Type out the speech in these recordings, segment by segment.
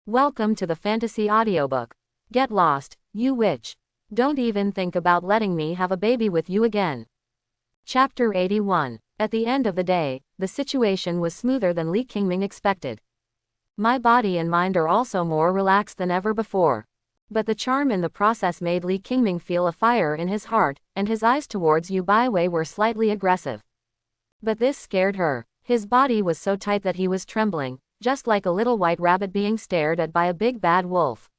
Welcome to the fantasy audiobook. Get lost, you witch. Don't even think about letting me have a baby with you again. Chapter 81. At the end of the day, the situation was smoother than Li Qingming expected. My body and mind are also more relaxed than ever before. But the charm in the process made Li Qingming feel a fire in his heart, and his eyes towards Yu Baiwei were slightly aggressive. But this scared her. His body was so tight that he was trembling, just like a little white rabbit being stared at by a big bad wolf.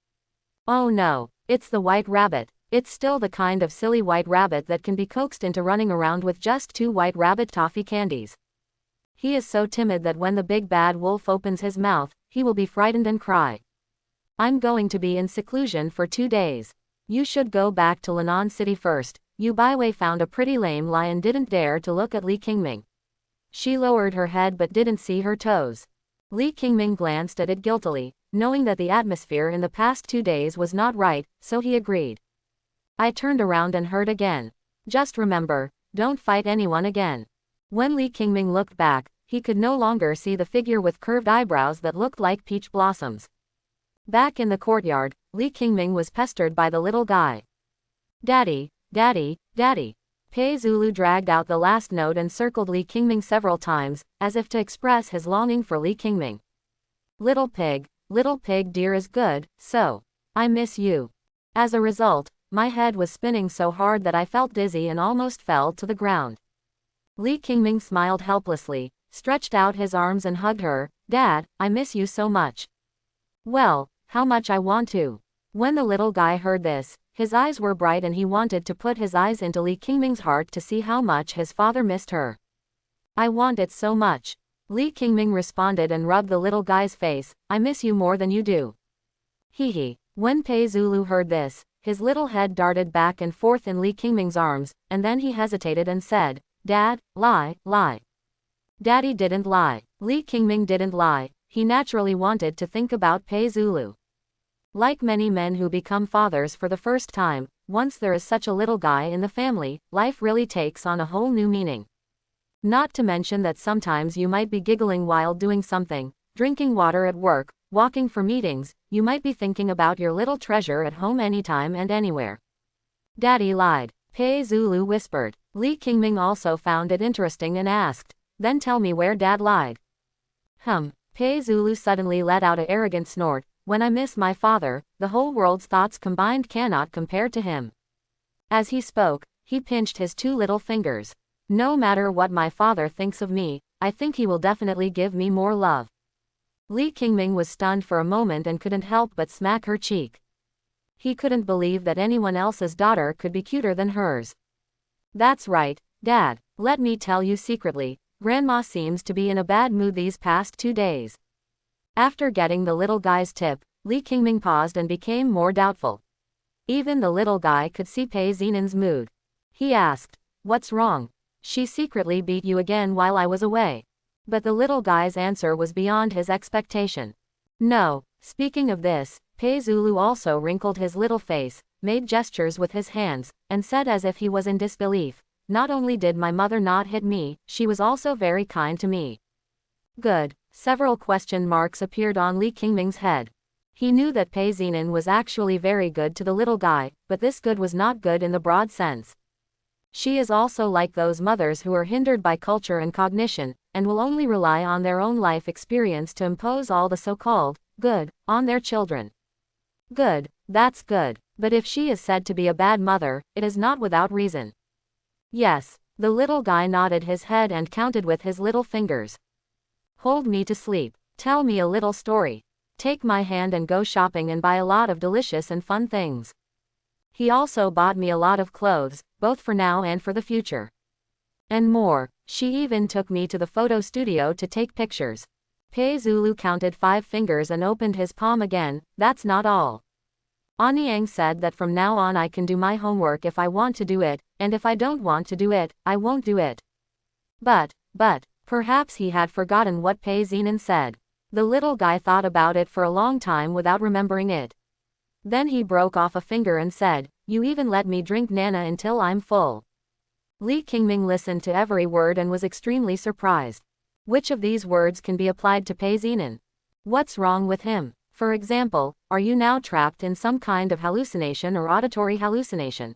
Oh no, it's the white rabbit. It's still the kind of silly white rabbit that can be coaxed into running around with just 2 white rabbit toffee candies. He is so timid that when the big bad wolf opens his mouth, he will be frightened and cry. I'm going to be in seclusion for 2 days. You should go back to Linan City first. Yu Baiwei found a pretty lame lion didn't dare to look at Li Qingming. She lowered her head but didn't see her toes. Li Qingming glanced at it guiltily, knowing that the atmosphere in the past 2 days was not right, so he agreed. I turned around and heard again. Just remember, don't fight anyone again. When Li Qingming looked back, he could no longer see the figure with curved eyebrows that looked like peach blossoms. Back in the courtyard, Li Qingming was pestered by the little guy. Daddy, daddy, daddy. Pei Zulu dragged out the last note and circled Li Qingming several times, as if to express his longing for Li Qingming. Little pig dear is good, so. I miss you. As a result, my head was spinning so hard that I felt dizzy and almost fell to the ground. Li Qingming smiled helplessly, stretched out his arms and hugged her. Dad, I miss you so much. Well, how much I want to. When the little guy heard this, his eyes were bright and he wanted to put his eyes into Li Qingming's heart to see how much his father missed her. I want it so much. Li Qingming responded and rubbed the little guy's face. I miss you more than you do. Hee. When Pei Zulu heard this, his little head darted back and forth in Li Qingming's arms, and then he hesitated and said, Dad, lie. Daddy didn't lie. Li Qingming didn't lie. He naturally wanted to think about Pei Zulu. Like many men who become fathers for the first time, once there is such a little guy in the family, life really takes on a whole new meaning. Not to mention that sometimes you might be giggling while doing something, drinking water at work, walking for meetings, you might be thinking about your little treasure at home anytime and anywhere. Daddy lied, Pei Zulu whispered. Li Qingming also found it interesting and asked, then tell me where Dad lied. Pei Zulu suddenly let out an arrogant snort. When I miss my father, the whole world's thoughts combined cannot compare to him. As he spoke, he pinched his 2 little fingers. No matter what my father thinks of me, I think he will definitely give me more love. Li Qingming was stunned for a moment and couldn't help but smack her cheek. He couldn't believe that anyone else's daughter could be cuter than hers. That's right, Dad, let me tell you secretly, Grandma seems to be in a bad mood these past 2 days. After getting the little guy's tip, Li Qingming paused and became more doubtful. Even the little guy could see Pei Zinan's mood. He asked, what's wrong? She secretly beat you again while I was away. But the little guy's answer was beyond his expectation. No. Speaking of this, Pei Zulu also wrinkled his little face, made gestures with his hands, and said as if he was in disbelief, not only did my mother not hit me, she was also very kind to me. Good. Several question marks appeared on Li Qingming's head. He knew that Pei Zinan was actually very good to the little guy, but this good was not good in the broad sense. She is also like those mothers who are hindered by culture and cognition, and will only rely on their own life experience to impose all the so-called good on their children. Good, that's good, but if she is said to be a bad mother, it is not without reason. Yes, the little guy nodded his head and counted with his little fingers. Hold me to sleep. Tell me a little story. Take my hand and go shopping and buy a lot of delicious and fun things. He also bought me a lot of clothes, both for now and for the future. And more. She even took me to the photo studio to take pictures. Pei Zulu counted 5 fingers and opened his palm again. That's not all. Anyang said that from now on I can do my homework if I want to do it, and if I don't want to do it, I won't do it. But, perhaps he had forgotten what Pei Zinan said. The little guy thought about it for a long time without remembering it. Then he broke off a finger and said, you even let me drink Nana until I'm full. Li Qingming listened to every word and was extremely surprised. Which of these words can be applied to Pei Zinan? What's wrong with him? For example, are you now trapped in some kind of hallucination or auditory hallucination?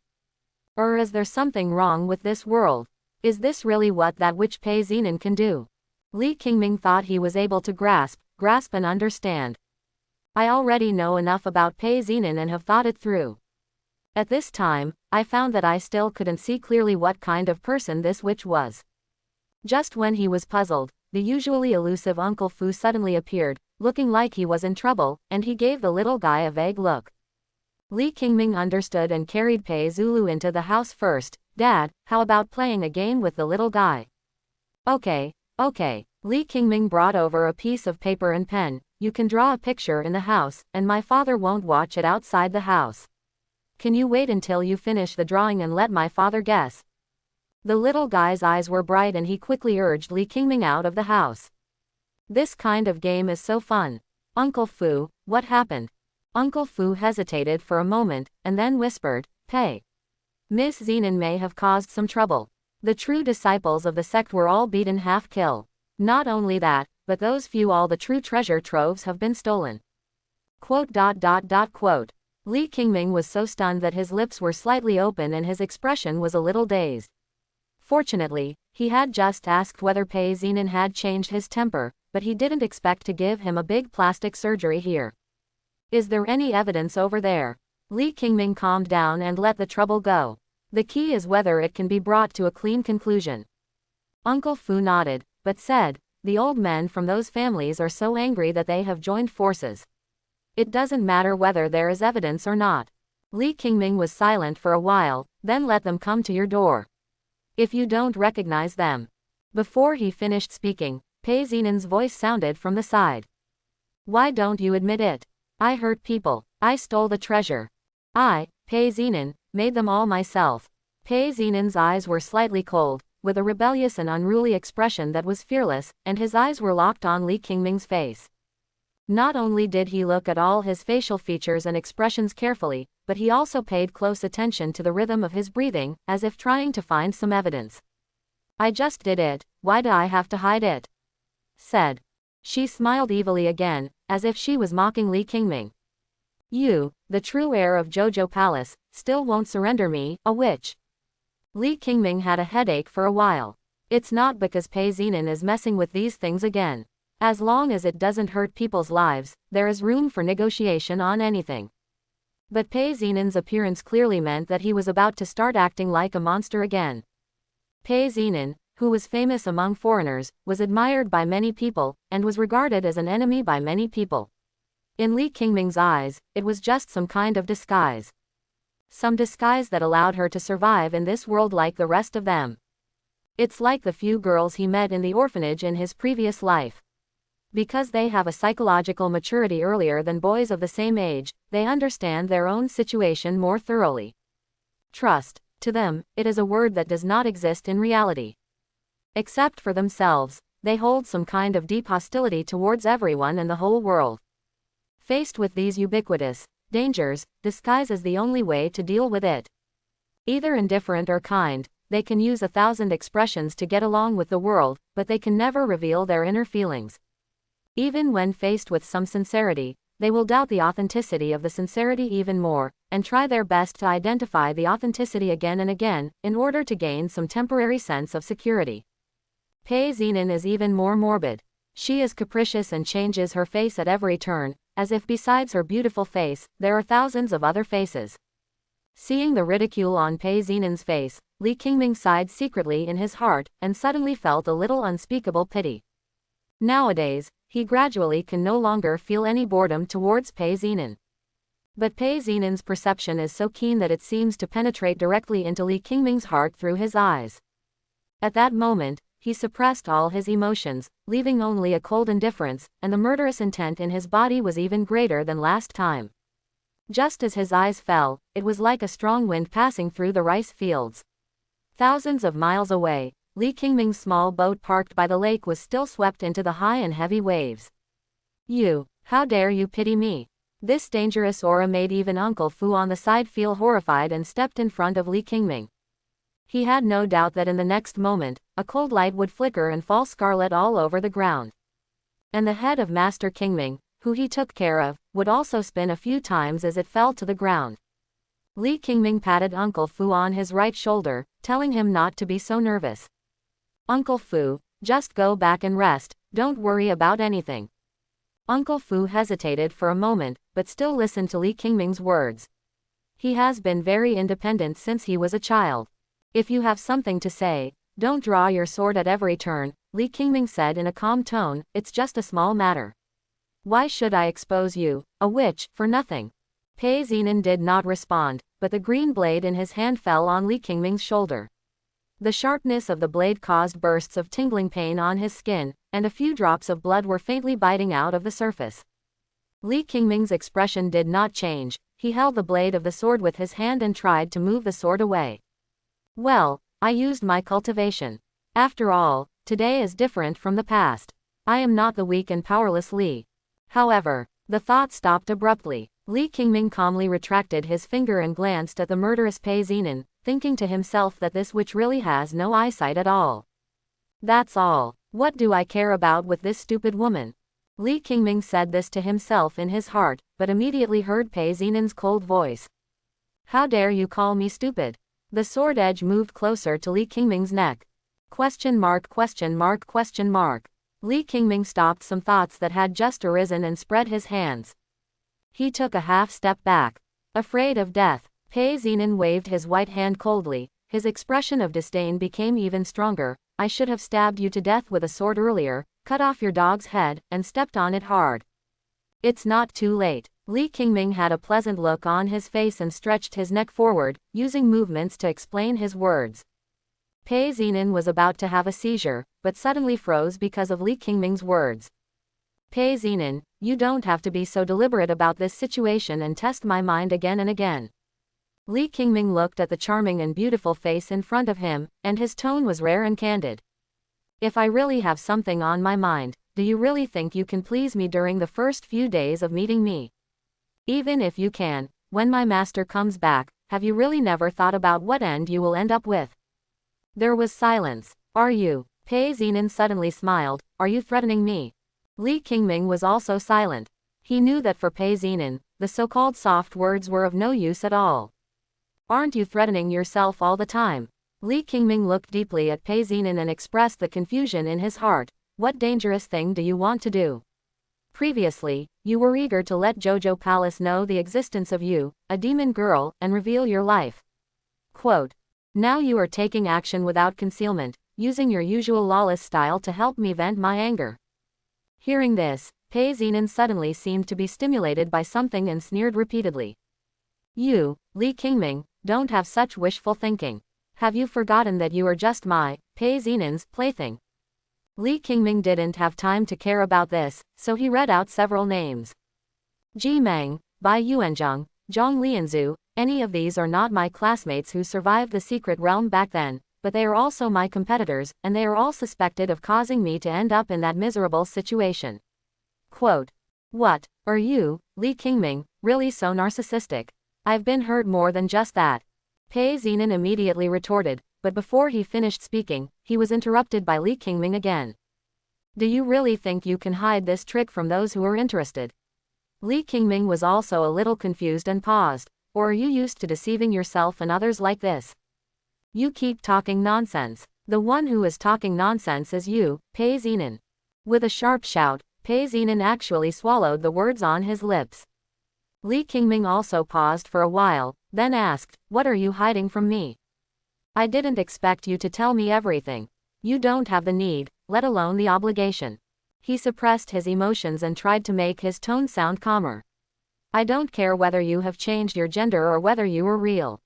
Or is there something wrong with this world? Is this really what that witch Pei Zinan can do? Li Qingming thought he was able to grasp and understand. I already know enough about Pei Zinan and have thought it through. At this time, I found that I still couldn't see clearly what kind of person this witch was. Just when he was puzzled, the usually elusive Uncle Fu suddenly appeared, looking like he was in trouble, and he gave the little guy a vague look. Li Qingming understood and carried Pei Zulu into the house first. Dad, how about playing a game with the little guy? Okay. Li Qingming brought over a piece of paper and pen. You can draw a picture in the house, and my father won't watch it outside the house. Can you wait until you finish the drawing and let my father guess? The little guy's eyes were bright and he quickly urged Li Qingming out of the house. This kind of game is so fun. Uncle Fu, what happened? Uncle Fu hesitated for a moment, and then whispered, Pei. Miss Zinan may have caused some trouble. The true disciples of the sect were all beaten half-kill. Not only that, but those few all the true treasure troves have been stolen. Quote. Li Qingming was so stunned that his lips were slightly open and his expression was a little dazed. Fortunately, he had just asked whether Pei Zinan had changed his temper, but he didn't expect to give him a big plastic surgery here. Is there any evidence over there? Li Qingming calmed down and let the trouble go. The key is whether it can be brought to a clean conclusion. Uncle Fu nodded, but said, the old men from those families are so angry that they have joined forces. It doesn't matter whether there is evidence or not. Li Qingming was silent for a while, then let them come to your door. If you don't recognize them. Before he finished speaking, Pei Zinan's voice sounded from the side. Why don't you admit it? I hurt people. I stole the treasure. I, Pei Zinan, made them all myself. Pei Zinan's eyes were slightly cold, with a rebellious and unruly expression that was fearless, and his eyes were locked on Li Qingming's face. Not only did he look at all his facial features and expressions carefully, but he also paid close attention to the rhythm of his breathing, as if trying to find some evidence. I just did it, why do I have to hide it? Said. She smiled evilly again, as if she was mocking Li Qingming. You, the true heir of Jojo Palace, still won't surrender me, a witch. Li Qingming had a headache for a while. It's not because Pei Zinan is messing with these things again. As long as it doesn't hurt people's lives, there is room for negotiation on anything. But Pei Zinan's appearance clearly meant that he was about to start acting like a monster again. Pei Zinan, who was famous among foreigners, was admired by many people, and was regarded as an enemy by many people. In Li Qingming's eyes, it was just some kind of disguise. Some disguise that allowed her to survive in this world like the rest of them. It's like the few girls he met in the orphanage in his previous life. Because they have a psychological maturity earlier than boys of the same age, they understand their own situation more thoroughly. Trust, to them, it is a word that does not exist in reality. Except for themselves, they hold some kind of deep hostility towards everyone and the whole world. Faced with these ubiquitous dangers, disguise is the only way to deal with it. Either indifferent or kind, they can use 1,000 expressions to get along with the world, but they can never reveal their inner feelings. Even when faced with some sincerity, they will doubt the authenticity of the sincerity even more, and try their best to identify the authenticity again and again, in order to gain some temporary sense of security. Pei Zinan is even more morbid. She is capricious and changes her face at every turn, as if besides her beautiful face, there are thousands of other faces. Seeing the ridicule on Pei Zinan's face, Li Qingming sighed secretly in his heart, and suddenly felt a little unspeakable pity. Nowadays, he gradually can no longer feel any boredom towards Pei Zinan. But Pei Zinan's perception is so keen that it seems to penetrate directly into Li Qingming's heart through his eyes. At that moment, he suppressed all his emotions, leaving only a cold indifference, and the murderous intent in his body was even greater than last time. Just as his eyes fell, it was like a strong wind passing through the rice fields. Thousands of miles away, Li Qingming's small boat parked by the lake was still swept into the high and heavy waves. You, how dare you pity me? This dangerous aura made even Uncle Fu on the side feel horrified and stepped in front of Li Qingming. He had no doubt that in the next moment, a cold light would flicker and fall scarlet all over the ground. And the head of Master Qingming, who he took care of, would also spin a few times as it fell to the ground. Li Qingming patted Uncle Fu on his right shoulder, telling him not to be so nervous. Uncle Fu, just go back and rest, don't worry about anything. Uncle Fu hesitated for a moment, but still listened to Li Qingming's words. He has been very independent since he was a child. If you have something to say, don't draw your sword at every turn, Li Qingming said in a calm tone, it's just a small matter. Why should I expose you, a witch, for nothing? Pei Zinan did not respond, but the green blade in his hand fell on Li Qingming's shoulder. The sharpness of the blade caused bursts of tingling pain on his skin, and a few drops of blood were faintly biting out of the surface. Li Qingming's expression did not change. He held the blade of the sword with his hand and tried to move the sword away. Well, I used my cultivation. After all, today is different from the past. I am not the weak and powerless Li. However, the thought stopped abruptly. Li Qingming calmly retracted his finger and glanced at the murderous Pei Zinan, thinking to himself that this witch really has no eyesight at all. That's all. What do I care about with this stupid woman? Li Qingming said this to himself in his heart, but immediately heard Pei Zinan's cold voice. How dare you call me stupid? The sword edge moved closer to Li Qingming's neck. Question mark. Li Qingming stopped some thoughts that had just arisen and spread his hands. He took a half step back. Afraid of death, Pei Zinan waved his white hand coldly. His expression of disdain became even stronger. I should have stabbed you to death with a sword earlier, cut off your dog's head, and stepped on it hard. It's not too late. Li Qingming had a pleasant look on his face and stretched his neck forward, using movements to explain his words. Pei Zinan was about to have a seizure, but suddenly froze because of Li Qingming's words. Pei Zinan, you don't have to be so deliberate about this situation and test my mind again and again. Li Qingming looked at the charming and beautiful face in front of him, and his tone was rare and candid. If I really have something on my mind, do you really think you can please me during the first few days of meeting me? Even if you can, when my master comes back, have you really never thought about what end you will end up with? There was silence. Are you? Pei Zinan suddenly smiled. Are you threatening me? Li Qingming was also silent. He knew that for Pei Zinan, the so-called soft words were of no use at all. Aren't you threatening yourself all the time? Li Qingming looked deeply at Pei Zinan and expressed the confusion in his heart. What dangerous thing do you want to do? Previously, you were eager to let Jojo Palace know the existence of you, a demon girl, and reveal your life. Quote. Now you are taking action without concealment, using your usual lawless style to help me vent my anger. Hearing this, Pei Zinan suddenly seemed to be stimulated by something and sneered repeatedly. You, Li Qingming, don't have such wishful thinking. Have you forgotten that you are just my, Pei Zinan's, plaything? Li Qingming didn't have time to care about this, so he read out several names. Ji Meng, Bai Yuanzheng, Zhang Lianzu, any of these are not my classmates who survived the secret realm back then, but they are also my competitors, and they are all suspected of causing me to end up in that miserable situation. Quote. What, are you, Li Qingming, really so narcissistic? I've been hurt more than just that. Pei Zinan immediately retorted, but before he finished speaking, he was interrupted by Li Qingming again. Do you really think you can hide this trick from those who are interested? Li Qingming was also a little confused and paused. Or are you used to deceiving yourself and others like this? You keep talking nonsense. The one who is talking nonsense is you, Pei Zinan. With a sharp shout, Pei Zinan actually swallowed the words on his lips. Li Qingming also paused for a while, then asked, what are you hiding from me? I didn't expect you to tell me everything. You don't have the need, let alone the obligation. He suppressed his emotions and tried to make his tone sound calmer. I don't care whether you have changed your gender or whether you are real.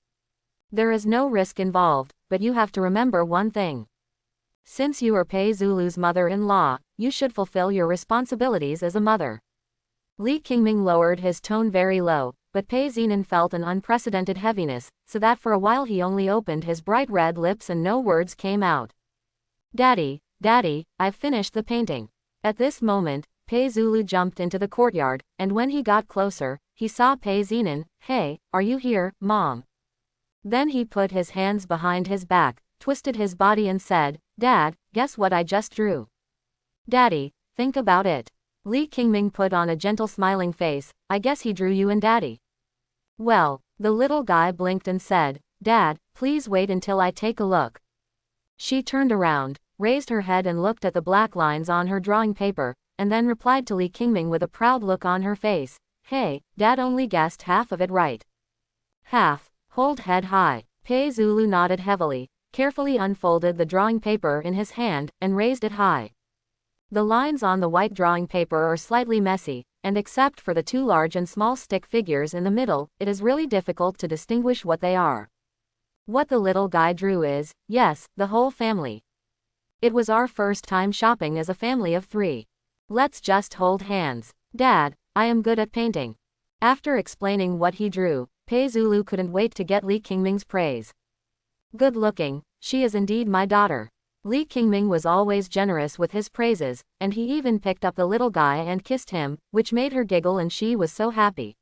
There is no risk involved, but you have to remember one thing. Since you are Pei Zulu's mother-in-law, you should fulfill your responsibilities as a mother. Li Qingming lowered his tone very low, but Pei Zinan felt an unprecedented heaviness, so that for a while he only opened his bright red lips and no words came out. Daddy, I've finished the painting. At this moment, Pei Zulu jumped into the courtyard, and when he got closer, he saw Pei Zinan. Hey, are you here, Mom? Then he put his hands behind his back, twisted his body and said, Dad, guess what I just drew? Daddy, think about it. Li Qingming put on a gentle smiling face. I guess he drew you and Daddy. Well, the little guy blinked and said, Dad, please wait until I take a look. She turned around, raised her head and looked at the black lines on her drawing paper, and then replied to Li Qingming with a proud look on her face. Hey, Dad only guessed half of it right. Half. Hold head high. Pei Zulu nodded heavily, carefully unfolded the drawing paper in his hand, and raised it high. The lines on the white drawing paper are slightly messy, and except for the two large and small stick figures in the middle, it is really difficult to distinguish what they are. What the little guy drew is, yes, the whole family. It was our first time shopping as a family of 3. Let's just hold hands. Dad, I am good at painting. After explaining what he drew, Pei Zulu couldn't wait to get Li Qingming's praise. Good looking, she is indeed my daughter. Li Qingming was always generous with his praises, and he even picked up the little guy and kissed him, which made her giggle and she was so happy.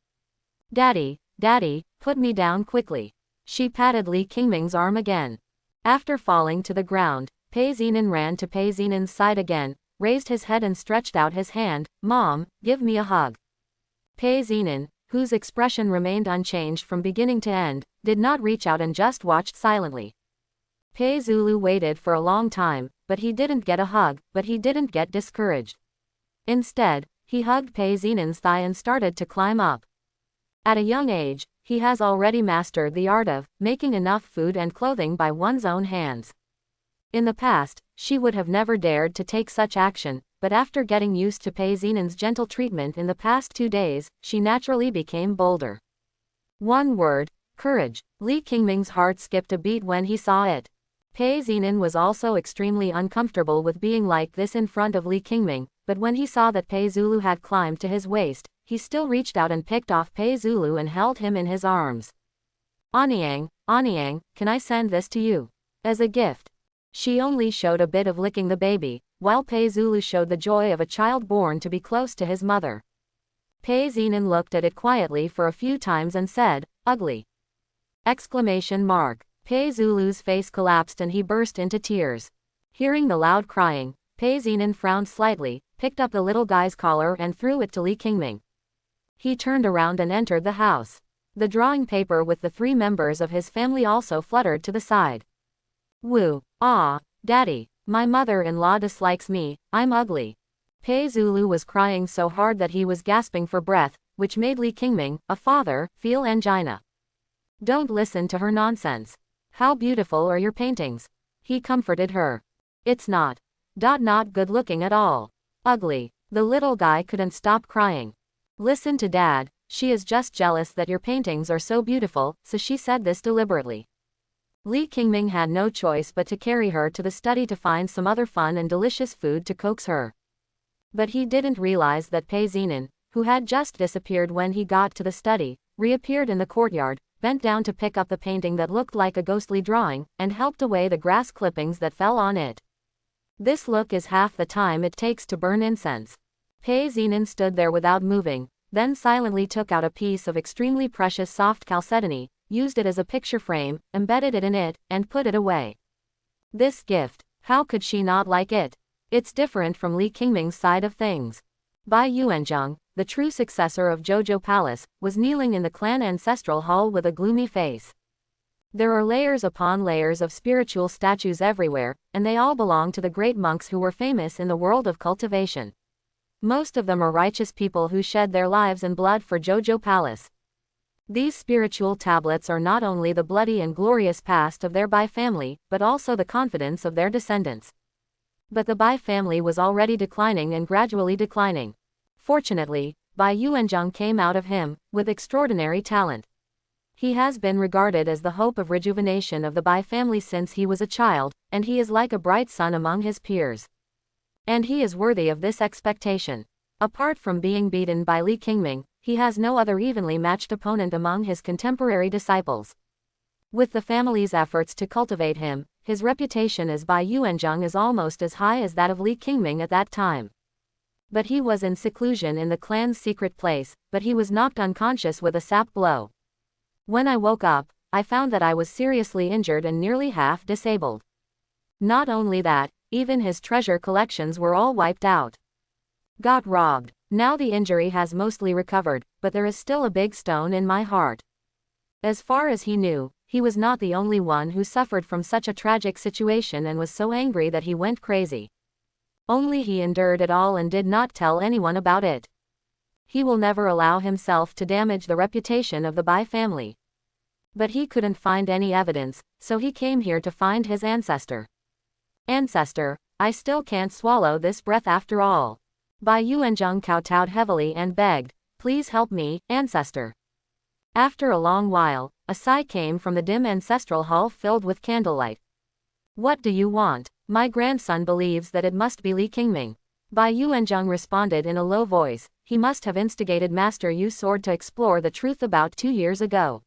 Daddy, Daddy, put me down quickly. She patted Li Qingming's arm again. After falling to the ground, Pei Zinan ran to Pei Zinan's side again, raised his head and stretched out his hand. Mom, give me a hug. Pei Zinan, whose expression remained unchanged from beginning to end, did not reach out and just watched silently. Pei Zulu waited for a long time, but he didn't get a hug, but he didn't get discouraged. Instead, he hugged Pei Zinan's thigh and started to climb up. At a young age, he has already mastered the art of making enough food and clothing by one's own hands. In the past, she would have never dared to take such action, but after getting used to Pei Zinan's gentle treatment in the past 2 days, she naturally became bolder. One word, courage. Li Qingming's heart skipped a beat when he saw it. Pei Zinan was also extremely uncomfortable with being like this in front of Li Qingming, but when he saw that Pei Zulu had climbed to his waist, he still reached out and picked off Pei Zulu and held him in his arms. Aniang, can I send this to you? As a gift. She only showed a bit of licking the baby, while Pei Zulu showed the joy of a child born to be close to his mother. Pei Zinan looked at it quietly for a few times and said, ugly! Exclamation mark. Pei Zulu's face collapsed and he burst into tears. Hearing the loud crying, Pei Zinan frowned slightly, picked up the little guy's collar and threw it to Li Qingming. He turned around and entered the house. The drawing paper with the 3 members of his family also fluttered to the side. Woo, Daddy, my mother-in-law dislikes me, I'm ugly. Pei Zulu was crying so hard that he was gasping for breath, which made Li Qingming, a father, feel angina. Don't listen to her nonsense. How beautiful are your paintings? He comforted her. It's not good looking at all. Ugly. The little guy couldn't stop crying. Listen to Dad, she is just jealous that your paintings are so beautiful, so she said this deliberately. Li Qingming had no choice but to carry her to the study to find some other fun and delicious food to coax her. But he didn't realize that Pei Zinan, who had just disappeared when he got to the study, reappeared in the courtyard, bent down to pick up the painting that looked like a ghostly drawing, and helped away the grass clippings that fell on it. This look is half the time it takes to burn incense. Pei Zinan stood there without moving, then silently took out a piece of extremely precious soft chalcedony, used it as a picture frame, embedded it in it, and put it away. This gift, how could she not like it? It's different from Li Qingming's side of things. Bai Yuanzheng, the true successor of Zhou Palace, was kneeling in the clan ancestral hall with a gloomy face. There are layers upon layers of spiritual statues everywhere, and they all belong to the great monks who were famous in the world of cultivation. Most of them are righteous people who shed their lives and blood for Zhou Palace. These spiritual tablets are not only the bloody and glorious past of their Bai family, but also the confidence of their descendants. But the Bai family was already declining and gradually declining. Fortunately, Bai Yuanzheng came out of him, with extraordinary talent. He has been regarded as the hope of rejuvenation of the Bai family since he was a child, and he is like a bright sun among his peers. And he is worthy of this expectation. Apart from being beaten by Li Qingming, he has no other evenly matched opponent among his contemporary disciples. With the family's efforts to cultivate him, his reputation as Bai Yuanzheng is almost as high as that of Li Qingming at that time. But he was in seclusion in the clan's secret place, but he was knocked unconscious with a sap blow. When I woke up, I found that I was seriously injured and nearly half disabled. Not only that, even his treasure collections were all wiped out. Got robbed. Now the injury has mostly recovered, but there is still a big stone in my heart. As far as he knew, he was not the only one who suffered from such a tragic situation and was so angry that he went crazy. Only he endured it all and did not tell anyone about it. He will never allow himself to damage the reputation of the Bai family. But he couldn't find any evidence, so he came here to find his ancestor. Ancestor, I still can't swallow this breath after all. Bai Yuanzheng kowtowed heavily and begged, please help me, ancestor. After a long while, a sigh came from the dim ancestral hall filled with candlelight. What do you want? My grandson believes that it must be Li Qingming. Bai Yuanzheng responded in a low voice, he must have instigated Master Yu's sword to explore the truth about 2 years ago.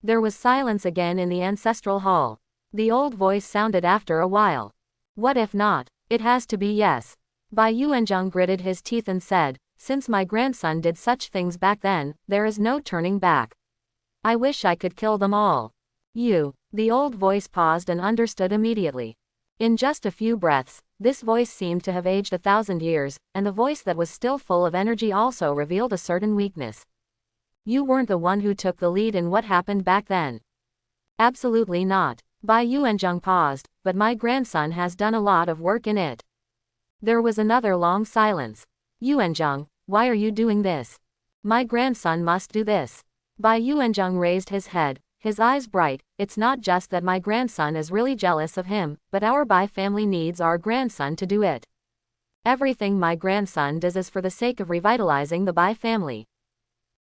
There was silence again in the ancestral hall. The old voice sounded after a while. What if not? It has to be yes. Bai Yuanzheng gritted his teeth and said, since my grandson did such things back then, there is no turning back. I wish I could kill them all. You. The old voice paused and understood immediately. In just a few breaths, this voice seemed to have aged 1,000 years, and the voice that was still full of energy also revealed a certain weakness. You weren't the one who took the lead in what happened back then. Absolutely not. Bai Yuanzheng paused, but my grandson has done a lot of work in it. There was another long silence. Yuanzheng, why are you doing this? My grandson must do this. Bai Yuanzheng raised his head, his eyes bright. It's not just that my grandson is really jealous of him, but our Bai family needs our grandson to do it. Everything my grandson does is for the sake of revitalizing the Bai family.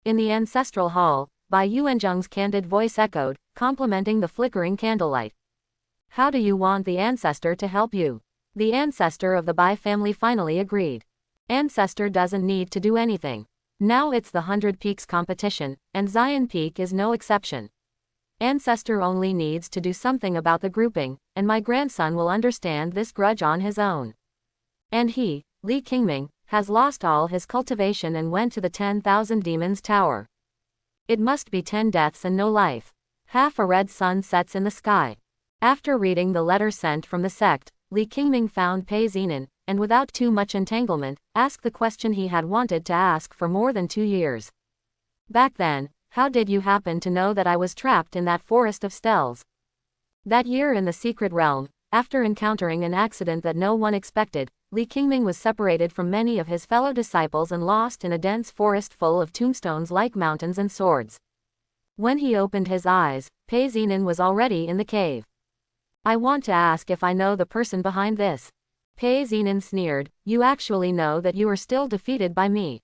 In the ancestral hall, Bai Yuanzheng's candid voice echoed, complementing the flickering candlelight. How do you want the ancestor to help you? The ancestor of the Bai family finally agreed. Ancestor doesn't need to do anything. Now it's the 100 Peaks competition, and Zion Peak is no exception. Ancestor only needs to do something about the grouping, and my grandson will understand this grudge on his own. And he, Li Qingming, has lost all his cultivation and went to the 10,000 Demons Tower. It must be 10 deaths and no life. Half a red sun sets in the sky. After reading the letter sent from the sect, Li Qingming found Pei Zinan, and without too much entanglement, asked the question he had wanted to ask for more than 2 years. Back then, how did you happen to know that I was trapped in that forest of steles? That year in the secret realm, after encountering an accident that no one expected, Li Qingming was separated from many of his fellow disciples and lost in a dense forest full of tombstones like mountains and swords. When he opened his eyes, Pei Zinan was already in the cave. I want to ask if I know the person behind this. Pei Zinan sneered, you actually know that you are still defeated by me.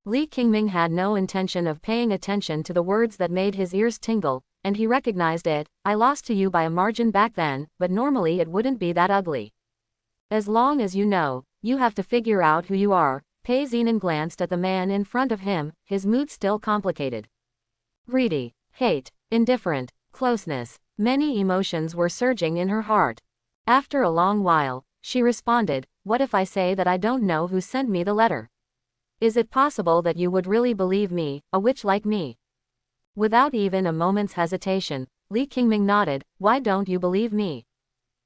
Li Qingming had no intention of paying attention to the words that made his ears tingle, and he recognized it. I lost to you by a margin back then, but normally it wouldn't be that ugly. As long as you know, you have to figure out who you are. Pei Zinan glanced at the man in front of him, his mood still complicated. Greedy, hate, indifferent, closeness. Many emotions were surging in her heart. After a long while, she responded, what if I say that I don't know who sent me the letter? Is it possible that you would really believe me, a witch like me? Without even a moment's hesitation, Li Qingming nodded, why don't you believe me?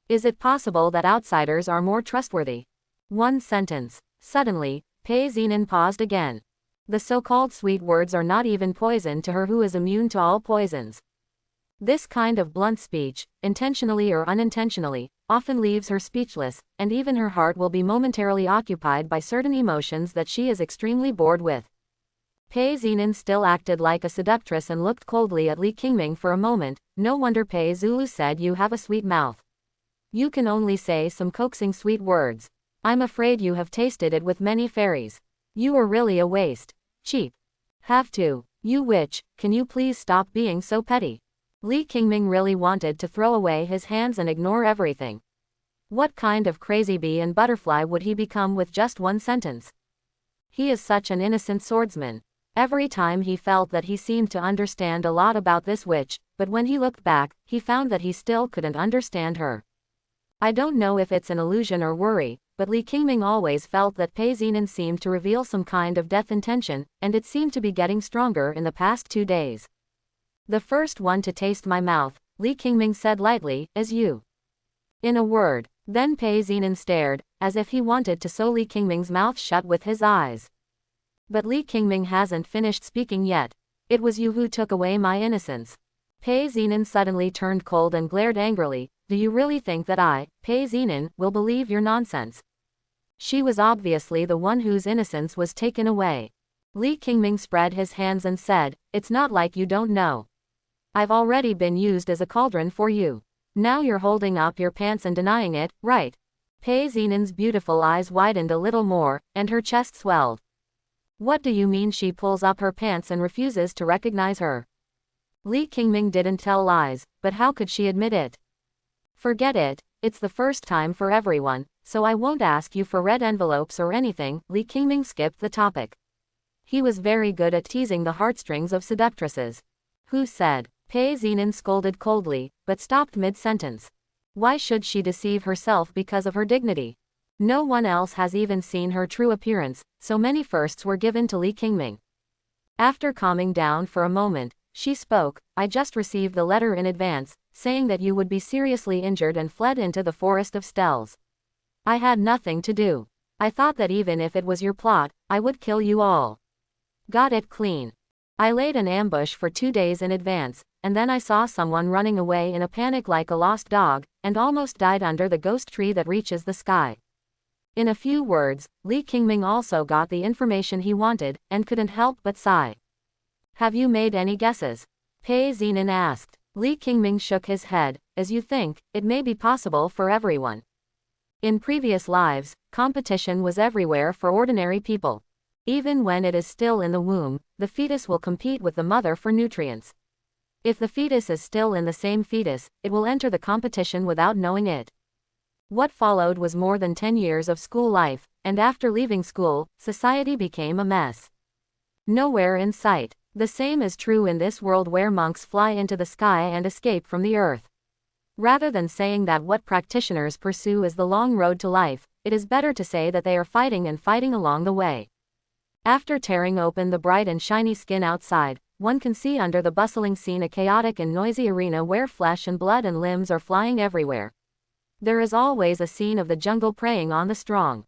Is it possible that outsiders are more trustworthy? One sentence. Suddenly, Pei Zinan paused again. The so-called sweet words are not even poison to her who is immune to all poisons. This kind of blunt speech, intentionally or unintentionally, often leaves her speechless, and even her heart will be momentarily occupied by certain emotions that she is extremely bored with. Pei Zinan still acted like a seductress and looked coldly at Li Qingming for a moment. No wonder Pei Zulu said you have a sweet mouth. You can only say some coaxing sweet words. I'm afraid you have tasted it with many fairies. You are really a waste. Cheap. Have to. You witch, can you please stop being so petty? Li Qingming really wanted to throw away his hands and ignore everything. What kind of crazy bee and butterfly would he become with just one sentence? He is such an innocent swordsman. Every time he felt that he seemed to understand a lot about this witch, but when he looked back, he found that he still couldn't understand her. I don't know if it's an illusion or worry, but Li Qingming always felt that Pei Zinan seemed to reveal some kind of death intention, and it seemed to be getting stronger in the past 2 days. The first one to taste my mouth, Li Qingming said lightly, is you. In a word. Then Pei Zinan stared, as if he wanted to sew Li Qingming's mouth shut with his eyes. But Li Qingming hasn't finished speaking yet. It was you who took away my innocence. Pei Zinan suddenly turned cold and glared angrily. Do you really think that I, Pei Zinan, will believe your nonsense? She was obviously the one whose innocence was taken away. Li Qingming spread his hands and said, it's not like you don't know. I've already been used as a cauldron for you. Now you're holding up your pants and denying it, right? Pei Zinan's beautiful eyes widened a little more, and her chest swelled. What do you mean she pulls up her pants and refuses to recognize her? Li Qingming didn't tell lies, but how could she admit it? Forget it, it's the first time for everyone, so I won't ask you for red envelopes or anything. Li Qingming skipped the topic. He was very good at teasing the heartstrings of seductresses. Who said? Pei Zinan scolded coldly, but stopped mid-sentence. Why should she deceive herself because of her dignity? No one else has even seen her true appearance, so many firsts were given to Li Qingming. After calming down for a moment, she spoke, I just received the letter in advance, saying that you would be seriously injured and fled into the forest of Stells. I had nothing to do. I thought that even if it was your plot, I would kill you all. Got it clean. I laid an ambush for 2 days in advance, and then I saw someone running away in a panic like a lost dog, and almost died under the ghost tree that reaches the sky. In a few words, Li Qingming also got the information he wanted, and couldn't help but sigh. Have you made any guesses? Pei Zinan asked. Li Qingming shook his head, as you think, it may be possible for everyone. In previous lives, competition was everywhere for ordinary people. Even when it is still in the womb, the fetus will compete with the mother for nutrients. If the fetus is still in the same fetus, it will enter the competition without knowing it. What followed was more than 10 years of school life, and after leaving school, society became a mess. Nowhere in sight. The same is true in this world where monks fly into the sky and escape from the earth. Rather than saying that what practitioners pursue is the long road to life, it is better to say that they are fighting and fighting along the way. After tearing open the bright and shiny skin outside, one can see under the bustling scene a chaotic and noisy arena where flesh and blood and limbs are flying everywhere. There is always a scene of the jungle preying on the strong.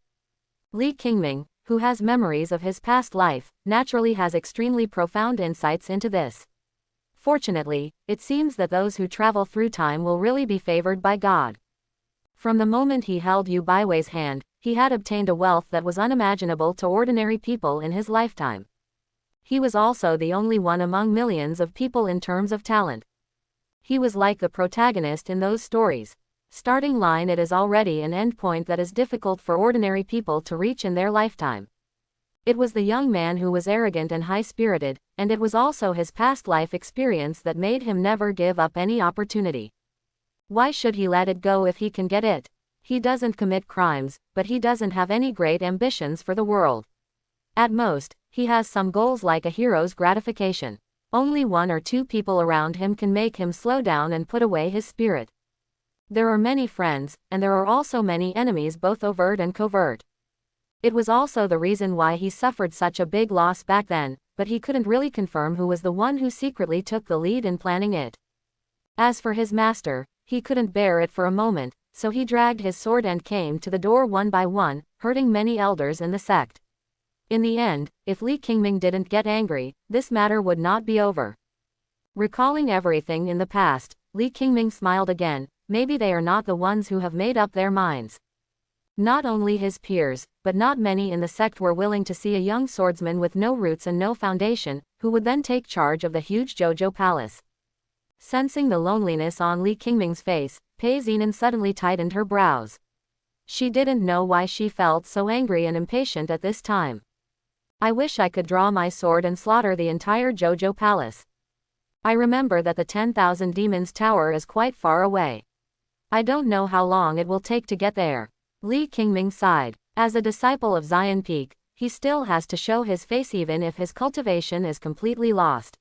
Li Qingming, who has memories of his past life, naturally has extremely profound insights into this. Fortunately, it seems that those who travel through time will really be favored by God. From the moment he held Yu Baiwei's hand, he had obtained a wealth that was unimaginable to ordinary people in his lifetime. He was also the only one among millions of people in terms of talent. He was like the protagonist in those stories. Starting line, it is already an endpoint that is difficult for ordinary people to reach in their lifetime. It was the young man who was arrogant and high-spirited, and it was also his past life experience that made him never give up any opportunity. Why should he let it go if he can get it? He doesn't commit crimes, but he doesn't have any great ambitions for the world. At most, he has some goals like a hero's gratification. Only 1 or 2 people around him can make him slow down and put away his spirit. There are many friends, and there are also many enemies, both overt and covert. It was also the reason why he suffered such a big loss back then, but he couldn't really confirm who was the one who secretly took the lead in planning it. As for his master, he couldn't bear it for a moment, so he dragged his sword and came to the door one by one, hurting many elders in the sect. In the end, if Li Qingming didn't get angry, this matter would not be over. Recalling everything in the past, Li Qingming smiled again. Maybe they are not the ones who have made up their minds. Not only his peers, but not many in the sect were willing to see a young swordsman with no roots and no foundation, who would then take charge of the huge Jojo palace. Sensing the loneliness on Li Qingming's face, Pei Zinan suddenly tightened her brows. She didn't know why she felt so angry and impatient at this time. I wish I could draw my sword and slaughter the entire Jojo palace. I remember that the 10,000 Demons Tower is quite far away. I don't know how long it will take to get there. Li Qingming sighed. As a disciple of Zion Peak, he still has to show his face even if his cultivation is completely lost.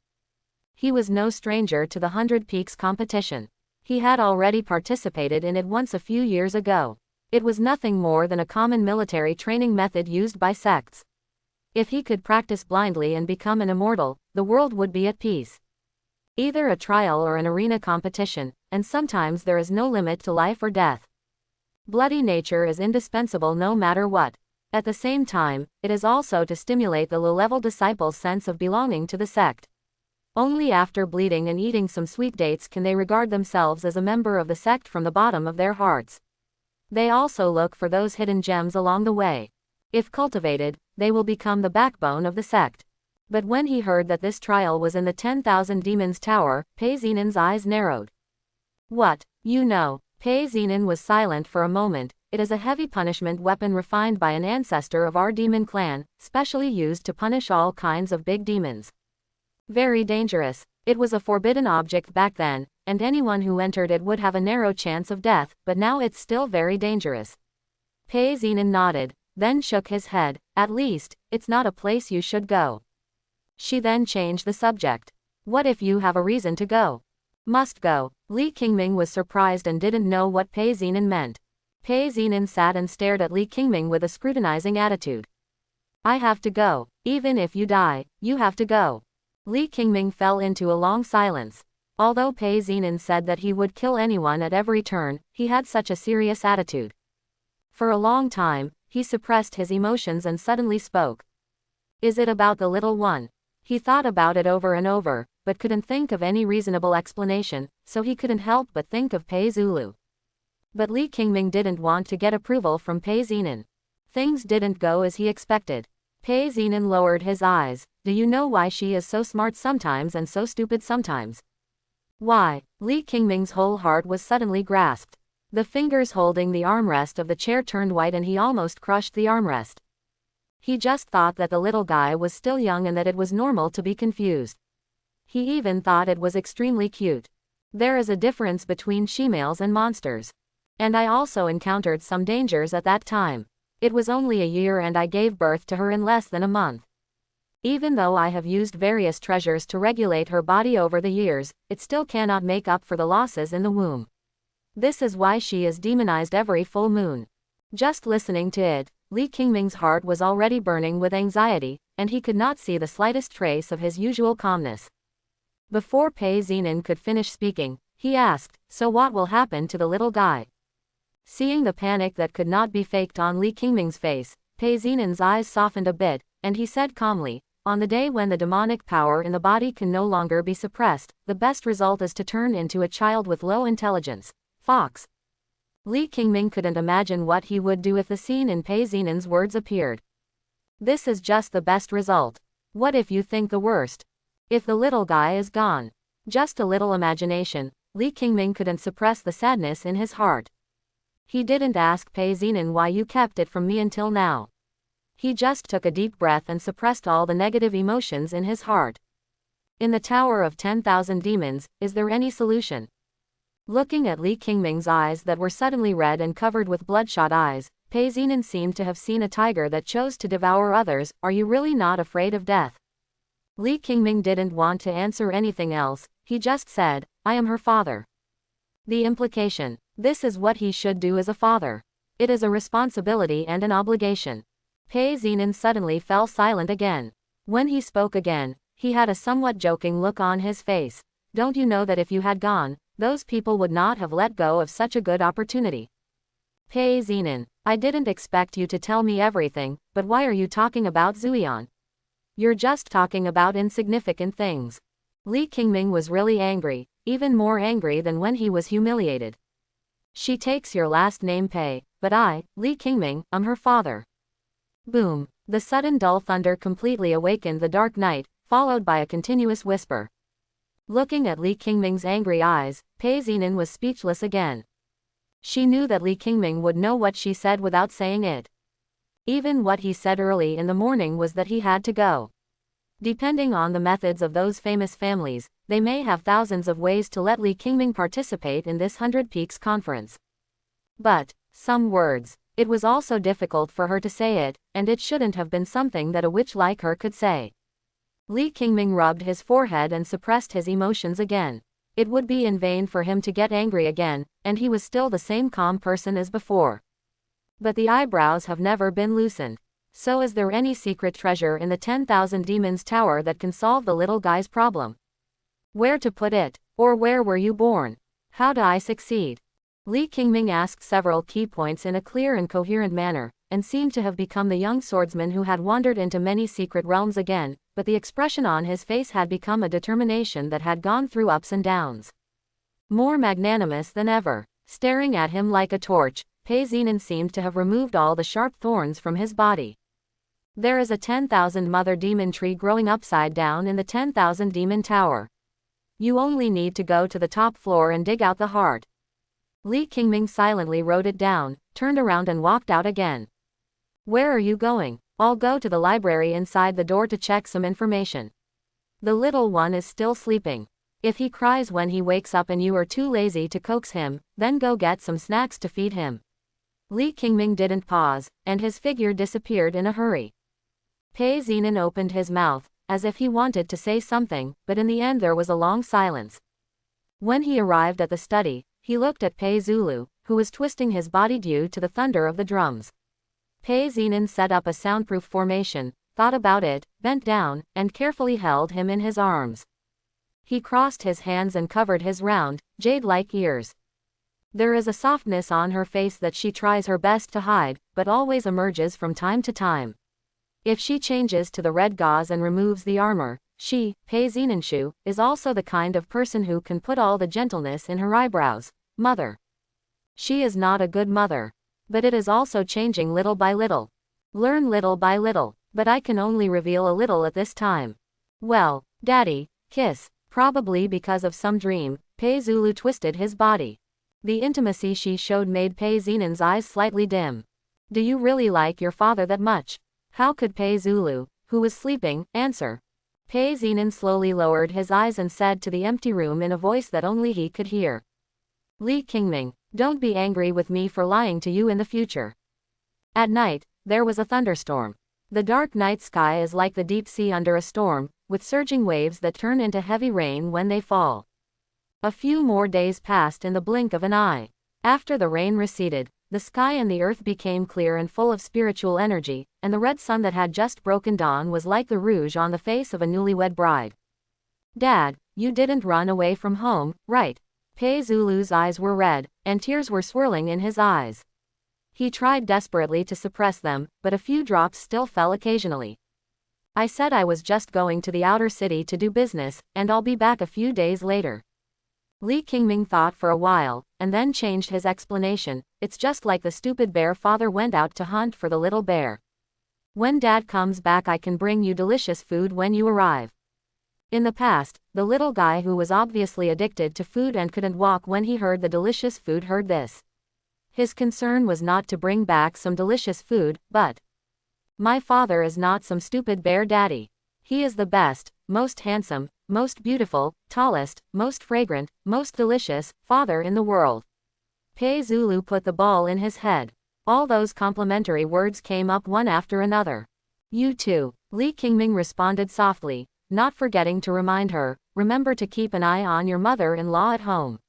He was no stranger to the 100 Peaks competition. He had already participated in it once a few years ago. It was nothing more than a common military training method used by sects. If he could practice blindly and become an immortal, the world would be at peace. Either a trial or an arena competition, and sometimes there is no limit to life or death. Bloody nature is indispensable no matter what. At the same time, it is also to stimulate the low-level disciples' sense of belonging to the sect. Only after bleeding and eating some sweet dates can they regard themselves as a member of the sect from the bottom of their hearts. They also look for those hidden gems along the way. If cultivated, they will become the backbone of the sect. But when he heard that this trial was in the 10,000 Demons Tower, Peizinen's eyes narrowed. What? You know. Peizinen was silent for a moment. It is a heavy punishment weapon refined by an ancestor of our demon clan, specially used to punish all kinds of big demons. Very dangerous. It was a forbidden object back then, and anyone who entered it would have a narrow chance of death, but now it's still very dangerous. Peizinen nodded, then shook his head. At least, it's not a place you should go. She then changed the subject. What if you have a reason to go? Must go. Li Qingming was surprised and didn't know what Peizinen meant. Peizinen sat and stared at Li Qingming with a scrutinizing attitude. I have to go. Even if you die, you have to go. Li Qingming fell into a long silence. Although Peizinen said that he would kill anyone at every turn, he had such a serious attitude. For a long time, he suppressed his emotions and suddenly spoke. Is it about the little one? He thought about it over and over, but couldn't think of any reasonable explanation, so he couldn't help but think of Pei Zulu. But Li Qingming didn't want to get approval from Peizinen. Things didn't go as he expected. Peizinen lowered his eyes. Do you know why she is so smart sometimes and so stupid sometimes? Why? Li Qingming's whole heart was suddenly grasped. The fingers holding the armrest of the chair turned white and he almost crushed the armrest. He just thought that the little guy was still young and that it was normal to be confused. He even thought it was extremely cute. There is a difference between she-males and monsters. And I also encountered some dangers at that time. It was only a year and I gave birth to her in less than a month. Even though I have used various treasures to regulate her body over the years, it still cannot make up for the losses in the womb. This is why she is demonized every full moon. Just listening to it, Li Qingming's heart was already burning with anxiety, and he could not see the slightest trace of his usual calmness. Before Peizinen could finish speaking, he asked, so what will happen to the little guy? Seeing the panic that could not be faked on Li Qingming's face, Peizinen's eyes softened a bit, and he said calmly, on the day when the demonic power in the body can no longer be suppressed, the best result is to turn into a child with low intelligence. Fox. Li Qingming couldn't imagine what he would do if the scene in Peizinen's words appeared. This is just the best result. What if you think the worst? If the little guy is gone? Just a little imagination, Li Qingming couldn't suppress the sadness in his heart. He didn't ask Peizinen why you kept it from me until now. He just took a deep breath and suppressed all the negative emotions in his heart. In the Tower of 10,000 Demons, is there any solution? Looking at Li Qingming's eyes that were suddenly red and covered with bloodshot eyes, Peizinen seemed to have seen a tiger that chose to devour others. Are you really not afraid of death? Li Qingming didn't want to answer anything else, he just said, I am her father. The implication. This is what he should do as a father. It is a responsibility and an obligation. Peizinen suddenly fell silent again. When he spoke again, he had a somewhat joking look on his face. Don't you know that if you had gone, those people would not have let go of such a good opportunity? Peizinen, I didn't expect you to tell me everything, but why are you talking about Zuian? You're just talking about insignificant things. Li Qingming was really angry, even more angry than when he was humiliated. She takes your last name Pei, but I, Li Qingming, am her father. Boom. The sudden dull thunder completely awakened the dark night, followed by a continuous whisper. Looking at Li Qingming's angry eyes, Peizinen was speechless again. She knew that Li Qingming would know what she said without saying it. Even what he said early in the morning was that he had to go. Depending on the methods of those famous families, they may have thousands of ways to let Li Qingming participate in this 100 Peaks conference. But, some words, it was also difficult for her to say it, and it shouldn't have been something that a witch like her could say. Li Qingming rubbed his forehead and suppressed his emotions again. It would be in vain for him to get angry again, and he was still the same calm person as before. But the eyebrows have never been loosened. So is there any secret treasure in the 10,000 Demons Tower that can solve the little guy's problem? Where to put it? Or where were you born? How do I succeed? Li Qingming asked several key points in a clear and coherent manner, and seemed to have become the young swordsman who had wandered into many secret realms again, but the expression on his face had become a determination that had gone through ups and downs. More magnanimous than ever, staring at him like a torch, Pei Zinan seemed to have removed all the sharp thorns from his body. There is a 10,000 mother demon tree growing upside down in the 10,000 demon tower. You only need to go to the top floor and dig out the heart. Li Qingming silently wrote it down, turned around and walked out again. Where are you going? I'll go to the library inside the door to check some information. The little one is still sleeping. If he cries when he wakes up and you are too lazy to coax him, then go get some snacks to feed him. Li Qingming didn't pause, and his figure disappeared in a hurry. Pei Zinan opened his mouth, as if he wanted to say something, but in the end there was a long silence. When he arrived at the study, he looked at Pei Zulu, who was twisting his body due to the thunder of the drums. Pei Zinan set up a soundproof formation, thought about it, bent down, and carefully held him in his arms. He crossed his hands and covered his round, jade-like ears. There is a softness on her face that she tries her best to hide, but always emerges from time to time. If she changes to the red gauze and removes the armor, she, Pei Zinanshu, is also the kind of person who can put all the gentleness in her eyebrows. Mother. She is not a good mother. But it is also changing little by little. Learn little by little, but I can only reveal a little at this time. Well, Daddy, kiss. Probably because of some dream, Pei Zulu twisted his body. The intimacy she showed made Pei Zinan's eyes slightly dim. Do you really like your father that much? How could Pei Zulu, who was sleeping, answer? Pei Zinan slowly lowered his eyes and said to the empty room in a voice that only he could hear. Li Qingming, don't be angry with me for lying to you in the future. At night, there was a thunderstorm. The dark night sky is like the deep sea under a storm, with surging waves that turn into heavy rain when they fall. A few more days passed in the blink of an eye. After the rain receded, the sky and the earth became clear and full of spiritual energy, and the red sun that had just broken dawn was like the rouge on the face of a newlywed bride. Dad, you didn't run away from home, right? Pei Zulu's eyes were red, and tears were swirling in his eyes. He tried desperately to suppress them, but a few drops still fell occasionally. I said I was just going to the outer city to do business, and I'll be back a few days later. Li Qingming thought for a while, and then changed his explanation. It's just like the stupid bear father went out to hunt for the little bear. When Dad comes back I can bring you delicious food when you arrive. In the past, the little guy who was obviously addicted to food and couldn't walk when he heard the delicious food heard this. His concern was not to bring back some delicious food, but, my father is not some stupid bear daddy. He is the best, most handsome, most beautiful, tallest, most fragrant, most delicious father in the world. Pei Zulu put the ball in his head. All those complimentary words came up one after another. You too, Li Qingming responded softly, not forgetting to remind her, remember to keep an eye on your mother-in-law at home.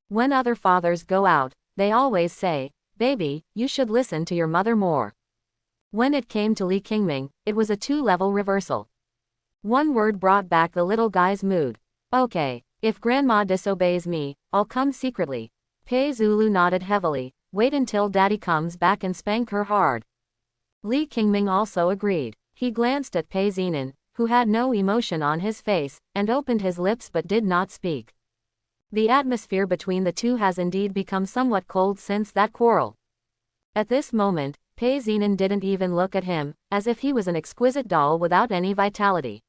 When other fathers go out, they always say, baby, you should listen to your mother more. When it came to Li Qingming, it was a two-level reversal. One word brought back the little guy's mood. Okay, if grandma disobeys me, I'll come secretly. Pei Zulu nodded heavily, wait until daddy comes back and spank her hard. Li Qingming also agreed. He glanced at Pei Zinan, who had no emotion on his face, and opened his lips but did not speak. The atmosphere between the two has indeed become somewhat cold since that quarrel. At this moment, Pei Zinan didn't even look at him, as if he was an exquisite doll without any vitality.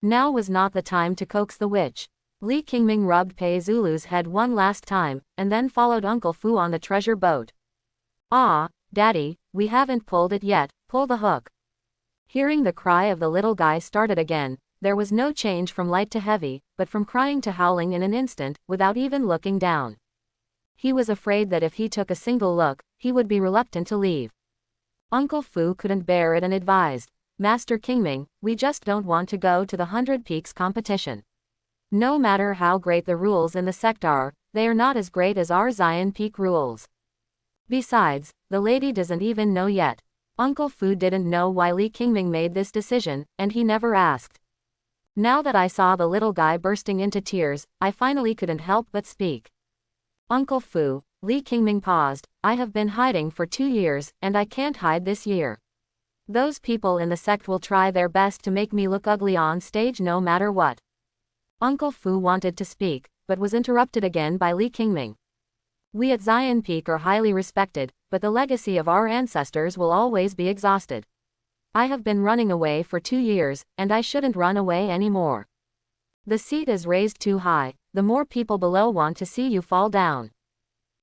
Now was not the time to coax the witch. Li Qingming rubbed Pei Zulu's head one last time, and then followed Uncle Fu on the treasure boat. Ah, Daddy, we haven't pulled it yet, pull the hook. Hearing the cry of the little guy started again, there was no change from light to heavy, but from crying to howling in an instant, without even looking down. He was afraid that if he took a single look, he would be reluctant to leave. Uncle Fu couldn't bear it and advised, Master Qingming, we just don't want to go to the 100 Peaks competition. No matter how great the rules in the sect are, they are not as great as our Zion Peak rules. Besides, the lady doesn't even know yet. Uncle Fu didn't know why Li Qingming made this decision, and he never asked. Now that I saw the little guy bursting into tears, I finally couldn't help but speak. Uncle Fu, Li Qingming paused. I have been hiding for 2 years, and I can't hide this year. Those people in the sect will try their best to make me look ugly on stage no matter what. Uncle Fu wanted to speak, but was interrupted again by Li Qingming. We at Zion Peak are highly respected, but the legacy of our ancestors will always be exhausted. I have been running away for 2 years, and I shouldn't run away anymore. The seat is raised too high, the more people below want to see you fall down.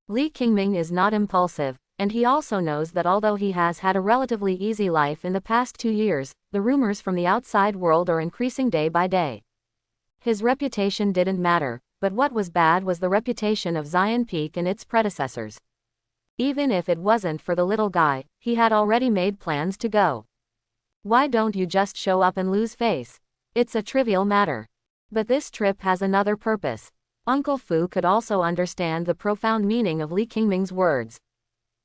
Li Qingming is not impulsive, and he also knows that although he has had a relatively easy life in the past 2 years, the rumors from the outside world are increasing day by day. His reputation didn't matter, but what was bad was the reputation of Zion Peak and its predecessors. Even if it wasn't for the little guy, he had already made plans to go. Why don't you just show up and lose face? It's a trivial matter. But this trip has another purpose. Uncle Fu could also understand the profound meaning of Li Qingming's words.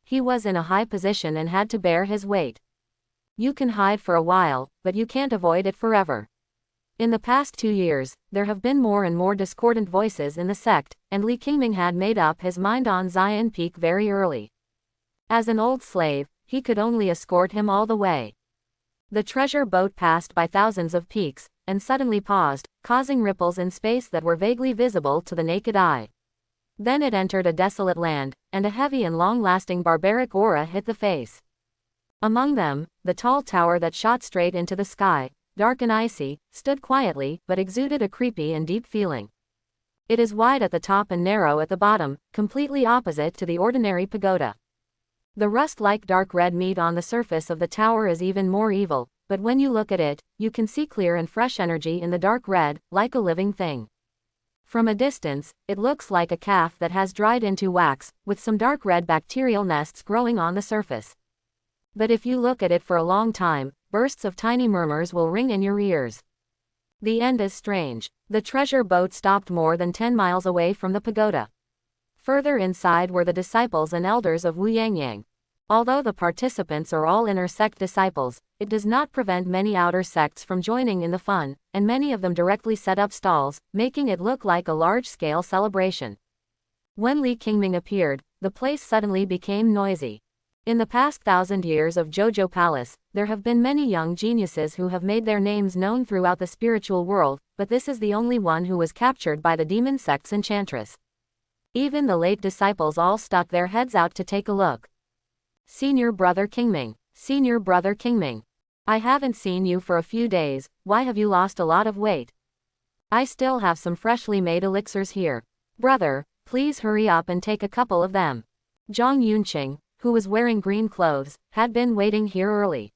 He was in a high position and had to bear his weight. You can hide for a while, but you can't avoid it forever. In the past 2 years, there have been more and more discordant voices in the sect, and Li Qingming had made up his mind on Zion Peak very early. As an old slave, he could only escort him all the way. The treasure boat passed by thousands of peaks, and suddenly paused, causing ripples in space that were vaguely visible to the naked eye. Then it entered a desolate land, and a heavy and long-lasting barbaric aura hit the face. Among them, the tall tower that shot straight into the sky, dark and icy, stood quietly, but exuded a creepy and deep feeling. It is wide at the top and narrow at the bottom, completely opposite to the ordinary pagoda. The rust-like dark red meat on the surface of the tower is even more evil, but when you look at it, you can see clear and fresh energy in the dark red, like a living thing. From a distance, it looks like a calf that has dried into wax, with some dark red bacterial nests growing on the surface. But if you look at it for a long time, bursts of tiny murmurs will ring in your ears. The end is strange. The treasure boat stopped more than 10 miles away from the pagoda. Further inside were the disciples and elders of Wu Yangyang. Although the participants are all inner sect disciples, it does not prevent many outer sects from joining in the fun, and many of them directly set up stalls, making it look like a large-scale celebration. When Li Qingming appeared, the place suddenly became noisy. In the past 1,000 years of Jojo Palace, there have been many young geniuses who have made their names known throughout the spiritual world, but this is the only one who was captured by the demon sect's enchantress. Even the late disciples all stuck their heads out to take a look. Senior Brother Qingming. Senior Brother Qingming. I haven't seen you for a few days, why have you lost a lot of weight? I still have some freshly made elixirs here. Brother, please hurry up and take a couple of them. Zhang Yunqing, who was wearing green clothes, had been waiting here early.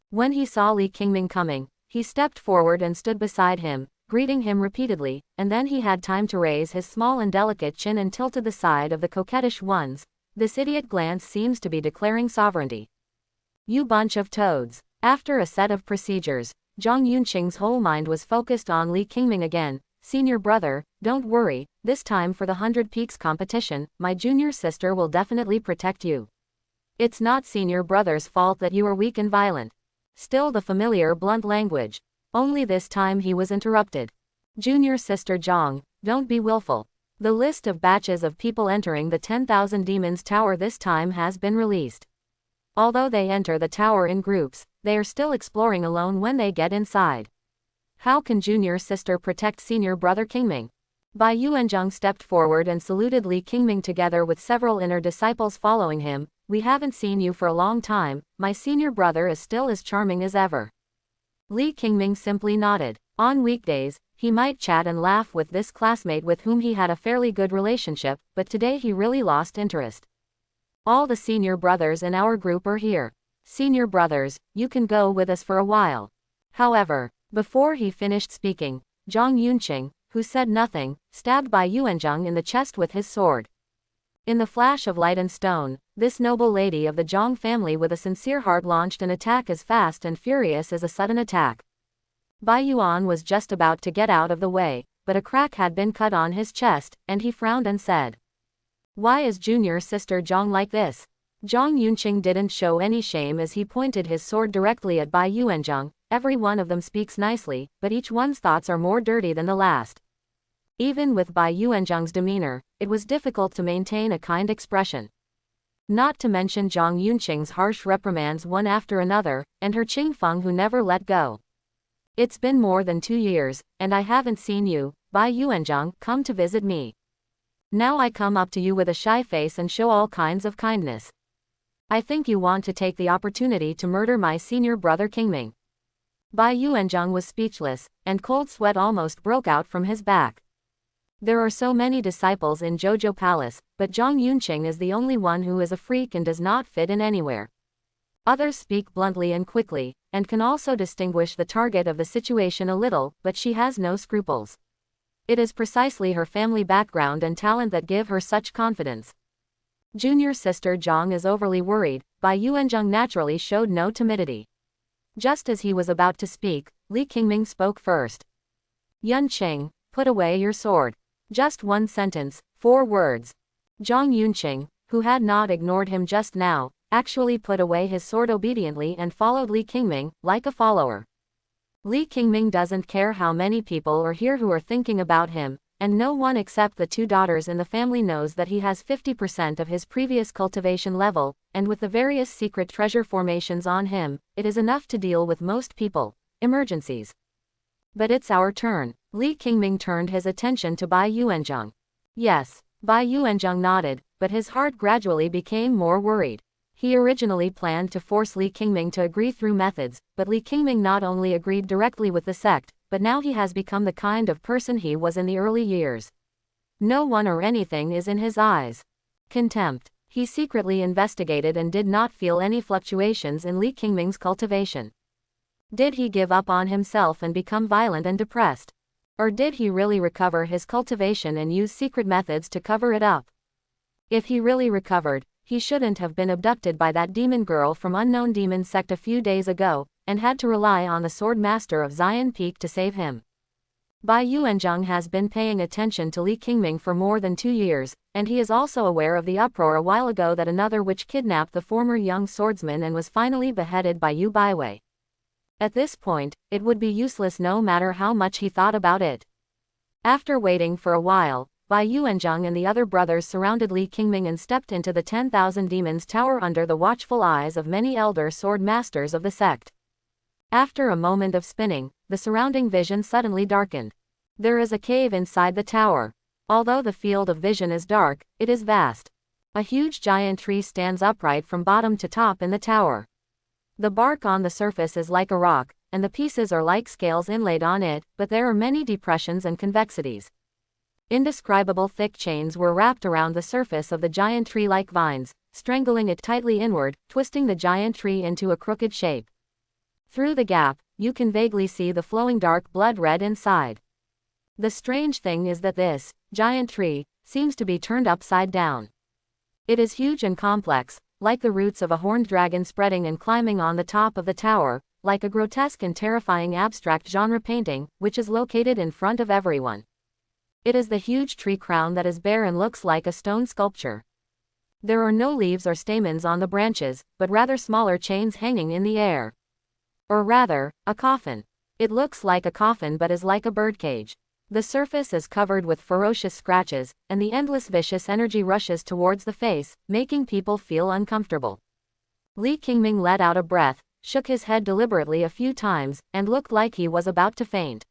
When he saw Li Qingming coming, he stepped forward and stood beside him, greeting him repeatedly, and then he had time to raise his small and delicate chin and tilt to the side of the coquettish ones. This idiot glance seems to be declaring sovereignty. You bunch of toads. After a set of procedures, Zhang Yunqing's whole mind was focused on Li Qingming again. Senior brother, don't worry, this time for the 100 Peaks competition, my junior sister will definitely protect you. It's not senior brother's fault that you are weak and violent. Still the familiar blunt language. Only this time he was interrupted. Junior sister Zhang, don't be willful. The list of batches of people entering the 10,000 Demons Tower this time has been released. Although they enter the tower in groups, they are still exploring alone when they get inside. How can junior sister protect senior brother Qingming? Bai Yuanzheng stepped forward and saluted Li Qingming together with several inner disciples following him. We haven't seen you for a long time, my senior brother is still as charming as ever. Li Qingming simply nodded. On weekdays, he might chat and laugh with this classmate with whom he had a fairly good relationship, but today he really lost interest. All the senior brothers in our group are here. Senior brothers, you can go with us for a while. However, before he finished speaking, Zhang Yunqing, who said nothing, stabbed Bai Yuanzheng in the chest with his sword. In the flash of light and stone, this noble lady of the Zhang family with a sincere heart launched an attack as fast and furious as a sudden attack. Bai Yuan was just about to get out of the way, but a crack had been cut on his chest, and he frowned and said, "Why is junior sister Zhang like this?" Zhang Yunqing didn't show any shame as he pointed his sword directly at Bai Yuanzheng. Every one of them speaks nicely, but each one's thoughts are more dirty than the last. Even with Bai Yuanzhang's demeanor, it was difficult to maintain a kind expression. Not to mention Zhang Yunqing's harsh reprimands one after another, and her Qingfeng who never let go. It's been more than 2 years, and I haven't seen you, Bai Yuanzhang, come to visit me. Now I come up to you with a shy face and show all kinds of kindness. I think you want to take the opportunity to murder my senior brother Qingming. Bai Yuanzhang was speechless, and cold sweat almost broke out from his back. There are so many disciples in Zhouzhou Palace, but Zhang Yunqing is the only one who is a freak and does not fit in anywhere. Others speak bluntly and quickly, and can also distinguish the target of the situation a little, but she has no scruples. It is precisely her family background and talent that give her such confidence. Junior sister Zhang is overly worried, Bai Yuanzhang naturally showed no timidity. Just as he was about to speak, Li Qingming spoke first. Yunqing, put away your sword. Just one sentence, 4 words. Zhang Yunqing, who had not ignored him just now, actually put away his sword obediently and followed Li Qingming, like a follower. Li Qingming doesn't care how many people are here who are thinking about him, and no one except the 2 daughters in the family knows that he has 50% of his previous cultivation level, and with the various secret treasure formations on him, it is enough to deal with most people. Emergencies. But it's our turn. Li Qingming turned his attention to Bai Yuanzhang. Yes, Bai Yuanzhang nodded, but his heart gradually became more worried. He originally planned to force Li Qingming to agree through methods, but Li Qingming not only agreed directly with the sect, but now he has become the kind of person he was in the early years. No one or anything is in his eyes. Contempt. He secretly investigated and did not feel any fluctuations in Li Qingming's cultivation. Did he give up on himself and become violent and depressed? Or did he really recover his cultivation and use secret methods to cover it up? If he really recovered, he shouldn't have been abducted by that demon girl from unknown demon sect a few days ago, and had to rely on the sword master of Xian Peak to save him. Bai Yuanzhang has been paying attention to Li Qingming for more than 2 years, and he is also aware of the uproar a while ago that another witch kidnapped the former young swordsman and was finally beheaded by Yu Baiwei. At this point, it would be useless no matter how much he thought about it. After waiting for a while, Bai Yuanzhang and the other brothers surrounded Li Qingming and stepped into the 10,000 Demons Tower under the watchful eyes of many elder sword masters of the sect. After a moment of spinning, the surrounding vision suddenly darkened. There is a cave inside the tower. Although the field of vision is dark, it is vast. A huge giant tree stands upright from bottom to top in the tower. The bark on the surface is like a rock, and the pieces are like scales inlaid on it, but there are many depressions and convexities. Indescribable thick chains were wrapped around the surface of the giant tree like vines, strangling it tightly inward, twisting the giant tree into a crooked shape. Through the gap, you can vaguely see the flowing dark blood red inside. The strange thing is that this giant tree seems to be turned upside down. It is huge and complex, like the roots of a horned dragon spreading and climbing on the top of the tower, like a grotesque and terrifying abstract genre painting, which is located in front of everyone. It is the huge tree crown that is bare and looks like a stone sculpture. There are no leaves or stamens on the branches, but rather smaller chains hanging in the air. Or rather, a coffin. It looks like a coffin but is like a birdcage. The surface is covered with ferocious scratches, and the endless vicious energy rushes towards the face, making people feel uncomfortable. Li Qingming let out a breath, shook his head deliberately a few times, and looked like he was about to faint.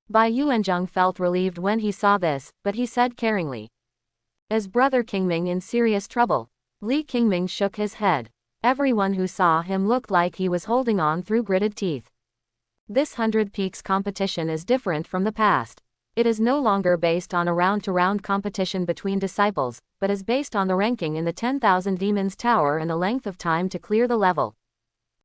Bai Yuanzhang felt relieved when he saw this, but he said caringly, "Is brother Qingming in serious trouble?" Li Qingming shook his head. Everyone who saw him looked like he was holding on through gritted teeth. This 100 Peaks competition is different from the past. It is no longer based on a round-to-round competition between disciples, but is based on the ranking in the 10,000 Demons Tower and the length of time to clear the level.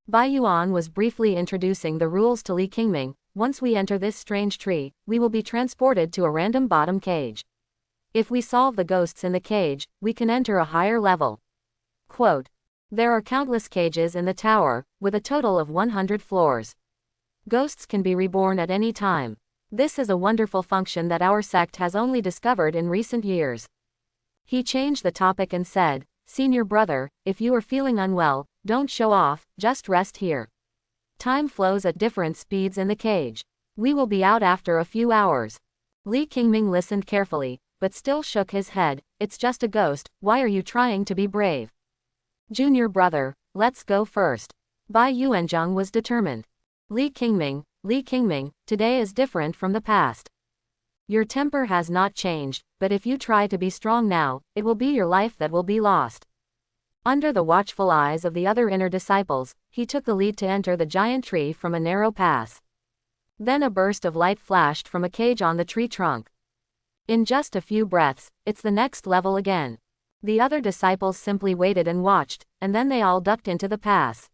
Bai Yuan was briefly introducing the rules to Li Qingming. Once we enter this strange tree, we will be transported to a random bottom cage. If we solve the ghosts in the cage, we can enter a higher level. Quote, "There are countless cages in the tower, with a total of 100 floors. Ghosts can be reborn at any time. This is a wonderful function that our sect has only discovered in recent years." He changed the topic and said, "Senior brother, if you are feeling unwell, don't show off, just rest here. Time flows at different speeds in the cage. We will be out after a few hours." Li Qingming listened carefully, but still shook his head. It's just a ghost, why are you trying to be brave? Junior brother, let's go first. Bai Yuanzheng was determined. Li Qingming, today is different from the past. Your temper has not changed, but if you try to be strong now, it will be your life that will be lost. Under the watchful eyes of the other inner disciples, he took the lead to enter the giant tree from a narrow pass. Then a burst of light flashed from a cage on the tree trunk. In just a few breaths, it's the next level again. The other disciples simply waited and watched, and then they all ducked into the pass.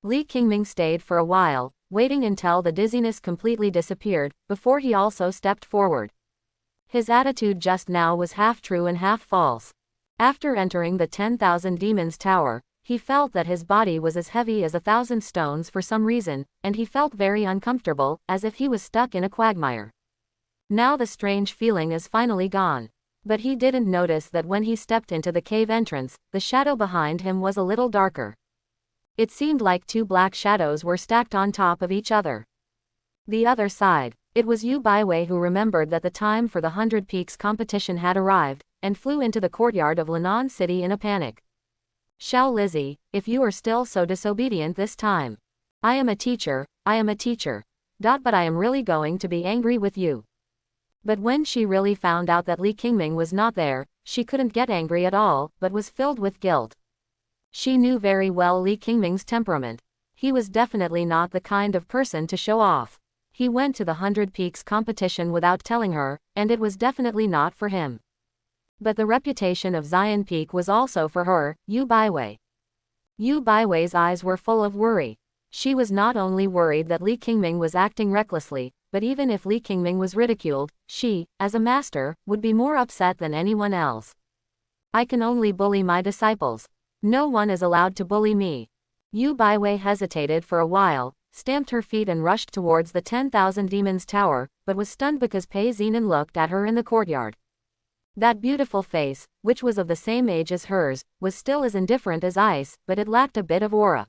Li Qingming stayed for a while, waiting until the dizziness completely disappeared, before he also stepped forward. His attitude just now was half true and half false. After entering the 10,000 Demons Tower, he felt that his body was as heavy as 1,000 stones for some reason, and he felt very uncomfortable, as if he was stuck in a quagmire. Now the strange feeling is finally gone. But he didn't notice that when he stepped into the cave entrance, the shadow behind him was a little darker. It seemed like two black shadows were stacked on top of each other. The other side, it was Yu Baiwei who remembered that the time for the 100 Peaks competition had arrived, and flew into the courtyard of Linan City in a panic. Xiao Lizzie, if you are still so disobedient this time. I am a teacher. But I am really going to be angry with you. But when she really found out that Li Qingming was not there, she couldn't get angry at all, but was filled with guilt. She knew very well Li Qingming's temperament. He was definitely not the kind of person to show off. He went to the 100 Peaks competition without telling her, and it was definitely not for him. But the reputation of Xian Peak was also for her, Yu Baiwei. Yu Baiwei's eyes were full of worry. She was not only worried that Li Qingming was acting recklessly, but even if Li Qingming was ridiculed, she, as a master, would be more upset than anyone else. I can only bully my disciples. No one is allowed to bully me. Yu Baiwei hesitated for a while, stamped her feet and rushed towards the 10,000 Demons Tower, but was stunned because Pei Zinan looked at her in the courtyard. That beautiful face, which was of the same age as hers, was still as indifferent as ice, but it lacked a bit of aura.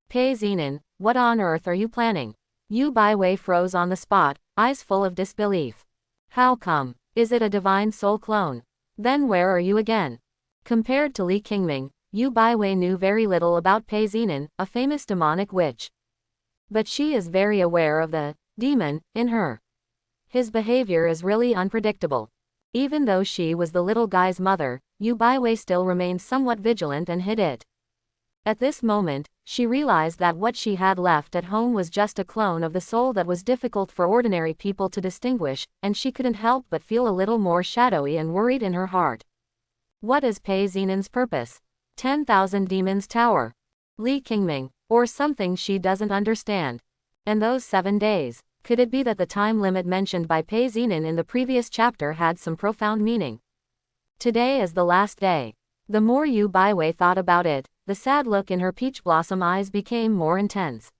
Pei Zinan, what on earth are you planning? Yu Baiwei froze on the spot, eyes full of disbelief. How come? Is it a divine soul clone? Then where are you again? Compared to Li Qingming, Yu Baiwei knew very little about Pei Zinan, a famous demonic witch. But she is very aware of the demon in her. His behavior is really unpredictable. Even though she was the little guy's mother, Yu Baiwei still remained somewhat vigilant and hid it. At this moment, she realized that what she had left at home was just a clone of the soul that was difficult for ordinary people to distinguish, and she couldn't help but feel a little more shadowy and worried in her heart. What is Pei Zinan's purpose? 10,000 Demons Tower. Li Qingming, or something she doesn't understand. And those 7 days. Could it be that the time limit mentioned by Pei Zinan in the previous chapter had some profound meaning? Today is the last day. The more Yu Baiwei thought about it, the sad look in her peach blossom eyes became more intense.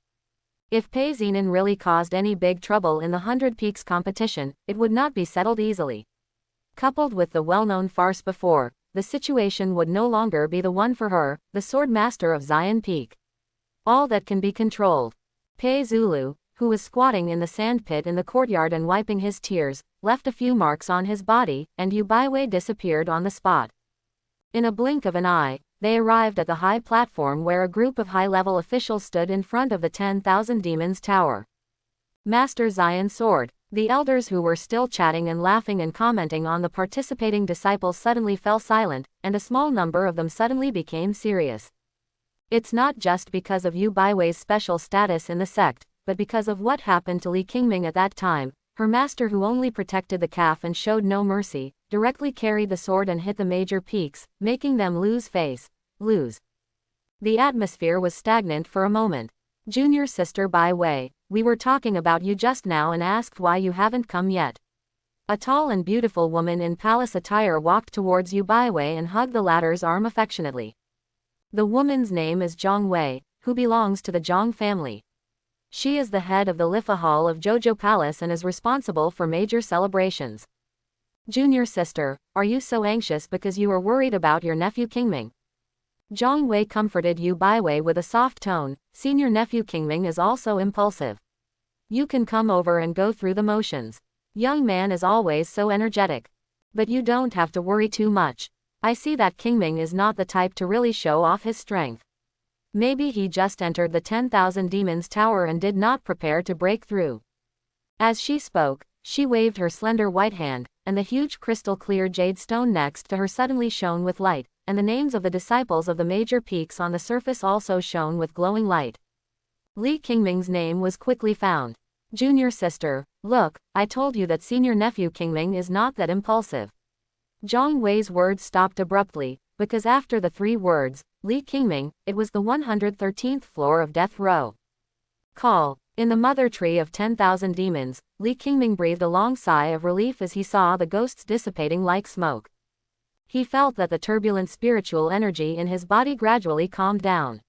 If Pei Zinan really caused any big trouble in the 100 Peaks competition, it would not be settled easily. Coupled with the well-known farce before, the situation would no longer be the one for her, the sword master of Xian Peak. All that can be controlled. Pei Zulu, who was squatting in the sandpit in the courtyard and wiping his tears, left a few marks on his body, and Yu Baiwei disappeared on the spot. In a blink of an eye, they arrived at the high platform where a group of high-level officials stood in front of the 10,000 Demons Tower. Master Xian Sword. The elders who were still chatting and laughing and commenting on the participating disciples suddenly fell silent, and a small number of them suddenly became serious. It's not just because of Yu Baiwei's special status in the sect, but because of what happened to Li Qingming at that time. Her master, who only protected the calf and showed no mercy, directly carried the sword and hit the major peaks, making them lose face. The atmosphere was stagnant for a moment. Junior sister Baiwei, we were talking about you just now and asked why you haven't come yet. A tall and beautiful woman in palace attire walked towards Yu Baiwei and hugged the latter's arm affectionately. The woman's name is Zhang Wei, who belongs to the Zhang family. She is the head of the Lifa Hall of Jojo Palace and is responsible for major celebrations. Junior sister, are you so anxious because you are worried about your nephew Qingming? Zhang Wei comforted Yu Baiwei with a soft tone. Senior nephew Qingming is also impulsive. You can come over and go through the motions. Young man is always so energetic. But you don't have to worry too much. I see that Qingming is not the type to really show off his strength. Maybe he just entered the 10,000 Demons Tower and did not prepare to break through. As she spoke, she waved her slender white hand, and the huge crystal-clear jade stone next to her suddenly shone with light, and the names of the disciples of the major peaks on the surface also shone with glowing light. Li Qingming's name was quickly found. Junior sister, look, I told you that senior nephew Qingming is not that impulsive. Zhang Wei's words stopped abruptly, because after the 3 words, Li Qingming, it was the 113th floor of Death Row. Call. In the mother tree of 10,000 demons, Li Qingming breathed a long sigh of relief as he saw the ghosts dissipating like smoke. He felt that the turbulent spiritual energy in his body gradually calmed down.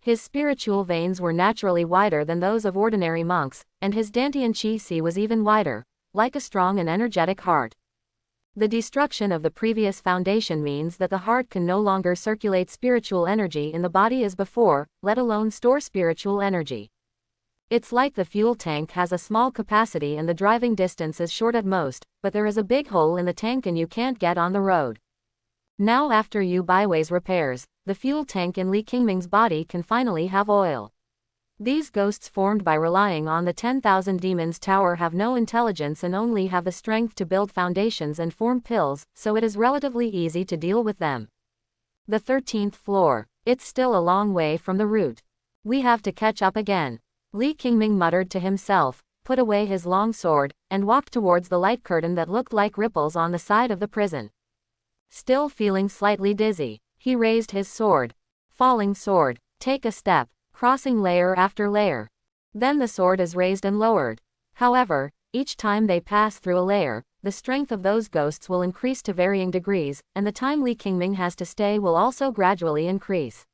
His spiritual veins were naturally wider than those of ordinary monks, and his Dantian Qi was even wider, like a strong and energetic heart. The destruction of the previous foundation means that the heart can no longer circulate spiritual energy in the body as before, let alone store spiritual energy. It's like the fuel tank has a small capacity and the driving distance is short at most, but there is a big hole in the tank and you can't get on the road. Now after Yu Baiwei's repairs, the fuel tank in Li Qingming's body can finally have oil. These ghosts formed by relying on the 10,000 Demons Tower have no intelligence and only have the strength to build foundations and form pills, so it is relatively easy to deal with them. The 13th floor. It's still a long way from the route. We have to catch up again. Li Qingming muttered to himself, put away his long sword, and walked towards the light curtain that looked like ripples on the side of the prison. Still feeling slightly dizzy, he raised his sword. Falling sword. Take a step, crossing layer after layer. Then the sword is raised and lowered. However, each time they pass through a layer, the strength of those ghosts will increase to varying degrees, and the time Li Qingming has to stay will also gradually increase.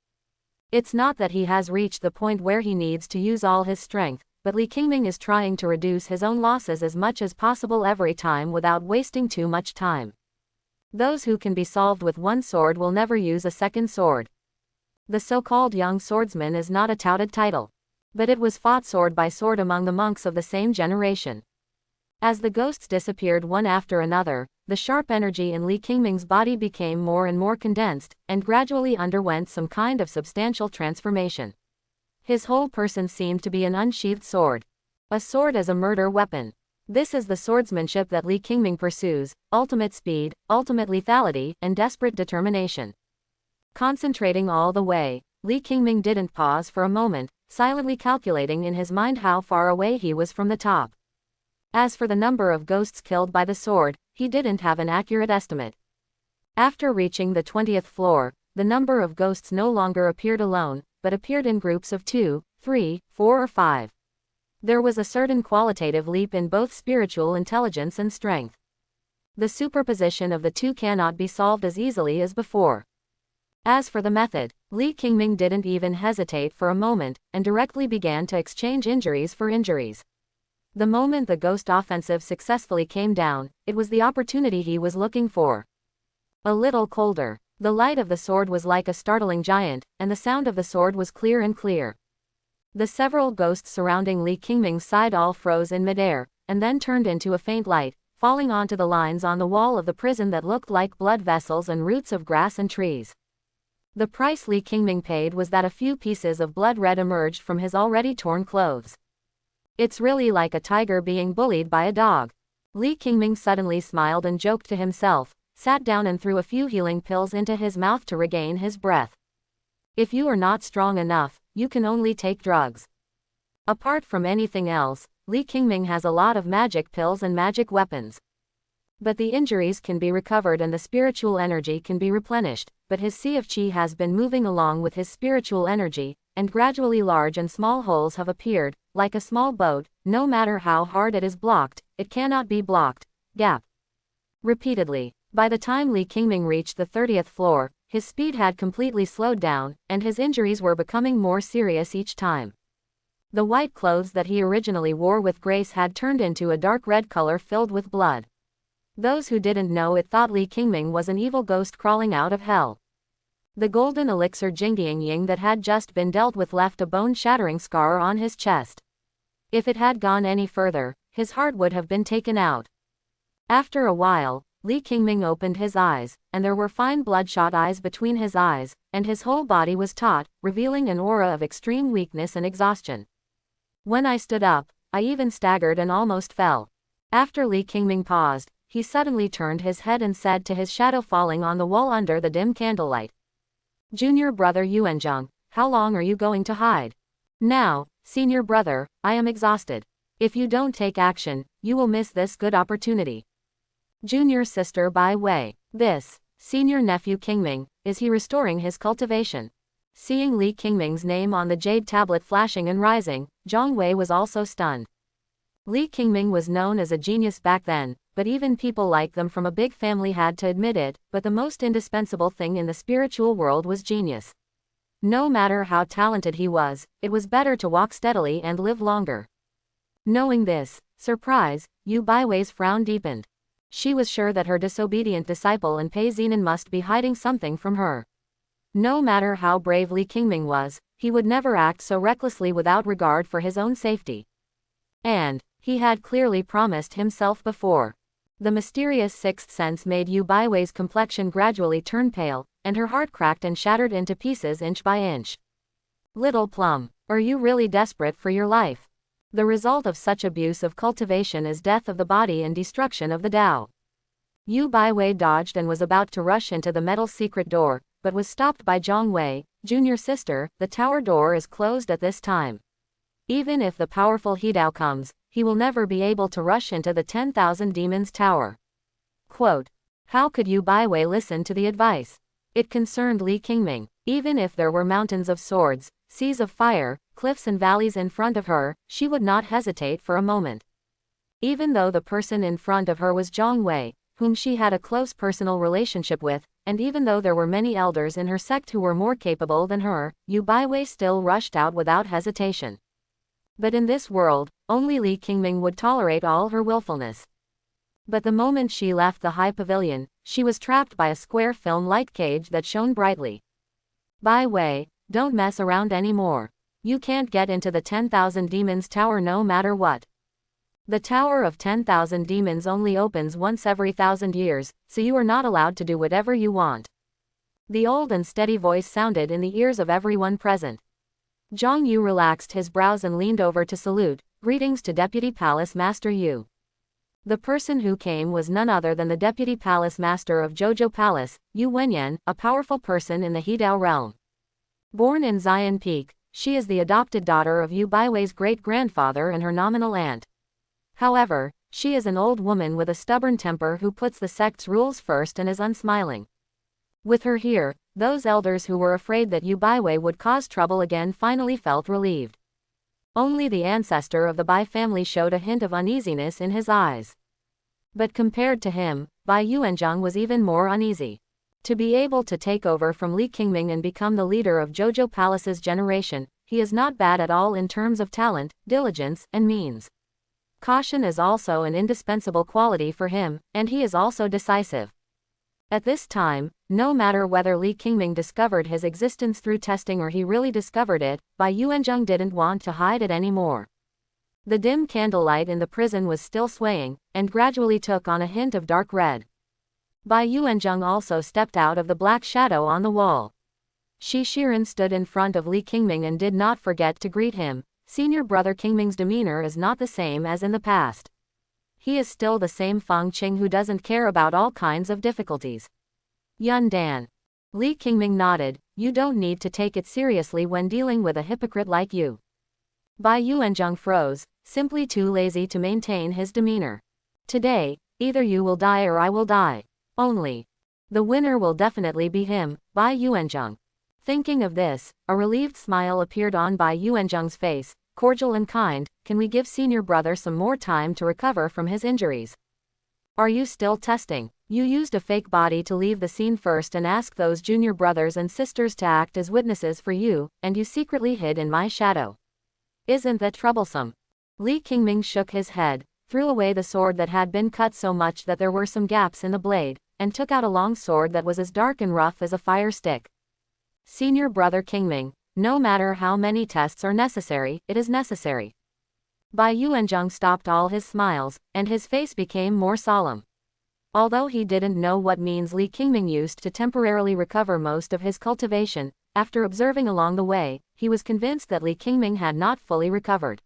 It's not that he has reached the point where he needs to use all his strength, but Li Qingming is trying to reduce his own losses as much as possible every time without wasting too much time. Those who can be solved with one sword will never use a second sword. The so-called young swordsman is not a touted title, but it was fought sword by sword among the monks of the same generation. As the ghosts disappeared one after another, the sharp energy in Li Qingming's body became more and more condensed, and gradually underwent some kind of substantial transformation. His whole person seemed to be an unsheathed sword. A sword as a murder weapon. This is the swordsmanship that Li Qingming pursues, ultimate speed, ultimate lethality, and desperate determination. Concentrating all the way, Li Qingming didn't pause for a moment, silently calculating in his mind how far away he was from the top. As for the number of ghosts killed by the sword, he didn't have an accurate estimate. After reaching the 20th floor, the number of ghosts no longer appeared alone, but appeared in groups of 2, 3, 4 or 5. There was a certain qualitative leap in both spiritual intelligence and strength. The superposition of the two cannot be solved as easily as before. As for the method, Li Qingming didn't even hesitate for a moment, and directly began to exchange injuries for injuries. The moment the ghost offensive successfully came down, it was the opportunity he was looking for. A little colder. The light of the sword was like a startling giant, and the sound of the sword was clear and clear. The several ghosts surrounding Li Qingming's side all froze in midair, and then turned into a faint light, falling onto the lines on the wall of the prison that looked like blood vessels and roots of grass and trees. The price Li Qingming paid was that a few pieces of blood red emerged from his already torn clothes. It's really like a tiger being bullied by a dog. Li Qingming suddenly smiled and joked to himself, sat down and threw a few healing pills into his mouth to regain his breath. If you are not strong enough, you can only take drugs. Apart from anything else, Li Qingming has a lot of magic pills and magic weapons. But the injuries can be recovered and the spiritual energy can be replenished, but his sea of qi has been moving along with his spiritual energy, and gradually large and small holes have appeared, like a small boat, no matter how hard it is blocked, it cannot be blocked. Gap. Repeatedly. By the time Li Qingming reached the 30th floor, his speed had completely slowed down, and his injuries were becoming more serious each time. The white clothes that he originally wore with grace had turned into a dark red color filled with blood. Those who didn't know it thought Li Qingming was an evil ghost crawling out of hell. The golden elixir Jinggying Ying that had just been dealt with left a bone-shattering scar on his chest. If it had gone any further, his heart would have been taken out. After a while, Li Qingming opened his eyes, and there were fine bloodshot eyes between his eyes, and his whole body was taut, revealing an aura of extreme weakness and exhaustion. When I stood up, I even staggered and almost fell. After Li Qingming paused, he suddenly turned his head and said to his shadow falling on the wall under the dim candlelight. Junior brother Yuanzhang, how long are you going to hide? Now, senior brother, I am exhausted. If you don't take action, you will miss this good opportunity. Junior sister Bai Wei, this, senior nephew Qingming, is he restoring his cultivation? Seeing Li Qingming's name on the jade tablet flashing and rising, Zhang Wei was also stunned. Li Qingming was known as a genius back then, but even people like them from a big family had to admit it, but the most indispensable thing in the spiritual world was genius. No matter how talented he was, it was better to walk steadily and live longer. Knowing this, surprise, Yu Baiwei's frown deepened. She was sure that her disobedient disciple and Pei Zinan must be hiding something from her. No matter how brave Li Qingming was, he would never act so recklessly without regard for his own safety. And he had clearly promised himself before. The mysterious sixth sense made Yu Baiwei's complexion gradually turn pale, and her heart cracked and shattered into pieces inch by inch. Little Plum, are you really desperate for your life? The result of such abuse of cultivation is death of the body and destruction of the Tao. Yu Baiwei dodged and was about to rush into the metal secret door, but was stopped by Zhang Wei. Junior sister, the tower door is closed at this time. Even if the powerful Hidao comes, he will never be able to rush into the 10,000 Demons Tower. Quote, how could Yu Baiwei listen to the advice? It concerned Li Qingming. Even if there were mountains of swords, seas of fire, cliffs and valleys in front of her, she would not hesitate for a moment. Even though the person in front of her was Zhang Wei, whom she had a close personal relationship with, and even though there were many elders in her sect who were more capable than her, Yu Baiwei still rushed out without hesitation. But in this world, only Li Qingming would tolerate all her willfulness. But the moment she left the high pavilion, she was trapped by a square film light cage that shone brightly. Bai Wei, don't mess around anymore. You can't get into the 10,000 Demons Tower no matter what. The Tower of 10,000 Demons only opens once every 1,000 years, so you are not allowed to do whatever you want. The old and steady voice sounded in the ears of everyone present. Zhang Yu relaxed his brows and leaned over to salute. Greetings to Deputy Palace Master Yu. The person who came was none other than the Deputy Palace Master of Zhouzhou Palace, Yu Wenyan, a powerful person in the Hidao realm. Born in Xian Peak, she is the adopted daughter of Yu Baiwei's great-grandfather and her nominal aunt. However, she is an old woman with a stubborn temper who puts the sect's rules first and is unsmiling. With her here, those elders who were afraid that Yu Baiwei would cause trouble again finally felt relieved. Only the ancestor of the Bai family showed a hint of uneasiness in his eyes. But compared to him, Bai Yuanzhang was even more uneasy. To be able to take over from Li Qingming and become the leader of Zhouzhou Palace's generation, he is not bad at all in terms of talent, diligence, and means. Caution is also an indispensable quality for him, and he is also decisive. At this time, no matter whether Li Qingming discovered his existence through testing or he really discovered it, Bai Yuanzhang didn't want to hide it anymore. The dim candlelight in the prison was still swaying, and gradually took on a hint of dark red. Bai Yuanzhang also stepped out of the black shadow on the wall. Shi Shiren stood in front of Li Qingming and did not forget to greet him. Senior brother Qingming's demeanor is not the same as in the past. He is still the same Feng Qing who doesn't care about all kinds of difficulties. Yun Dan. Li Qingming nodded. You don't need to take it seriously when dealing with a hypocrite like you. Bai Yuanzhang froze, simply too lazy to maintain his demeanor. Today, either you will die or I will die. Only. The winner will definitely be him, Bai Yuanzhang. Thinking of this, a relieved smile appeared on Bai Yuanzhang's face, cordial and kind. Can we give senior brother some more time to recover from his injuries? Are you still testing? You used a fake body to leave the scene first and ask those junior brothers and sisters to act as witnesses for you, and you secretly hid in my shadow. Isn't that troublesome? Li Qingming shook his head, threw away the sword that had been cut so much that there were some gaps in the blade, and took out a long sword that was as dark and rough as a fire stick. Senior brother Qingming, no matter how many tests are necessary, it is necessary. Bai Yuanzhang stopped all his smiles, and his face became more solemn. Although he didn't know what means Li Qingming used to temporarily recover most of his cultivation, after observing along the way, he was convinced that Li Qingming had not fully recovered.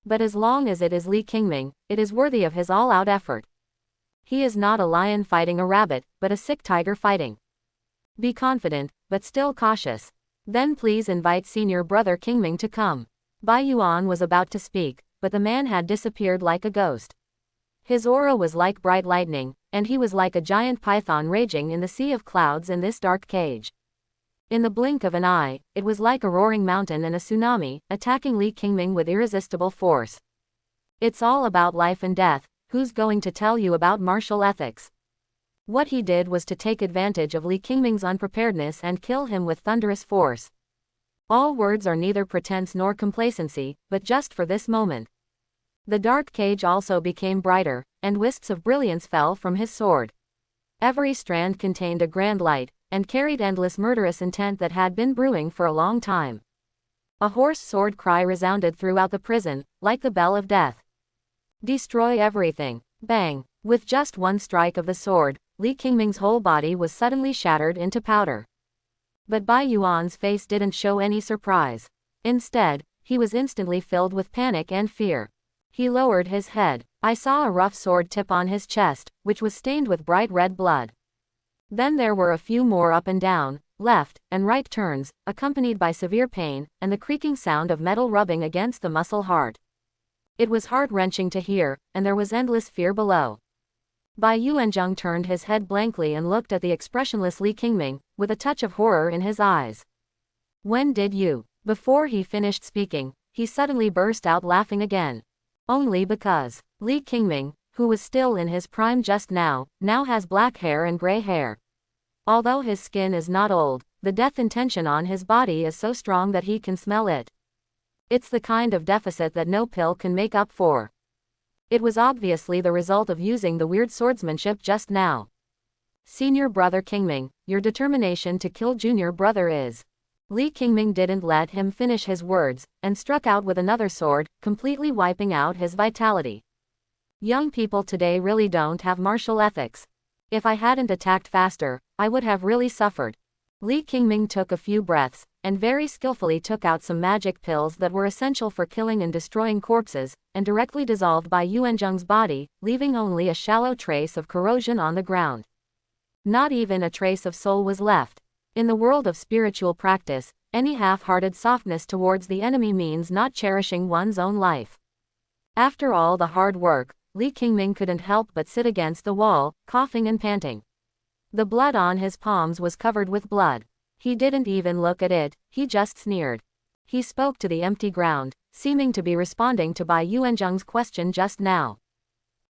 But as long as it is Li Qingming, it is worthy of his all-out effort. He is not a lion fighting a rabbit, but a sick tiger fighting. Be confident, but still cautious. Then please invite senior brother Qingming to come. Bai Yuan was about to speak, but the man had disappeared like a ghost. His aura was like bright lightning, and he was like a giant python raging in the sea of clouds in this dark cage. In the blink of an eye, it was like a roaring mountain and a tsunami, attacking Li Qingming with irresistible force. It's all about life and death. Who's going to tell you about martial ethics? What he did was to take advantage of Li Qingming's unpreparedness and kill him with thunderous force. All words are neither pretense nor complacency, but just for this moment. The dark cage also became brighter, and wisps of brilliance fell from his sword. Every strand contained a grand light, and carried endless murderous intent that had been brewing for a long time. A hoarse sword cry resounded throughout the prison, like the bell of death. Destroy everything. Bang! With just one strike of the sword, Li Qingming's whole body was suddenly shattered into powder. But Bai Yuan's face didn't show any surprise. Instead, he was instantly filled with panic and fear. He lowered his head. I saw a rough sword tip on his chest, which was stained with bright red blood. Then there were a few more up and down, left, and right turns, accompanied by severe pain, and the creaking sound of metal rubbing against the muscle heart. It was heart-wrenching to hear, and there was endless fear below. Bai Yuanzhang turned his head blankly and looked at the expressionless Li Qingming, with a touch of horror in his eyes. When did you? Before he finished speaking, he suddenly burst out laughing again. Only because Li Qingming, who was still in his prime just now has black hair and gray hair. Although his skin is not old, the death intention on his body is so strong that he can smell it. It's the kind of deficit that no pill can make up for. It was obviously the result of using the weird swordsmanship just now. Senior brother Qingming, your determination to kill junior brother is. Li Qingming didn't let him finish his words, and struck out with another sword, completely wiping out his vitality. Young people today really don't have martial ethics. If I hadn't attacked faster, I would have really suffered. Li Qingming took a few breaths, and very skillfully took out some magic pills that were essential for killing and destroying corpses, and directly dissolved Bai Yuanzhang's body, leaving only a shallow trace of corrosion on the ground. Not even a trace of soul was left. In the world of spiritual practice, any half-hearted softness towards the enemy means not cherishing one's own life. After all the hard work, Li Qingming couldn't help but sit against the wall, coughing and panting. The blood on his palms was covered with blood. He didn't even look at it, he just sneered. He spoke to the empty ground, seeming to be responding to Bai Yuanzhang's question just now.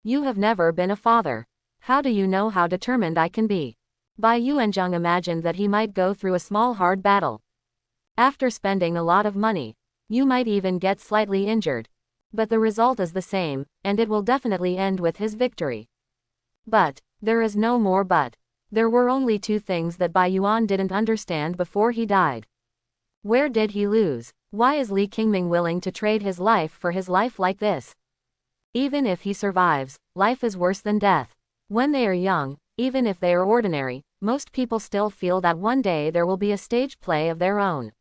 You have never been a father. How do you know how determined I can be? Bai Yuanzhang imagined that he might go through a small hard battle. After spending a lot of money, you might even get slightly injured. But the result is the same, and it will definitely end with his victory. But there is no more but. There were only two things that Bai Yuan didn't understand before he died. Where did he lose? Why is Li Qingming willing to trade his life for his life like this? Even if he survives, life is worse than death. When they are young, even if they are ordinary, most people still feel that one day there will be a stage play of their own.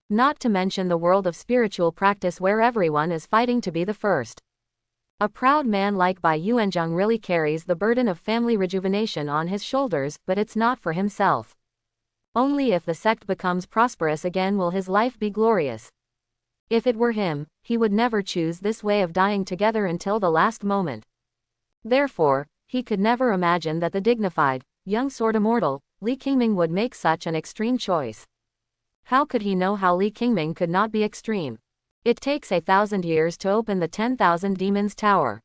Not to mention the world of spiritual practice where everyone is fighting to be the first. A proud man like Bai Yuanzhang really carries the burden of family rejuvenation on his shoulders, but it's not for himself. Only if the sect becomes prosperous again will his life be glorious. If it were him, he would never choose this way of dying together until the last moment. Therefore, he could never imagine that the dignified, young sword immortal, Li Qingming would make such an extreme choice. How could he know how Li Qingming could not be extreme? It takes 1,000 years to open the 10,000 Demons Tower.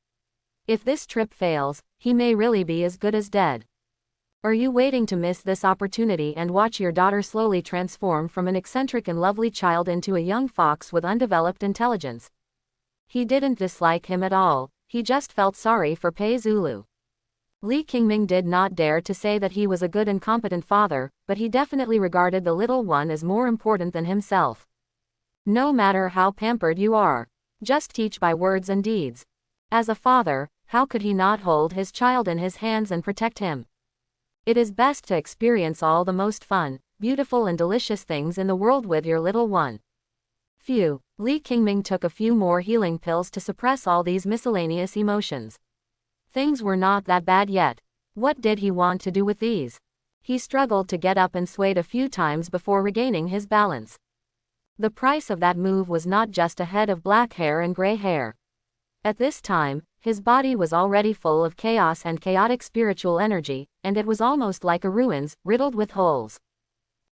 If this trip fails, he may really be as good as dead. Are you waiting to miss this opportunity and watch your daughter slowly transform from an eccentric and lovely child into a young fox with undeveloped intelligence? He didn't dislike him at all, he just felt sorry for Pei Zulu. Li Qingming did not dare to say that he was a good and competent father, but he definitely regarded the little one as more important than himself. No matter how pampered you are, Just teach by words and deeds. As a father, how could he not hold his child in his hands and protect him? It is best to experience all the most fun, beautiful and delicious things in the world with your little one. Li Qingming took a few more healing pills to suppress all these miscellaneous emotions. Things were not that bad yet. What did he want to do with these? He struggled to get up and swayed a few times before regaining his balance. The price of that move was not just a head of black hair and gray hair. At this time, his body was already full of chaos and chaotic spiritual energy, and it was almost like a ruins, riddled with holes.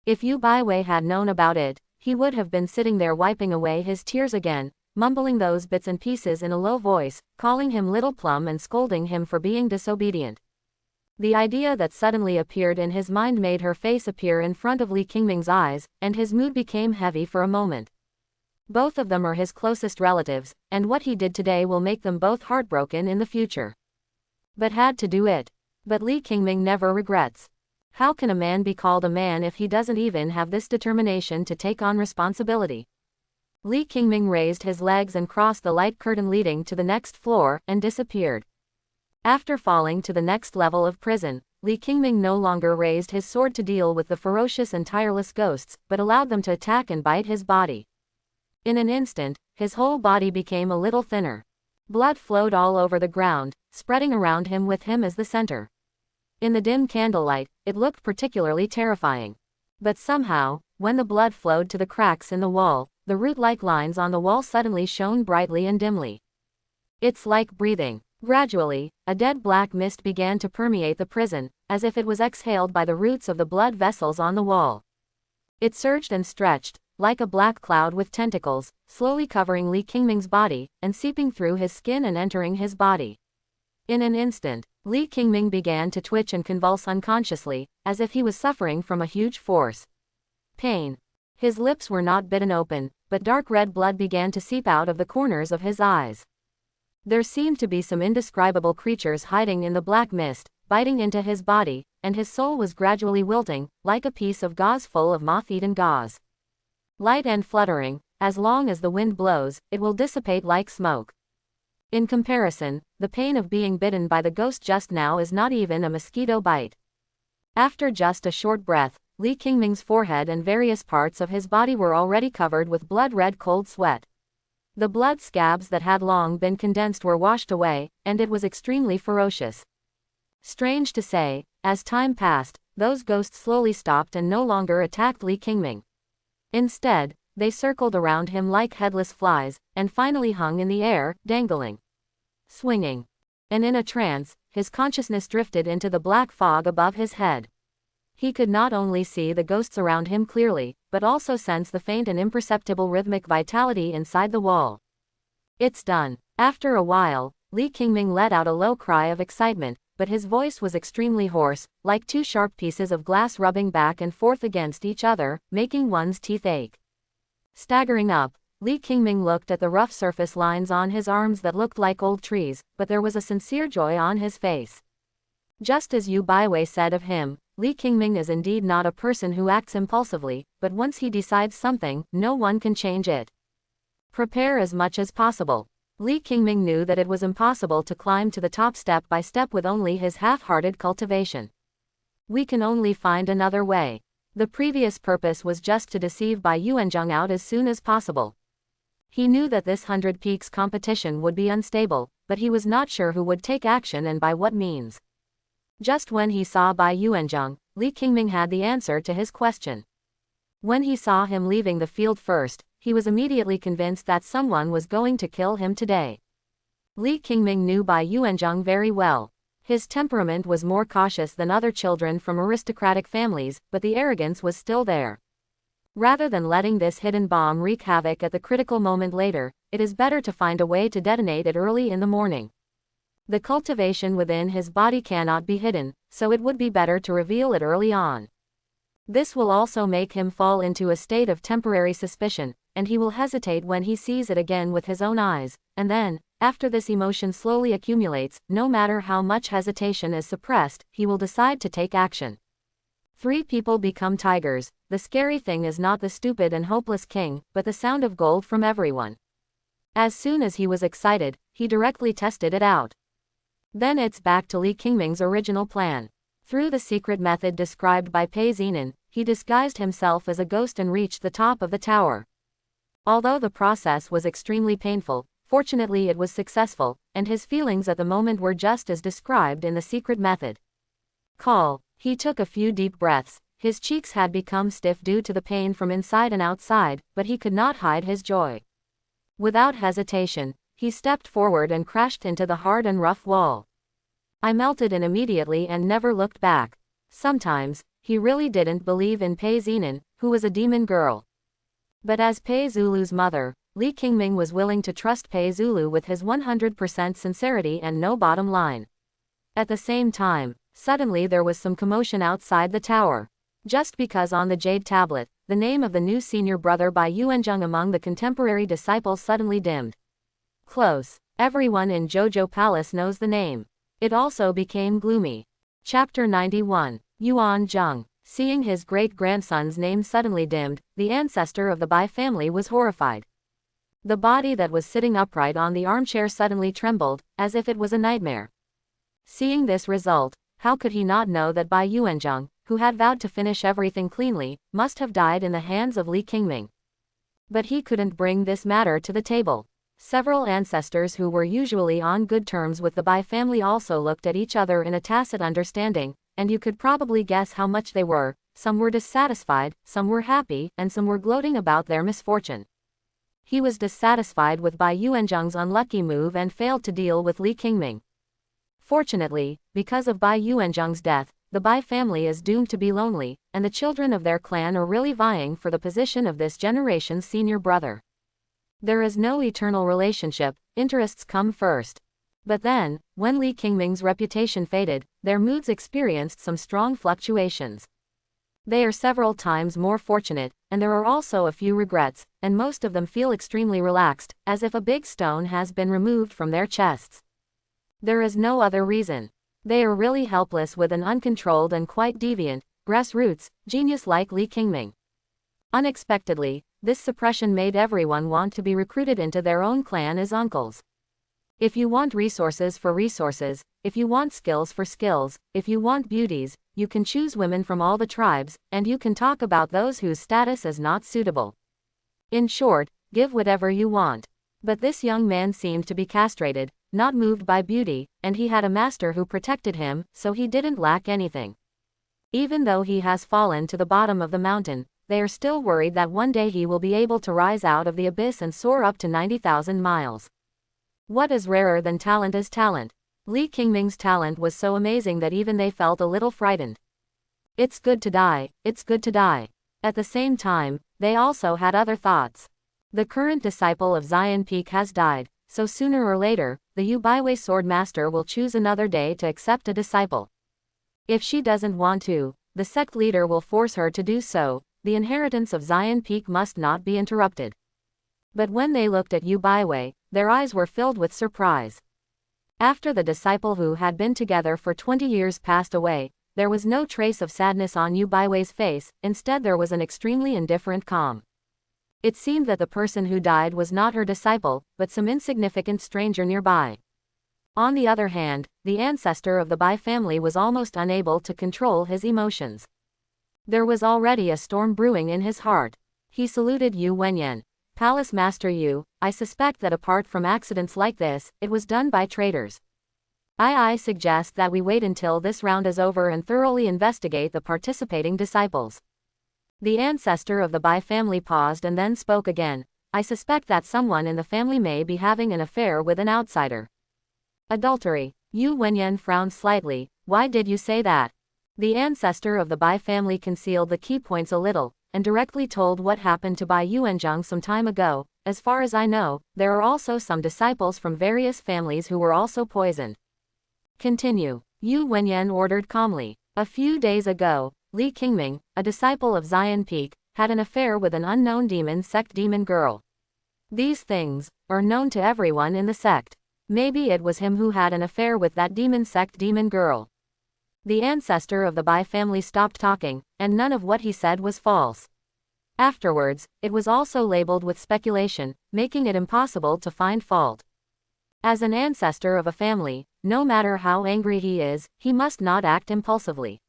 If Yu Baiwei had known about it, he would have been sitting there wiping away his tears again, mumbling those bits and pieces in a low voice, calling him Little Plum and scolding him for being disobedient. The idea that suddenly appeared in his mind made her face appear in front of Li Qingming's eyes, and his mood became heavy for a moment. Both of them are his closest relatives, and what he did today will make them both heartbroken in the future. But had to do it. But Li Qingming never regrets. How can a man be called a man if he doesn't even have this determination to take on responsibility? Li Qingming raised his legs and crossed the light curtain leading to the next floor, and disappeared. After falling to the next level of prison, Li Qingming no longer raised his sword to deal with the ferocious and tireless ghosts, but allowed them to attack and bite his body. In an instant, his whole body became a little thinner. Blood flowed all over the ground, spreading around him with him as the center. In the dim candlelight, it looked particularly terrifying. But somehow, when the blood flowed to the cracks in the wall, the root-like lines on the wall suddenly shone brightly and dimly. It's like breathing. Gradually, a dead black mist began to permeate the prison, as if it was exhaled by the roots of the blood vessels on the wall. It surged and stretched, like a black cloud with tentacles, slowly covering Li Qingming's body, and seeping through his skin and entering his body. In an instant, Li Qingming began to twitch and convulse unconsciously, as if he was suffering from a huge force. Pain. His lips were not bitten open, but dark red blood began to seep out of the corners of his eyes. There seemed to be some indescribable creatures hiding in the black mist, biting into his body, and his soul was gradually wilting, like a piece of gauze full of moth-eaten gauze. Light and fluttering, as long as the wind blows, it will dissipate like smoke. In comparison, the pain of being bitten by the ghost just now is not even a mosquito bite. After just a short breath, Li Qingming's forehead and various parts of his body were already covered with blood-red cold sweat. The blood scabs that had long been condensed were washed away, and it was extremely ferocious. Strange to say, as time passed, those ghosts slowly stopped and no longer attacked Li Qingming. Instead, they circled around him like headless flies, and finally hung in the air, dangling, swinging. And in a trance, his consciousness drifted into the black fog above his head. He could not only see the ghosts around him clearly, but also sense the faint and imperceptible rhythmic vitality inside the wall. It's done. After a while, Li Qingming let out a low cry of excitement, but his voice was extremely hoarse, like two sharp pieces of glass rubbing back and forth against each other, making one's teeth ache. Staggering up, Li Qingming looked at the rough surface lines on his arms that looked like old trees, but there was a sincere joy on his face. Just as Yu Baiwei said of him, Li Qingming is indeed not a person who acts impulsively, but once he decides something, no one can change it. Prepare as much as possible. Li Qingming knew that it was impossible to climb to the top step by step with only his half-hearted cultivation. We can only find another way. The previous purpose was just to deceive Bai Yuanzhang out as soon as possible. He knew that this 100 Peaks competition would be unstable, but he was not sure who would take action and by what means. Just when he saw Bai Yuanzhang, Li Qingming had the answer to his question. When he saw him leaving the field first, he was immediately convinced that someone was going to kill him today. Li Qingming knew Bai Yuanzhang very well. His temperament was more cautious than other children from aristocratic families, but the arrogance was still there. Rather than letting this hidden bomb wreak havoc at the critical moment later, it is better to find a way to detonate it early in the morning. The cultivation within his body cannot be hidden, so it would be better to reveal it early on. This will also make him fall into a state of temporary suspicion, and he will hesitate when he sees it again with his own eyes, and then, after this emotion slowly accumulates, no matter how much hesitation is suppressed, he will decide to take action. 3 people become tigers. The scary thing is not the stupid and hopeless king, but the sound of gold from everyone. As soon as he was excited, he directly tested it out. Then it's back to Li Qingming's original plan. Through the secret method described by Pei Zinan, he disguised himself as a ghost and reached the top of the tower. Although the process was extremely painful, fortunately it was successful, and his feelings at the moment were just as described in the secret method. He took a few deep breaths. His cheeks had become stiff due to the pain from inside and outside, but he could not hide his joy. Without hesitation, he stepped forward and crashed into the hard and rough wall. I melted in immediately and never looked back. Sometimes, he really didn't believe in Pei Zinan, who was a demon girl. But as Pei Zulu's mother, Li Qingming was willing to trust Pei Zulu with his 100% sincerity and no bottom line. At the same time, suddenly there was some commotion outside the tower. Just because on the jade tablet, the name of the new senior brother by Yuanzheng among the contemporary disciples suddenly dimmed. Close. Everyone in Jojo Palace knows the name. It also became gloomy. Chapter 91. Yuanzheng. Seeing his great-grandson's name suddenly dimmed, the ancestor of the Bai family was horrified. The body that was sitting upright on the armchair suddenly trembled, as if it was a nightmare. Seeing this result, how could he not know that Bai Yuanzheng, who had vowed to finish everything cleanly, must have died in the hands of Li Qingming? But he couldn't bring this matter to the table. Several ancestors who were usually on good terms with the Bai family also looked at each other in a tacit understanding, and you could probably guess how much they were. Some were dissatisfied, some were happy, and some were gloating about their misfortune. He was dissatisfied with Bai Yuanzheng's unlucky move and failed to deal with Li Qingming. Fortunately, because of Bai Yuanzheng's death, the Bai family is doomed to be lonely, and the children of their clan are really vying for the position of this generation's senior brother. There is no eternal relationship, interests come first. But then, when Li Qingming's reputation faded, their moods experienced some strong fluctuations. They are several times more fortunate, and there are also a few regrets, and most of them feel extremely relaxed, as if a big stone has been removed from their chests. There is no other reason. They are really helpless with an uncontrolled and quite deviant, grassroots, genius like Li Qingming. Unexpectedly, this suppression made everyone want to be recruited into their own clan as uncles. If you want resources for resources, if you want skills for skills, if you want beauties, you can choose women from all the tribes, and you can talk about those whose status is not suitable. In short, give whatever you want. But this young man seemed to be castrated, not moved by beauty, and he had a master who protected him, so he didn't lack anything. Even though he has fallen to the bottom of the mountain, they are still worried that one day he will be able to rise out of the abyss and soar up to 90,000 miles. What is rarer than talent is talent. Li Qingming's talent was so amazing that even they felt a little frightened. It's good to die, it's good to die. At the same time, they also had other thoughts. The current disciple of Xian Peak has died, so sooner or later, the Yu Baiwei sword master will choose another day to accept a disciple. If she doesn't want to, the sect leader will force her to do so. The inheritance of Xian Peak must not be interrupted. But when they looked at Yu Baiwei, their eyes were filled with surprise. After the disciple who had been together for 20 years passed away, there was no trace of sadness on Yu Baiwei's face, instead there was an extremely indifferent calm. It seemed that the person who died was not her disciple, but some insignificant stranger nearby. On the other hand, the ancestor of the Bai family was almost unable to control his emotions. There was already a storm brewing in his heart. He saluted Yu Wenyan. Palace Master Yu, I suspect that apart from accidents like this, it was done by traitors. I suggest that we wait until this round is over and thoroughly investigate the participating disciples. The ancestor of the Bai family paused and then spoke again. I suspect that someone in the family may be having an affair with an outsider. Adultery. Yu Wenyan frowned slightly. Why did you say that? The ancestor of the Bai family concealed the key points a little, and directly told what happened to Bai Yuanzheng some time ago. As far as I know, there are also some disciples from various families who were also poisoned. Continue. Yu Wenyan ordered calmly. A few days ago, Li Qingming, a disciple of Xian Peak, had an affair with an unknown demon sect demon girl. These things are known to everyone in the sect. Maybe it was him who had an affair with that demon sect demon girl. The ancestor of the Bai family stopped talking, and none of what he said was false. Afterwards, it was also labeled with speculation, making it impossible to find fault. As an ancestor of a family, no matter how angry he is, he must not act impulsively.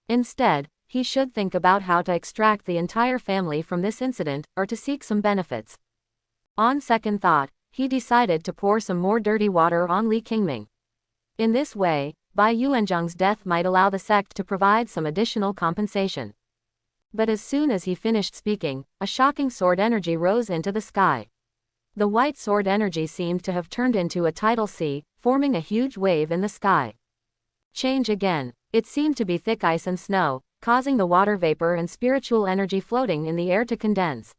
Instead, he should think about how to extract the entire family from this incident, or to seek some benefits. On second thought, he decided to pour some more dirty water on Li Qingming. In this way, Bai Yuanzheng's death might allow the sect to provide some additional compensation. But as soon as he finished speaking, a shocking sword energy rose into the sky. The white sword energy seemed to have turned into a tidal sea, forming a huge wave in the sky. Change again. It seemed to be thick ice and snow, causing the water vapor and spiritual energy floating in the air to condense.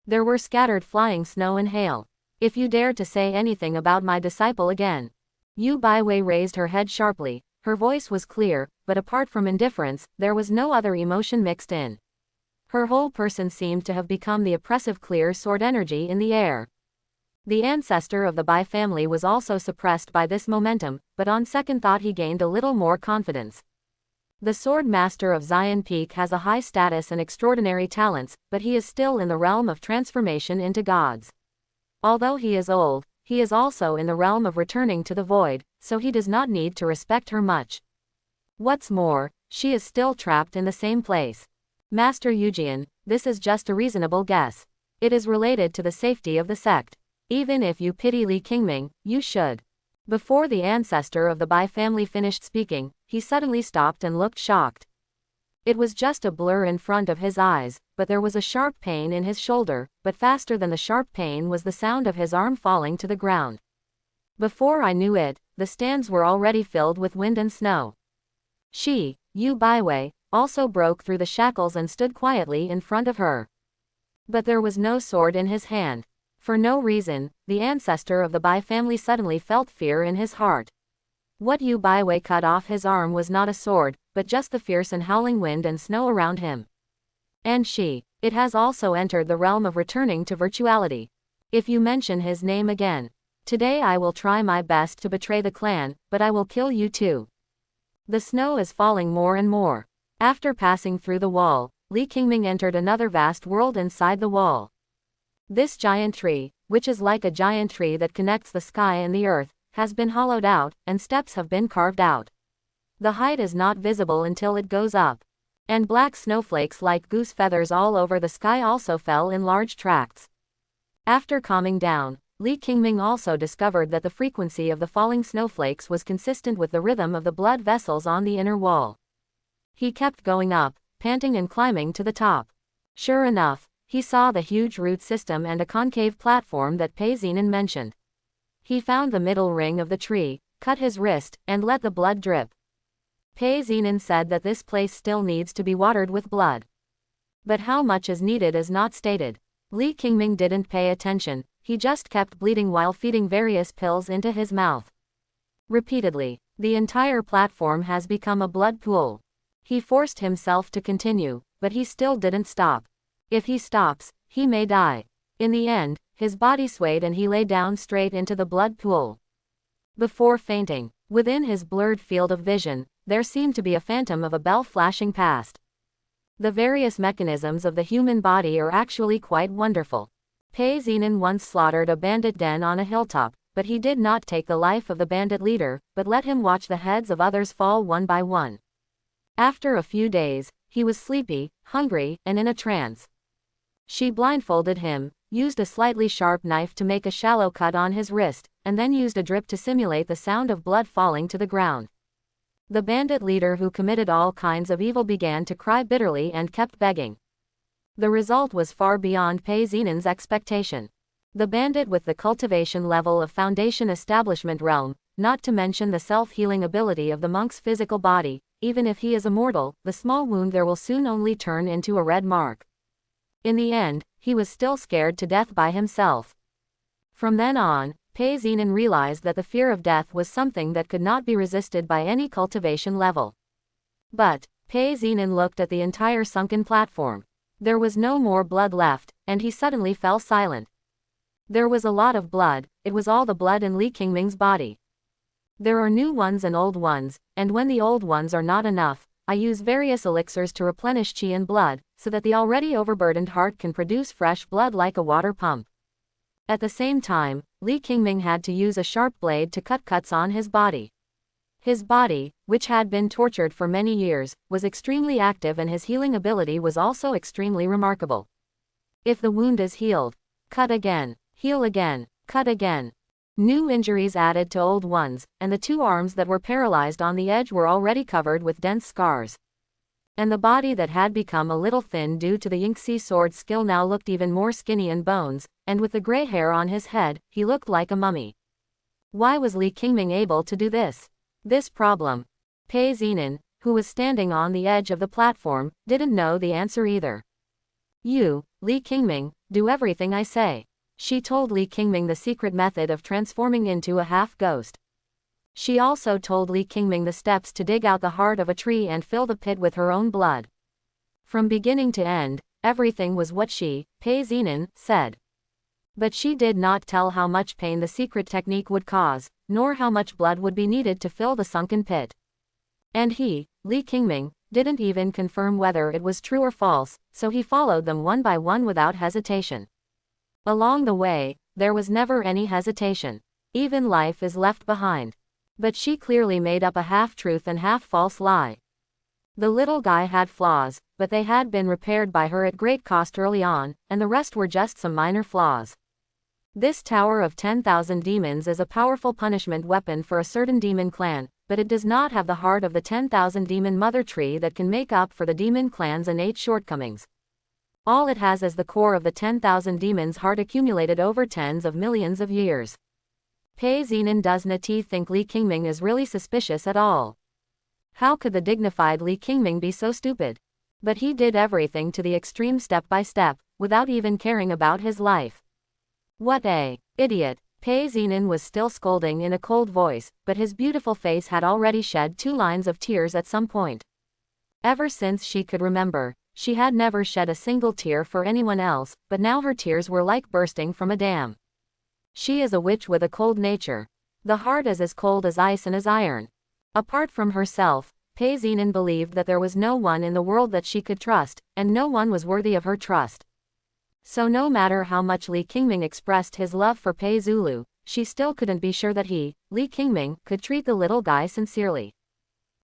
There were scattered flying snow and hail. If you dare to say anything about my disciple again. Yu Baiwei raised her head sharply. Her voice was clear, but apart from indifference, there was no other emotion mixed in. Her whole person seemed to have become the oppressive clear sword energy in the air. The ancestor of the Bai family was also suppressed by this momentum, but on second thought he gained a little more confidence. The sword master of Xian Peak has a high status and extraordinary talents, but he is still in the realm of transformation into gods. Although he is old, he is also in the realm of returning to the void, so he does not need to respect her much. What's more, she is still trapped in the same place. Master Yujian, this is just a reasonable guess. It is related to the safety of the sect. Even if you pity Li Qingming, you should. Before the ancestor of the Bai family finished speaking, he suddenly stopped and looked shocked. It was just a blur in front of his eyes, but there was a sharp pain in his shoulder, but faster than the sharp pain was the sound of his arm falling to the ground. Before I knew it, the stands were already filled with wind and snow. Yu Baiwei, also broke through the shackles and stood quietly in front of her. But there was no sword in his hand. For no reason, the ancestor of the Bai family suddenly felt fear in his heart. What Yu Baiwei cut off his arm was not a sword, but just the fierce and howling wind and snow around him. And it has also entered the realm of returning to virtuality. If you mention his name again, today I will try my best to betray the clan, but I will kill you too. The snow is falling more and more. After passing through the wall, Li Qingming entered another vast world inside the wall. This giant tree, which is like a giant tree that connects the sky and the earth, has been hollowed out, and steps have been carved out. The height is not visible until it goes up. And black snowflakes like goose feathers all over the sky also fell in large tracts. After calming down, Li Qingming also discovered that the frequency of the falling snowflakes was consistent with the rhythm of the blood vessels on the inner wall. He kept going up, panting and climbing to the top. Sure enough, he saw the huge root system and a concave platform that Pei Zinan mentioned. He found the middle ring of the tree, cut his wrist, and let the blood drip. Pei Zinan said that this place still needs to be watered with blood. But how much is needed is not stated. Li Qingming didn't pay attention, he just kept bleeding while feeding various pills into his mouth. Repeatedly, the entire platform has become a blood pool. He forced himself to continue, but he still didn't stop. If he stops, he may die. In the end, his body swayed and he lay down straight into the blood pool. Before fainting, within his blurred field of vision, there seemed to be a phantom of a bell flashing past. The various mechanisms of the human body are actually quite wonderful. Pei Zinan once slaughtered a bandit den on a hilltop, but he did not take the life of the bandit leader, but let him watch the heads of others fall one by one. After a few days, he was sleepy, hungry, and in a trance. She blindfolded him, used a slightly sharp knife to make a shallow cut on his wrist, and then used a drip to simulate the sound of blood falling to the ground. The bandit leader who committed all kinds of evil began to cry bitterly and kept begging. The result was far beyond Pei Zinan's expectation. The bandit with the cultivation level of foundation establishment realm, not to mention the self-healing ability of the monk's physical body, even if he is immortal, the small wound there will soon only turn into a red mark. In the end, he was still scared to death by himself. From then on, Pei Zinan realized that the fear of death was something that could not be resisted by any cultivation level. But, Pei Zinan looked at the entire sunken platform. There was no more blood left, and he suddenly fell silent. There was a lot of blood, it was all the blood in Li Qingming's body. There are new ones and old ones, and when the old ones are not enough, I use various elixirs to replenish qi and blood, so that the already overburdened heart can produce fresh blood like a water pump. At the same time, Li Qingming had to use a sharp blade to cut cuts on his body. His body, which had been tortured for many years, was extremely active, and his healing ability was also extremely remarkable. If the wound is healed, cut again, heal again, cut again. New injuries added to old ones, and the two arms that were paralyzed on the edge were already covered with dense scars. And the body that had become a little thin due to the Yingxi sword skill now looked even more skinny in bones, and with the gray hair on his head, he looked like a mummy. Why was Li Qingming able to do this? This problem. Pei Zinan, who was standing on the edge of the platform, didn't know the answer either. You, Li Qingming, do everything I say. She told Li Qingming the secret method of transforming into a half-ghost. She also told Li Qingming the steps to dig out the heart of a tree and fill the pit with her own blood. From beginning to end, everything was what she, Pei Zinan, said. But she did not tell how much pain the secret technique would cause, nor how much blood would be needed to fill the sunken pit. And he, Li Qingming, didn't even confirm whether it was true or false, so he followed them one by one without hesitation. Along the way, there was never any hesitation. Even life is left behind. But she clearly made up a half-truth and half-false lie. The little guy had flaws, but they had been repaired by her at great cost early on, and the rest were just some minor flaws. This Tower of 10,000 Demons is a powerful punishment weapon for a certain demon clan, but it does not have the heart of the 10,000 demon mother tree that can make up for the demon clan's innate shortcomings. All it has is the core of the 10,000 demons' heart accumulated over tens of millions of years. Pei Zinan does not think Li Qingming is really suspicious at all. How could the dignified Li Qingming be so stupid? But he did everything to the extreme step by step, without even caring about his life. What a idiot! Pei Zinan was still scolding in a cold voice, but his beautiful face had already shed 2 lines of tears at some point. Ever since she could remember, she had never shed a single tear for anyone else, but now her tears were like bursting from a dam. She is a witch with a cold nature. The heart is as cold as ice and as iron. Apart from herself, Pei Zinan believed that there was no one in the world that she could trust, and no one was worthy of her trust. So no matter how much Li Qingming expressed his love for Pei Zulu, she still couldn't be sure that he, Li Qingming, could treat the little guy sincerely.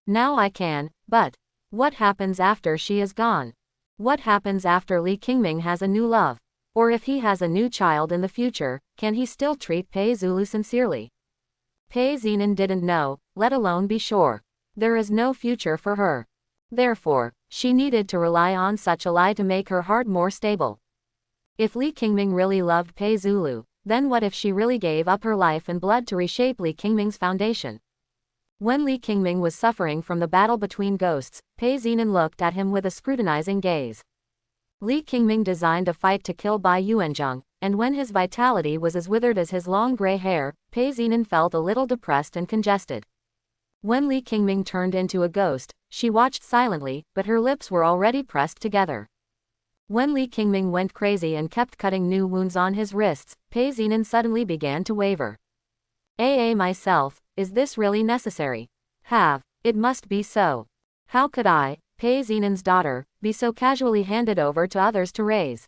Now I can, but what happens after she is gone? What happens after Li Qingming has a new love? Or if he has a new child in the future, can he still treat Pei Zulu sincerely? Pei Zinan didn't know, let alone be sure. There is no future for her. Therefore, she needed to rely on such a lie to make her heart more stable. If Li Qingming really loved Pei Zulu, then what if she really gave up her life and blood to reshape Li Qingming's foundation? When Li Qingming was suffering from the battle between ghosts, Pei Zinan looked at him with a scrutinizing gaze. Li Qingming designed a fight to kill Bai Yuanzheng, and when his vitality was as withered as his long gray hair, Pei Zinan felt a little depressed and congested. When Li Qingming turned into a ghost, she watched silently, but her lips were already pressed together. When Li Qingming went crazy and kept cutting new wounds on his wrists, Pei Zinan suddenly began to waver. Myself, is this really necessary? It must be so. How could I, Pei Zinan's daughter, be so casually handed over to others to raise?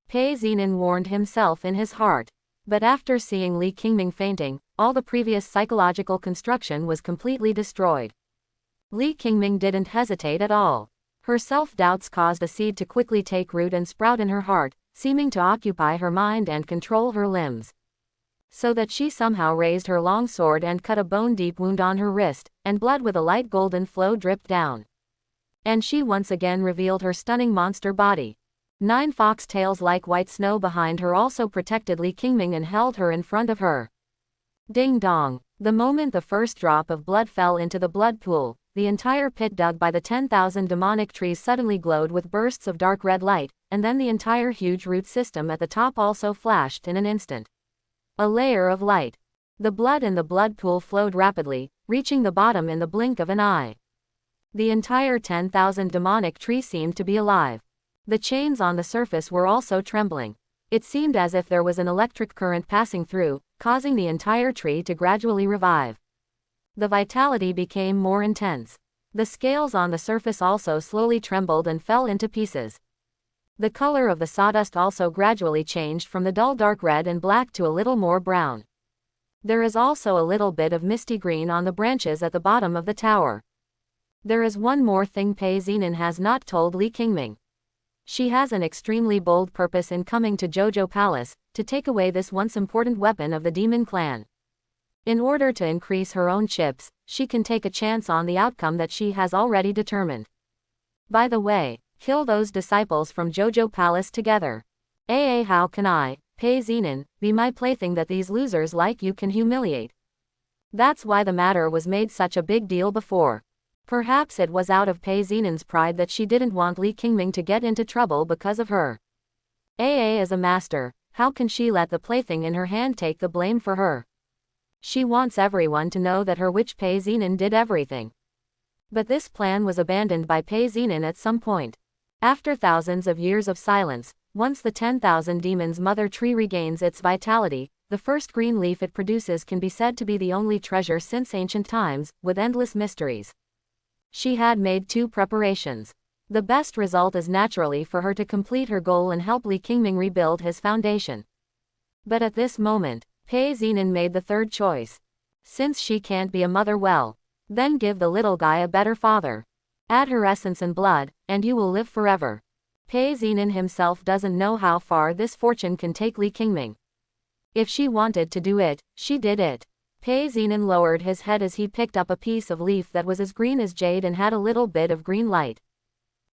Pei Zinan warned himself in his heart. But after seeing Li Qingming fainting, all the previous psychological construction was completely destroyed. Li Qingming didn't hesitate at all. Her self-doubts caused a seed to quickly take root and sprout in her heart, seeming to occupy her mind and control her limbs. So that she somehow raised her long sword and cut a bone-deep wound on her wrist, and blood with a light golden flow dripped down. And she once again revealed her stunning monster body. 9 foxtails like white snow behind her also protected Li Qingming and held her in front of her. Ding dong! The moment the first drop of blood fell into the blood pool, the entire pit dug by the 10,000 demonic trees suddenly glowed with bursts of dark red light, and then the entire huge root system at the top also flashed in an instant. A layer of light. The blood in the blood pool flowed rapidly, reaching the bottom in the blink of an eye. The entire 10,000 demonic tree seemed to be alive. The chains on the surface were also trembling. It seemed as if there was an electric current passing through, causing the entire tree to gradually revive. The vitality became more intense. The scales on the surface also slowly trembled and fell into pieces. The color of the sawdust also gradually changed from the dull dark red and black to a little more brown. There is also a little bit of misty green on the branches at the bottom of the tower. There is one more thing Pei Zinan has not told Li Qingming. She has an extremely bold purpose in coming to Jojo Palace, to take away this once important weapon of the demon clan. In order to increase her own chips, she can take a chance on the outcome that she has already determined. By the way, kill those disciples from Jojo Palace together. How can I, Pei Zinan, be my plaything that these losers like you can humiliate? That's why the matter was made such a big deal before. Perhaps it was out of Pei Zinan's pride that she didn't want Li Qingming to get into trouble because of her. Is a master, how can she let the plaything in her hand take the blame for her? She wants everyone to know that her witch Pei Zinan did everything. But this plan was abandoned by Pei Zinan at some point. After thousands of years of silence, once the 10,000 demons mother tree regains its vitality, the first green leaf it produces can be said to be the only treasure since ancient times, with endless mysteries. She had made 2 preparations. The best result is naturally for her to complete her goal and help Li Qingming rebuild his foundation. But at this moment, Pei Zinan made the 3rd choice. Since she can't be a mother well, then give the little guy a better father. Add her essence and blood, and you will live forever. Pei Zinan himself doesn't know how far this fortune can take Li Qingming. If she wanted to do it, she did it. Pei Zinan lowered his head as he picked up a piece of leaf that was as green as jade and had a little bit of green light.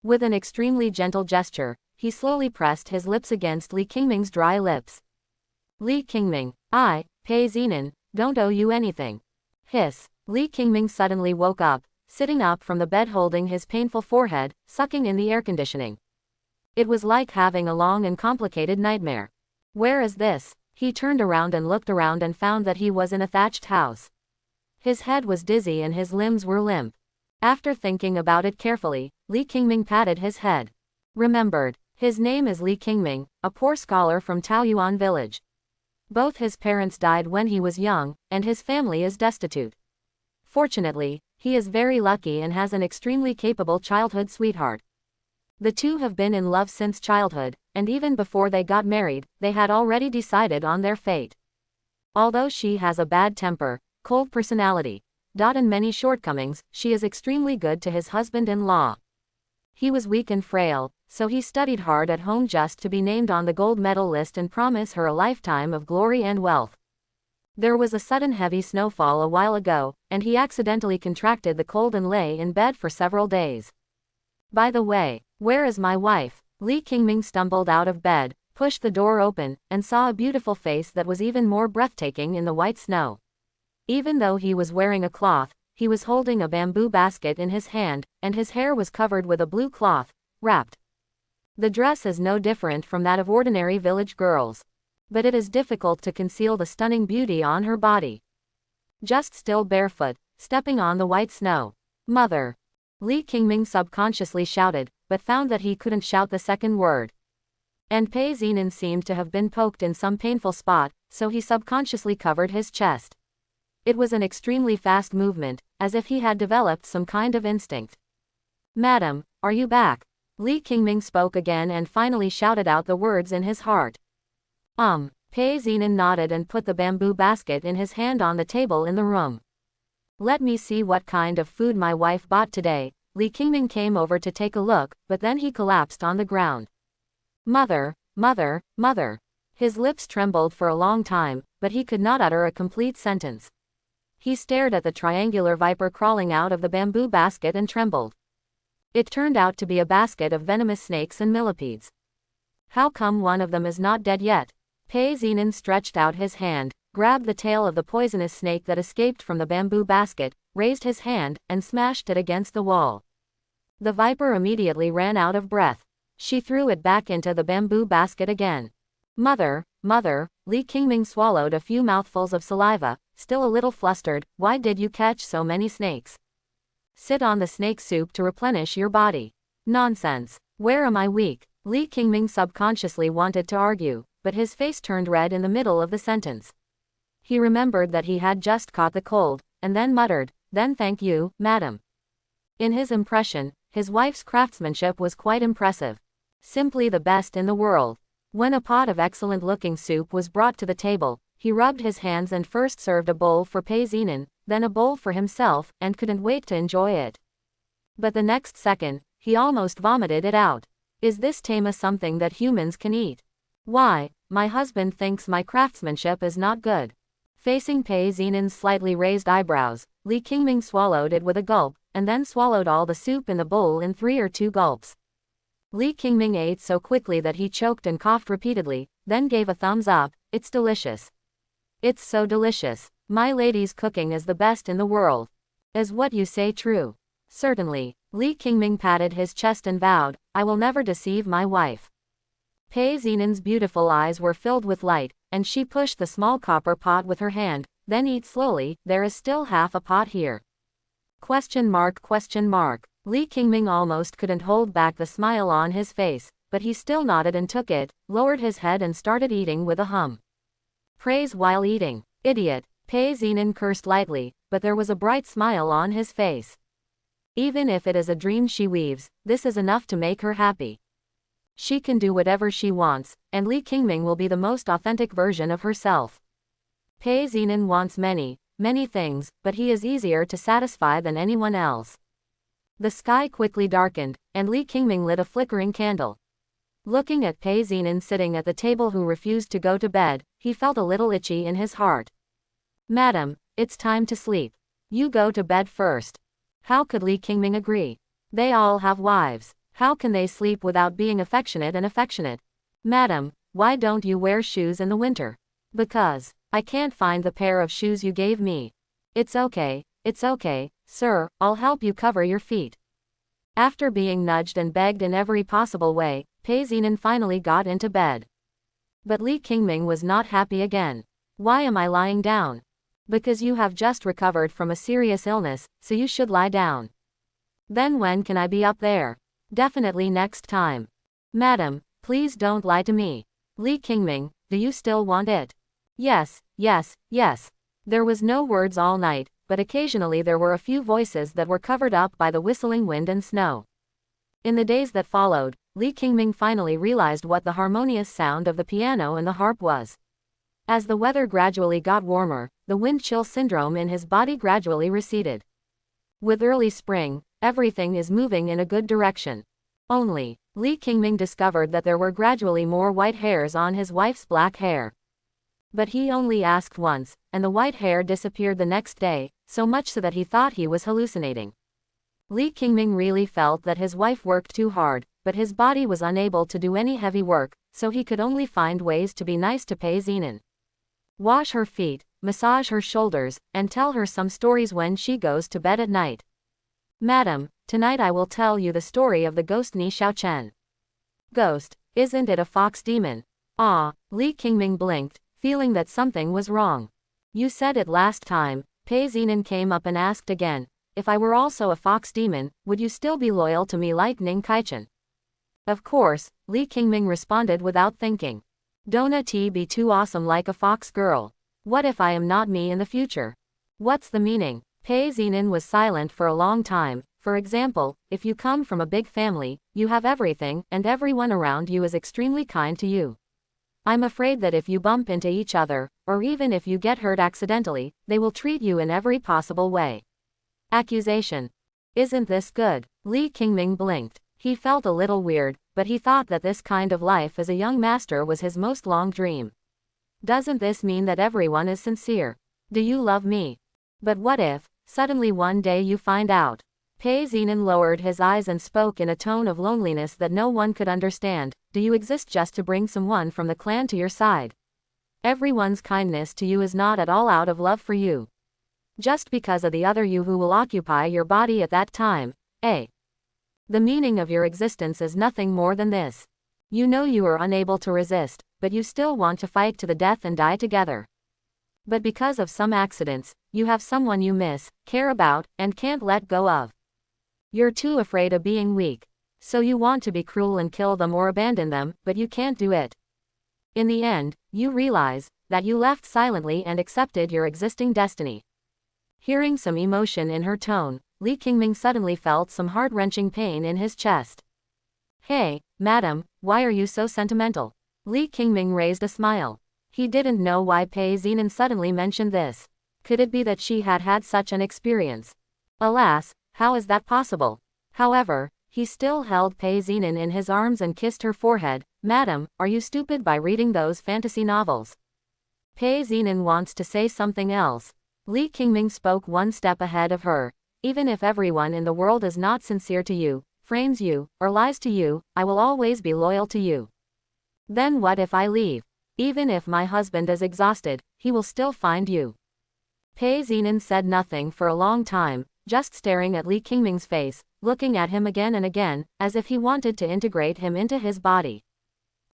With an extremely gentle gesture, he slowly pressed his lips against Li Qingming's dry lips. Li Qingming, I, Pei Zinan, don't owe you anything. Hiss. Li Qingming suddenly woke up, sitting up from the bed holding his painful forehead, sucking in the air conditioning. It was like having a long and complicated nightmare. Where is this? He turned around and looked around and found that he was in a thatched house. His head was dizzy and his limbs were limp. After thinking about it carefully, Li Qingming patted his head. Remembered, his name is Li Qingming, a poor scholar from Taoyuan village. Both his parents died when he was young, and his family is destitute. Fortunately, he is very lucky and has an extremely capable childhood sweetheart. The two have been in love since childhood, and even before they got married, they had already decided on their fate. Although she has a bad temper, cold personality, and many shortcomings, she is extremely good to his husband-in-law. He was weak and frail, so he studied hard at home just to be named on the gold medal list and promise her a lifetime of glory and wealth. There was a sudden heavy snowfall a while ago, and he accidentally contracted the cold and lay in bed for several days. By the way, where is my wife? Li Qingming stumbled out of bed, pushed the door open, and saw a beautiful face that was even more breathtaking in the white snow. Even though he was wearing a cloth, he was holding a bamboo basket in his hand, and his hair was covered with a blue cloth, wrapped. The dress is no different from that of ordinary village girls. But it is difficult to conceal the stunning beauty on her body. Just still barefoot, stepping on the white snow. Mother! Li Qingming subconsciously shouted, but found that he couldn't shout the second word. And Pei Zinan seemed to have been poked in some painful spot, so he subconsciously covered his chest. It was an extremely fast movement, as if he had developed some kind of instinct. Madam, are you back? Li Qingming spoke again and finally shouted out the words in his heart. Pei Zinan nodded and put the bamboo basket in his hand on the table in the room. Let me see what kind of food my wife bought today. Li Qingming came over to take a look, but then he collapsed on the ground. Mother, mother, mother. His lips trembled for a long time, but he could not utter a complete sentence. He stared at the triangular viper crawling out of the bamboo basket and trembled. It turned out to be a basket of venomous snakes and millipedes. How come one of them is not dead yet? Pei Zinan stretched out his hand, grabbed the tail of the poisonous snake that escaped from the bamboo basket, raised his hand, and smashed it against the wall. The viper immediately ran out of breath. She threw it back into the bamboo basket again. Mother, mother, Li Qingming swallowed a few mouthfuls of saliva, still a little flustered. Why did you catch so many snakes? Sit on the snake soup to replenish your body. Nonsense. Where am I weak? Li Qingming subconsciously wanted to argue, but his face turned red in the middle of the sentence. He remembered that he had just caught the cold, and then muttered, "Then thank you, madam." In his impression, his wife's craftsmanship was quite impressive. Simply the best in the world. When a pot of excellent-looking soup was brought to the table, he rubbed his hands and first served a bowl for Pei Zinan, then a bowl for himself, and couldn't wait to enjoy it. But the next second, he almost vomited it out. Is this tama something that humans can eat? Why, my husband thinks my craftsmanship is not good. Facing Pei Zinan's slightly raised eyebrows, Li Qingming swallowed it with a gulp, and then swallowed all the soup in the bowl in 3 or 2 gulps. Li Qingming ate so quickly that he choked and coughed repeatedly, then gave a thumbs up. It's delicious. It's so delicious. My lady's cooking is the best in the world. Is what you say true? Certainly. Li Qingming patted his chest and vowed, I will never deceive my wife. Pei Zinan's beautiful eyes were filled with light, and she pushed the small copper pot with her hand. Then eat slowly, there is still half a pot here. Question mark. Li Qingming almost couldn't hold back the smile on his face, but he still nodded and took it, lowered his head and started eating with a hum. Praise while eating. Idiot. Pei Zinan cursed lightly, but there was a bright smile on his face. Even if it is a dream she weaves, this is enough to make her happy. She can do whatever she wants, and Li Qingming will be the most authentic version of herself. Pei Zinan wants many things, but he is easier to satisfy than anyone else. The sky quickly darkened, and Li Qingming lit a flickering candle. Looking at Pei Zinan sitting at the table who refused to go to bed, he felt a little itchy in his heart. Madam, it's time to sleep. You go to bed first. How could Li Qingming agree? They all have wives. How can they sleep without being affectionate? Madam, why don't you wear shoes in the winter? Because I can't find the pair of shoes you gave me. It's okay, sir, I'll help you cover your feet. After being nudged and begged in every possible way, Pei Zinan finally got into bed. But Li Qingming was not happy again. Why am I lying down? Because you have just recovered from a serious illness, so you should lie down. Then when can I be up there? Definitely next time. Madam, please don't lie to me. Li Qingming, do you still want it? Yes. There was no words all night, but occasionally there were a few voices that were covered up by the whistling wind and snow. In the days that followed, Li Qingming finally realized what the harmonious sound of the piano and the harp was. As the weather gradually got warmer, the wind chill syndrome in his body gradually receded. With early spring, everything is moving in a good direction. Only, Li Qingming discovered that there were gradually more white hairs on his wife's black hair. But he only asked once, and the white hair disappeared the next day, so much so that he thought he was hallucinating. Li Qingming really felt that his wife worked too hard, but his body was unable to do any heavy work, so he could only find ways to be nice to Pei Zinan. Wash her feet, massage her shoulders, and tell her some stories when she goes to bed at night. Madam, tonight I will tell you the story of the ghost Ni Xiaochen. Ghost, isn't it a fox demon? Ah, Li Qingming blinked, feeling that something was wrong. You said it last time. Pei Zinan came up and asked again, if I were also a fox demon, would you still be loyal to me like Ning Kaichen? Of course, Li Qingming responded without thinking. Don't be too awesome like a fox girl. What if I am not me in the future? What's the meaning? Pei Zinan was silent for a long time. For example, if you come from a big family, you have everything, and everyone around you is extremely kind to you. I'm afraid that if you bump into each other, or even if you get hurt accidentally, they will treat you in every possible way. Accusation. Isn't this good? Li Qingming blinked. He felt a little weird, but he thought that this kind of life as a young master was his most long dream. Doesn't this mean that everyone is sincere? Do you love me? But what if, suddenly one day you find out? Pei Zinan lowered his eyes and spoke in a tone of loneliness that no one could understand. Do you exist just to bring someone from the clan to your side? Everyone's kindness to you is not at all out of love for you. Just because of the other you who will occupy your body at that time, eh? The meaning of your existence is nothing more than this. You know you are unable to resist, but you still want to fight to the death and die together. But because of some accidents, you have someone you miss, care about, and can't let go of. You're too afraid of being weak. So you want to be cruel and kill them or abandon them, but you can't do it. In the end, you realize that you left silently and accepted your existing destiny. Hearing some emotion in her tone, Li Qingming suddenly felt some heart-wrenching pain in his chest. Hey, madam, why are you so sentimental? Li Qingming raised a smile. He didn't know why Pei Zinan suddenly mentioned this. Could it be that she had had such an experience? Alas, how is that possible? However, he still held Pei Zinan in his arms and kissed her forehead. Madam, are you stupid by reading those fantasy novels? Pei Zinan wants to say something else. Li Qingming spoke one step ahead of her. Even if everyone in the world is not sincere to you, frames you, or lies to you, I will always be loyal to you. Then what if I leave? Even if my husband is exhausted, he will still find you. Pei Zinan said nothing for a long time, just staring at Li Qingming's face, looking at him again and again, as if he wanted to integrate him into his body.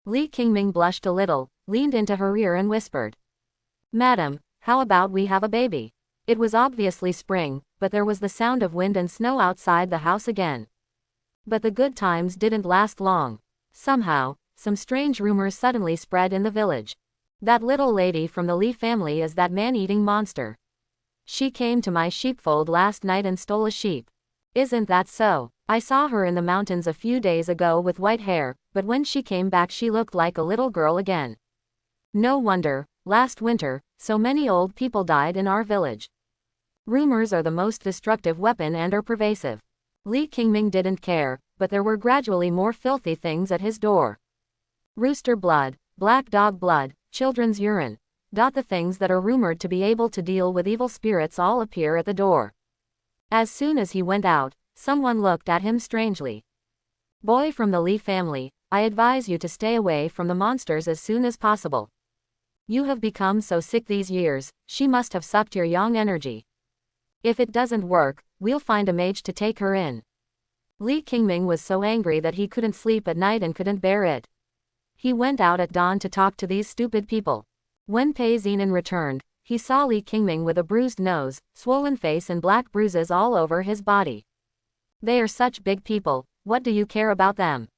Li Qingming blushed a little, leaned into her ear and whispered, Madam, how about we have a baby? It was obviously spring, but there was the sound of wind and snow outside the house again. But the good times didn't last long. Somehow, some strange rumors suddenly spread in the village. That little lady from the Li family is that man-eating monster. She came to my sheepfold last night and stole a sheep. Isn't that so? I saw her in the mountains a few days ago with white hair, but when she came back she looked like a little girl again. No wonder, last winter, so many old people died in our village. Rumors are the most destructive weapon and are pervasive. Li Qingming didn't care, but there were gradually more filthy things at his door. Rooster blood, black dog blood, children's urine. The things that are rumored to be able to deal with evil spirits all appear at the door. As soon as he went out, someone looked at him strangely. Boy from the Li family, I advise you to stay away from the monsters as soon as possible. You have become so sick these years, she must have sucked your young energy. If it doesn't work, we'll find a mage to take her in. Li Qingming was so angry that he couldn't sleep at night and couldn't bear it. He went out at dawn to talk to these stupid people. When Pei Zinan returned, he saw Li Qingming with a bruised nose, swollen face and black bruises all over his body. They are such big people, what do you care about them?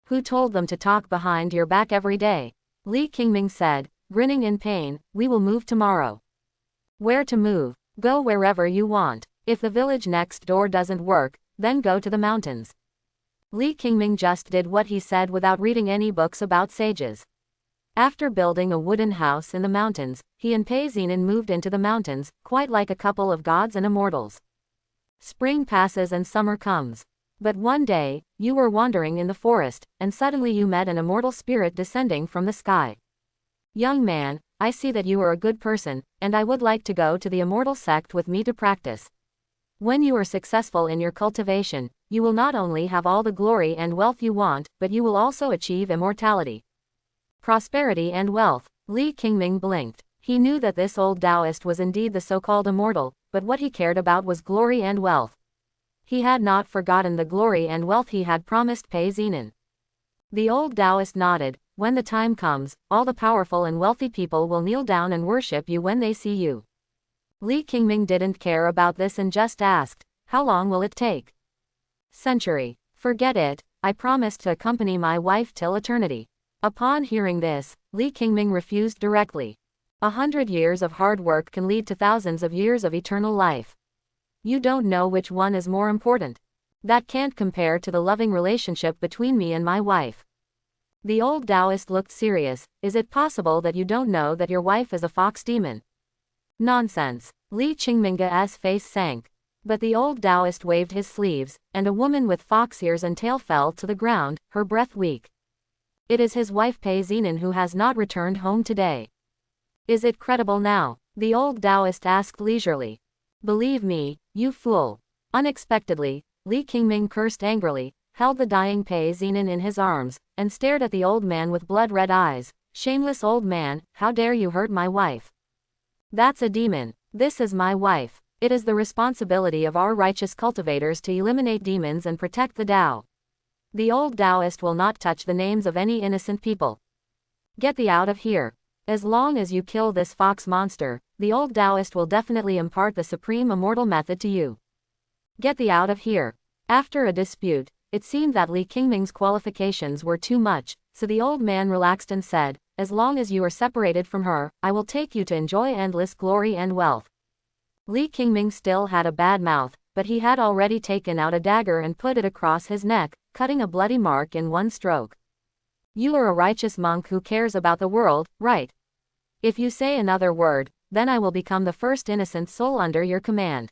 Who told them to talk behind your back every day? Li Qingming said, grinning in pain, we will move tomorrow. Where to move? Go wherever you want. If the village next door doesn't work, then go to the mountains. Li Qingming just did what he said without reading any books about sages. After building a wooden house in the mountains, he and Pei Zinan moved into the mountains, quite like a couple of gods and immortals. Spring passes and summer comes. But one day, you were wandering in the forest, and suddenly you met an immortal spirit descending from the sky. Young man, I see that you are a good person, and I would like to go to the immortal sect with me to practice. When you are successful in your cultivation, you will not only have all the glory and wealth you want, but you will also achieve immortality. Prosperity and wealth. Li Qingming blinked. He knew that this old Taoist was indeed the so-called immortal, but what he cared about was glory and wealth. He had not forgotten the glory and wealth he had promised Pei Zinan. The old Taoist nodded. When the time comes, all the powerful and wealthy people will kneel down and worship you when they see you. Li Qingming didn't care about this and just asked, how long will it take? Century. Forget it, I promised to accompany my wife till eternity. Upon hearing this, Li Qingming refused directly. 100 years of hard work can lead to thousands of years of eternal life. You don't know which one is more important. That can't compare to the loving relationship between me and my wife. The old Taoist looked serious. Is it possible that you don't know that your wife is a fox demon? Nonsense. Li Qingming's face sank. But the old Taoist waved his sleeves, and a woman with fox ears and tail fell to the ground, her breath weak. It is his wife Pei Zinan who has not returned home today. Is it credible now? The old Taoist asked leisurely. Believe me, you fool. Unexpectedly, Li Qingming cursed angrily, held the dying Pei Zinan in his arms, and stared at the old man with blood-red eyes. Shameless old man, how dare you hurt my wife? That's a demon. This is my wife. It is the responsibility of our righteous cultivators to eliminate demons and protect the Tao. The old Taoist will not touch the names of any innocent people. Get thee out of here. As long as you kill this fox monster, the old Taoist will definitely impart the supreme immortal method to you. Get thee out of here. After a dispute, it seemed that Li Qingming's qualifications were too much, so the old man relaxed and said, as long as you are separated from her, I will take you to enjoy endless glory and wealth. Li Qingming still had a bad mouth, but he had already taken out a dagger and put it across his neck, cutting a bloody mark in one stroke. You are a righteous monk who cares about the world, right? If you say another word, then I will become the first innocent soul under your command.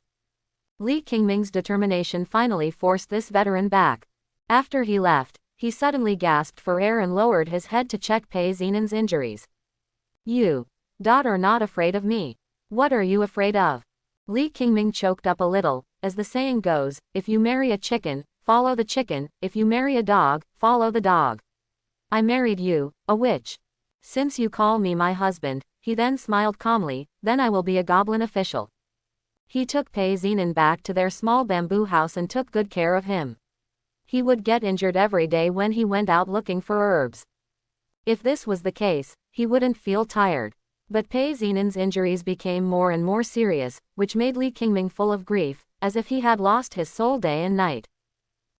Li Qingming's determination finally forced this veteran back. After he left, he suddenly gasped for air and lowered his head to check Pei Zinan's injuries. You are not afraid of me. What are you afraid of? Li Qingming choked up a little. As the saying goes, if you marry a chicken, follow the chicken, if you marry a dog, follow the dog. I married you, a witch. Since you call me my husband, he then smiled calmly, then I will be a goblin official. He took Pei Zinan back to their small bamboo house and took good care of him. He would get injured every day when he went out looking for herbs. If this was the case, he wouldn't feel tired. But Pei Zinan's injuries became more and more serious, which made Li Qingming full of grief, as if he had lost his soul day and night.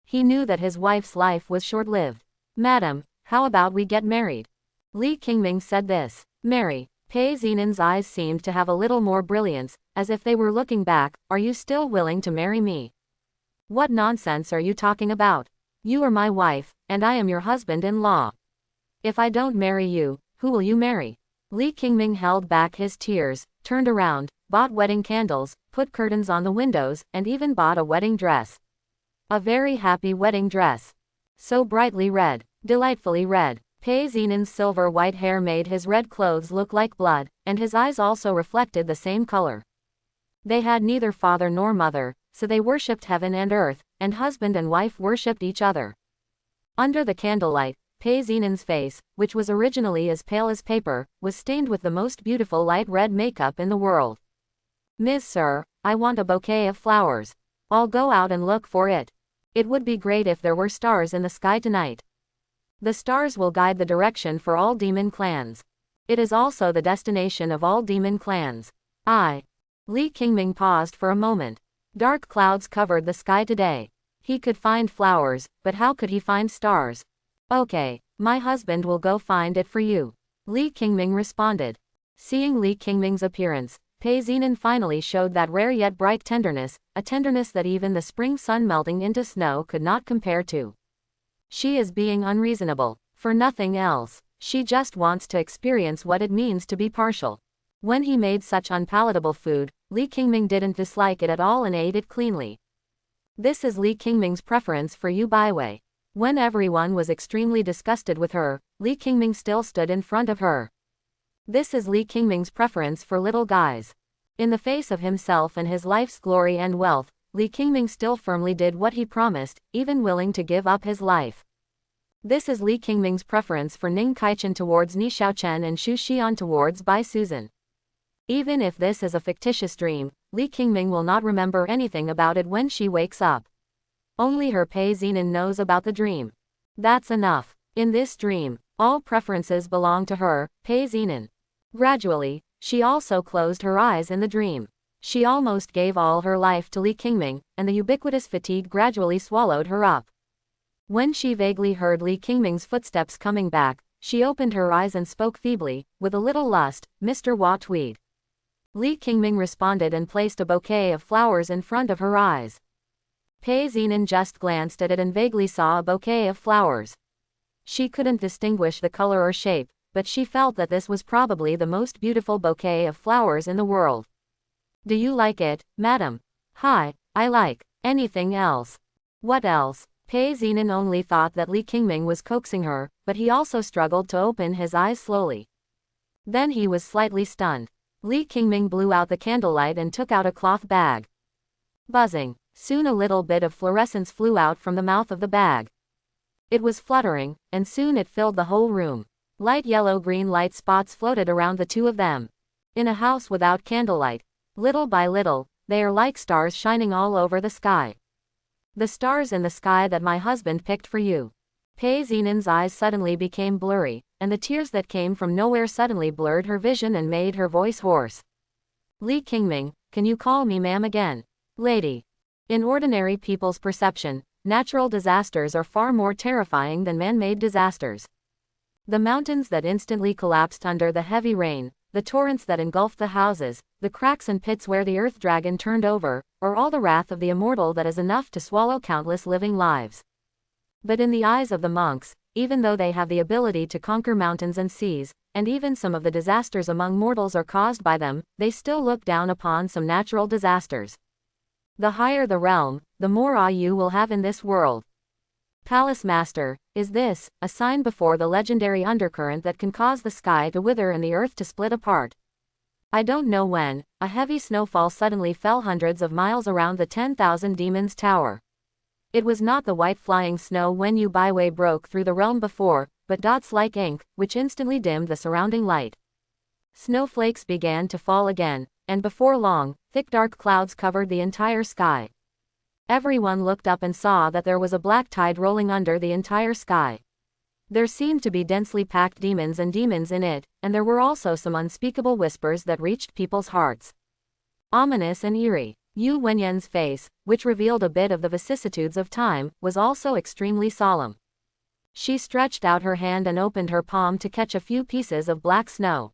He knew that his wife's life was short-lived. Madam, how about we get married? Li Qingming said this. Marry. Pei Zinan's eyes seemed to have a little more brilliance, as if they were looking back. Are you still willing to marry me? What nonsense are you talking about? You are my wife, and I am your husband-in-law. If I don't marry you, who will you marry? Li Qingming held back his tears, turned around, bought wedding candles, put curtains on the windows, and even bought a wedding dress. A very happy wedding dress. So brightly red, delightfully red. Pei Zinan's silver white hair made his red clothes look like blood, and his eyes also reflected the same color. They had neither father nor mother, so they worshipped heaven and earth, and husband and wife worshipped each other. Under the candlelight, Pei Zinan's face, which was originally as pale as paper, was stained with the most beautiful light red makeup in the world. Ms. Sir, I want a bouquet of flowers. I'll go out and look for it. It would be great if there were stars in the sky tonight. The stars will guide the direction for all demon clans. It is also the destination of all demon clans. Li Qingming paused for a moment. Dark clouds covered the sky today. He could find flowers, but how could he find stars? Okay, my husband will go find it for you. Li Qingming responded. Seeing Li Qingming's appearance, Pei Zinan finally showed that rare yet bright tenderness, a tenderness that even the spring sun melting into snow could not compare to. She is being unreasonable. For nothing else, she just wants to experience what it means to be partial. When he made such unpalatable food, Li Qingming didn't dislike it at all and ate it cleanly. This is Li Qingming's preference for Yu Baiwei. When everyone was extremely disgusted with her, Li Qingming still stood in front of her. This is Li Qingming's preference for little guys. In the face of himself and his life's glory and wealth, Li Qingming still firmly did what he promised, even willing to give up his life. This is Li Qingming's preference for Ning Kaichen towards Ni Xiaochen and Xu Xian towards Bai Susan. Even if this is a fictitious dream, Li Qingming will not remember anything about it when she wakes up. Only her Pei Zinan knows about the dream. That's enough. In this dream, all preferences belong to her, Pei Zinan. Gradually, she also closed her eyes in the dream. She almost gave all her life to Li Qingming, and the ubiquitous fatigue gradually swallowed her up. When she vaguely heard Li Qingming's footsteps coming back, she opened her eyes and spoke feebly, with a little lust, Mr. Hua Tweed. Li Qingming responded and placed a bouquet of flowers in front of her eyes. Pei Zinan just glanced at it and vaguely saw a bouquet of flowers. She couldn't distinguish the color or shape, but she felt that this was probably the most beautiful bouquet of flowers in the world. Do you like it, madam? Hi, I like. Anything else? What else? Pei Zinan only thought that Li Qingming was coaxing her, but he also struggled to open his eyes slowly. Then he was slightly stunned. Li Qingming blew out the candlelight and took out a cloth bag. Buzzing. Soon a little bit of fluorescence flew out from the mouth of the bag. It was fluttering, and soon it filled the whole room. Light yellow-green light spots floated around the two of them. In a house without candlelight, little by little, they are like stars shining all over the sky. The stars in the sky that my husband picked for you. Pei Zinan's eyes suddenly became blurry, and the tears that came from nowhere suddenly blurred her vision and made her voice hoarse. Li Qingming, can you call me ma'am again? Lady. In ordinary people's perception, natural disasters are far more terrifying than man-made disasters. The mountains that instantly collapsed under the heavy rain, the torrents that engulfed the houses, the cracks and pits where the earth dragon turned over, or all the wrath of the immortal that is enough to swallow countless living lives. But in the eyes of the monks, even though they have the ability to conquer mountains and seas, and even some of the disasters among mortals are caused by them, they still look down upon some natural disasters. The higher the realm, the more awe you will have in this world. Palace Master, is this a sign before the legendary undercurrent that can cause the sky to wither and the earth to split apart? I don't know when, a heavy snowfall suddenly fell hundreds of miles around the 10,000 Demons Tower. It was not the white flying snow when Yu Baiwei broke through the realm before, but dots like ink, which instantly dimmed the surrounding light. Snowflakes began to fall again, and before long, thick dark clouds covered the entire sky. Everyone looked up and saw that there was a black tide rolling under the entire sky. There seemed to be densely packed demons and demons in it, and there were also some unspeakable whispers that reached people's hearts. Ominous and eerie, Yu Wenyan's face, which revealed a bit of the vicissitudes of time, was also extremely solemn. She stretched out her hand and opened her palm to catch a few pieces of black snow.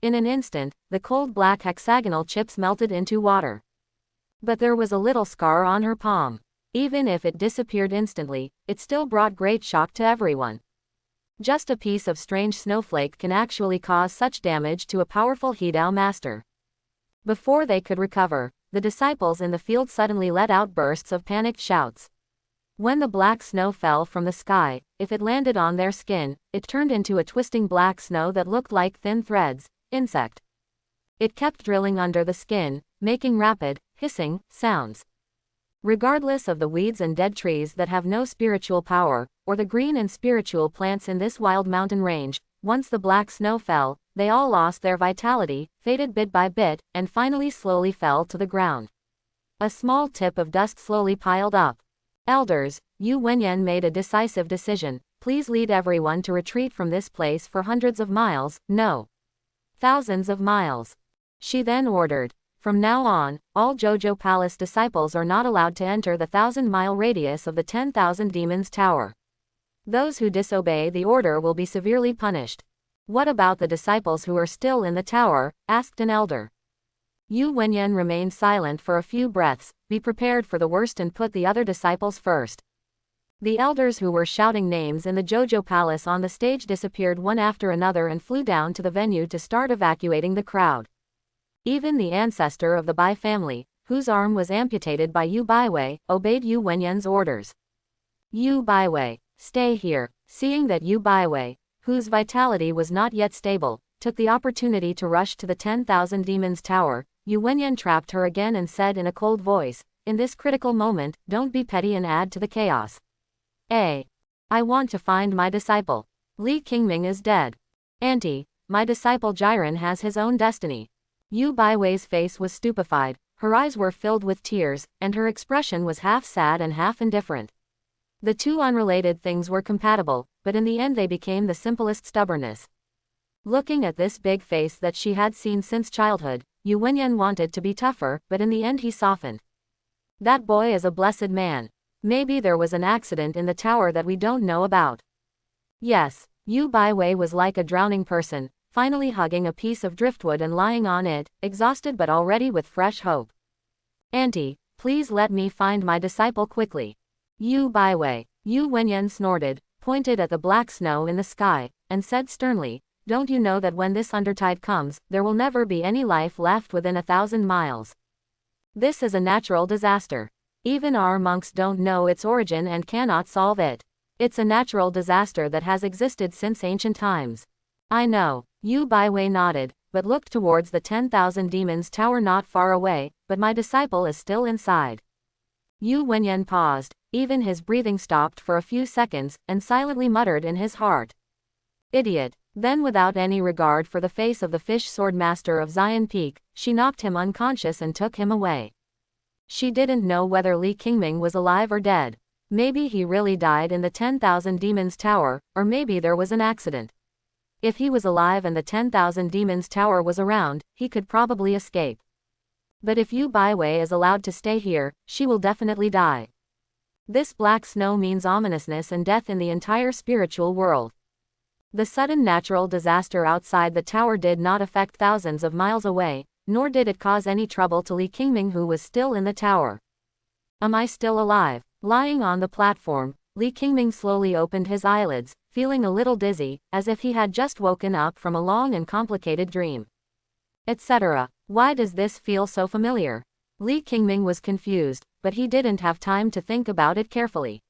In an instant, the cold black hexagonal chips melted into water. But there was a little scar on her palm. Even if it disappeared instantly, it still brought great shock to everyone. Just a piece of strange snowflake can actually cause such damage to a powerful Hidao master. Before they could recover, the disciples in the field suddenly let out bursts of panicked shouts. When the black snow fell from the sky, if it landed on their skin, it turned into a twisting black snow that looked like thin threads, insect. It kept drilling under the skin, making rapid, hissing sounds. Regardless of the weeds and dead trees that have no spiritual power, or the green and spiritual plants in this wild mountain range, once the black snow fell, they all lost their vitality, faded bit by bit, and finally slowly fell to the ground. A small tip of dust slowly piled up. Elders, Yu Wenyan made a decisive decision. Please lead everyone to retreat from this place for hundreds of miles, no, thousands of miles. She then ordered. From now on, all Jojo Palace disciples are not allowed to enter the 1,000-mile radius of the 10,000 Demons Tower. Those who disobey the order will be severely punished. What about the disciples who are still in the tower? Asked an elder. Yu Wenyan remained silent for a few breaths. Be prepared for the worst and put the other disciples first. The elders who were shouting names in the Jojo Palace on the stage disappeared one after another and flew down to the venue to start evacuating the crowd. Even the ancestor of the Bai family, whose arm was amputated by Yu Baiwei, obeyed Yu Wenyan's orders. Yu Baiwei, stay here. Seeing that Yu Baiwei, whose vitality was not yet stable, took the opportunity to rush to the 10,000 Demons Tower, Yu Wenyan trapped her again and said in a cold voice, in this critical moment, don't be petty and add to the chaos. I want to find my disciple. Li Qingming is dead. Auntie, my disciple Jiren has his own destiny. Yu Baiwei's face was stupefied, her eyes were filled with tears, and her expression was half sad and half indifferent. The two unrelated things were compatible, but in the end they became the simplest stubbornness. Looking at this big face that she had seen since childhood, Yu Wenyan wanted to be tougher, but in the end he softened. That boy is a blessed man. Maybe there was an accident in the tower that we don't know about. Yes, Yu Baiwei was like a drowning person, finally hugging a piece of driftwood and lying on it, exhausted but already with fresh hope. Auntie, please let me find my disciple quickly. Yu Baiwei. Yu Wenyan snorted, pointed at the black snow in the sky, and said sternly, don't you know that when this undertide comes, there will never be any life left within 1,000 miles? This is a natural disaster. Even our monks don't know its origin and cannot solve it. It's a natural disaster that has existed since ancient times. I know. Yu Baiwei nodded, but looked towards the 10,000 Demons Tower not far away, but my disciple is still inside. Yu Wenyan paused, even his breathing stopped for a few seconds, and silently muttered in his heart. Idiot. Then without any regard for the face of the fish sword master of Zion Peak, she knocked him unconscious and took him away. She didn't know whether Li Qingming was alive or dead. Maybe he really died in the 10,000 Demons Tower, or maybe there was an accident. If he was alive and the 10,000 Demons Tower was around, he could probably escape. But if Yu Baiwei is allowed to stay here, she will definitely die. This black snow means ominousness and death in the entire spiritual world. The sudden natural disaster outside the tower did not affect thousands of miles away, nor did it cause any trouble to Li Qingming, who was still in the tower. Am I still alive? Lying on the platform, Li Qingming slowly opened his eyelids, feeling a little dizzy, as if he had just woken up from a long and complicated dream. Etc. Why does this feel so familiar? Li Qingming was confused, but he didn't have time to think about it carefully.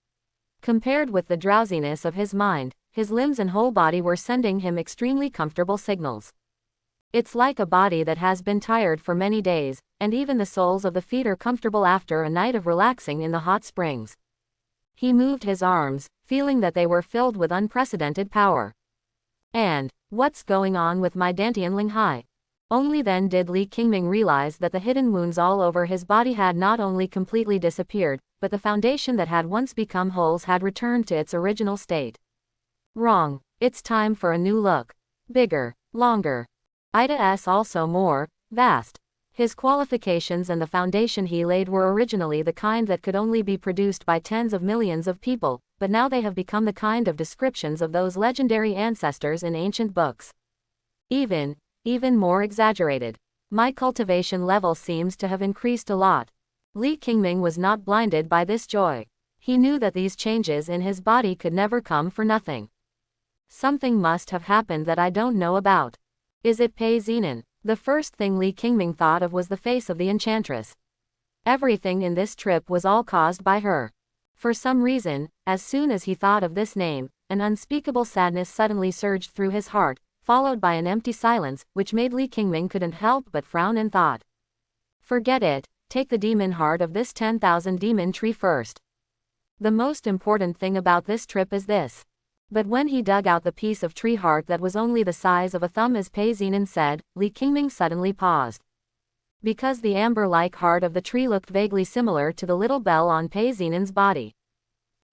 Compared with the drowsiness of his mind, his limbs and whole body were sending him extremely comfortable signals. It's like a body that has been tired for many days, and even the soles of the feet are comfortable after a night of relaxing in the hot springs. He moved his arms, feeling that they were filled with unprecedented power. And, what's going on with my Dantian Ling Hai? Only then did Li Qingming realize that the hidden wounds all over his body had not only completely disappeared, but the foundation that had once become holes had returned to its original state. Wrong. It's time for a new look. Bigger, longer. Ida's also more vast. His qualifications and the foundation he laid were originally the kind that could only be produced by tens of millions of people, but now they have become the kind of descriptions of those legendary ancestors in ancient books. Even more exaggerated. My cultivation level seems to have increased a lot. Li Qingming was not blinded by this joy. He knew that these changes in his body could never come for nothing. Something must have happened that I don't know about. Is it Pei Zinan? The first thing Li Qingming thought of was the face of the enchantress. Everything in this trip was all caused by her. For some reason, as soon as he thought of this name, an unspeakable sadness suddenly surged through his heart, followed by an empty silence, which made Li Qingming couldn't help but frown in thought. Forget it, take the demon heart of this 10,000 demon tree first. The most important thing about this trip is this. But when he dug out the piece of tree heart that was only the size of a thumb as Pei Zinan said, Li Qingming suddenly paused. Because the amber-like heart of the tree looked vaguely similar to the little bell on Pei Zinan's body.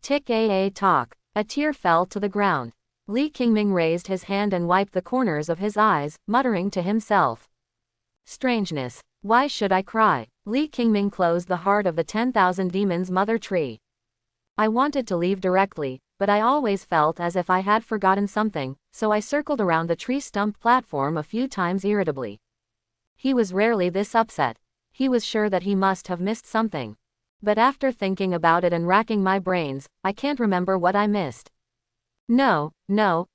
Tick-a-talk. A tear fell to the ground. Li Qingming raised his hand and wiped the corners of his eyes, muttering to himself. Strangeness. Why should I cry? Li Qingming closed the heart of the 10,000 demons mother tree. I wanted to leave directly, but I always felt as if I had forgotten something, so I circled around the tree stump platform a few times irritably. He was rarely this upset. He was sure that he must have missed something. But after thinking about it and racking my brains, I can't remember what I missed. No,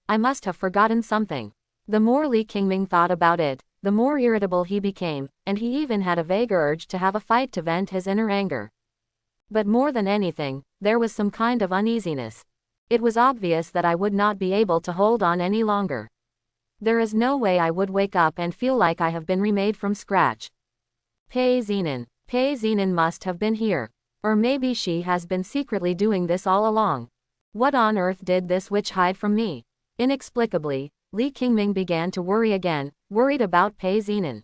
I must have forgotten something. The more Li Qingming thought about it, the more irritable he became, and he even had a vague urge to have a fight to vent his inner anger. But more than anything, there was some kind of uneasiness. It was obvious that I would not be able to hold on any longer. There is no way I would wake up and feel like I have been remade from scratch. Pei Zinan must have been here. Or maybe she has been secretly doing this all along. What on earth did this witch hide from me? Inexplicably, Li Qingming began to worry again, worried about Pei Zinan.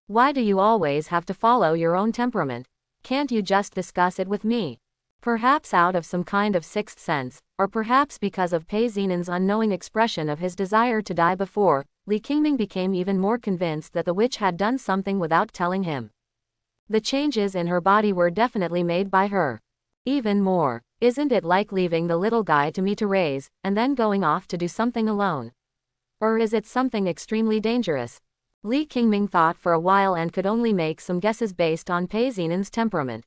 Why do you always have to follow your own temperament? Can't you just discuss it with me? Perhaps out of some kind of sixth sense, or perhaps because of Pei Zinan's unknowing expression of his desire to die before, Li Qingming became even more convinced that the witch had done something without telling him. The changes in her body were definitely made by her. Even more, isn't it like leaving the little guy to me to raise, and then going off to do something alone? Or is it something extremely dangerous? Li Qingming thought for a while and could only make some guesses based on Pei Zinan's temperament.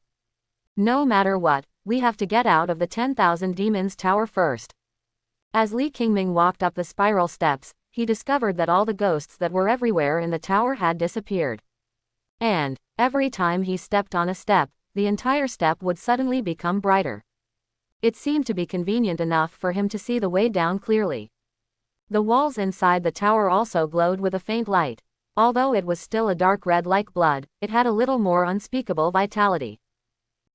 No matter what, we have to get out of the 10,000 demons tower first. As Li Qingming walked up the spiral steps, he discovered that all the ghosts that were everywhere in the tower had disappeared. And, every time he stepped on a step, the entire step would suddenly become brighter. It seemed to be convenient enough for him to see the way down clearly. The walls inside the tower also glowed with a faint light. Although it was still a dark red like blood, it had a little more unspeakable vitality.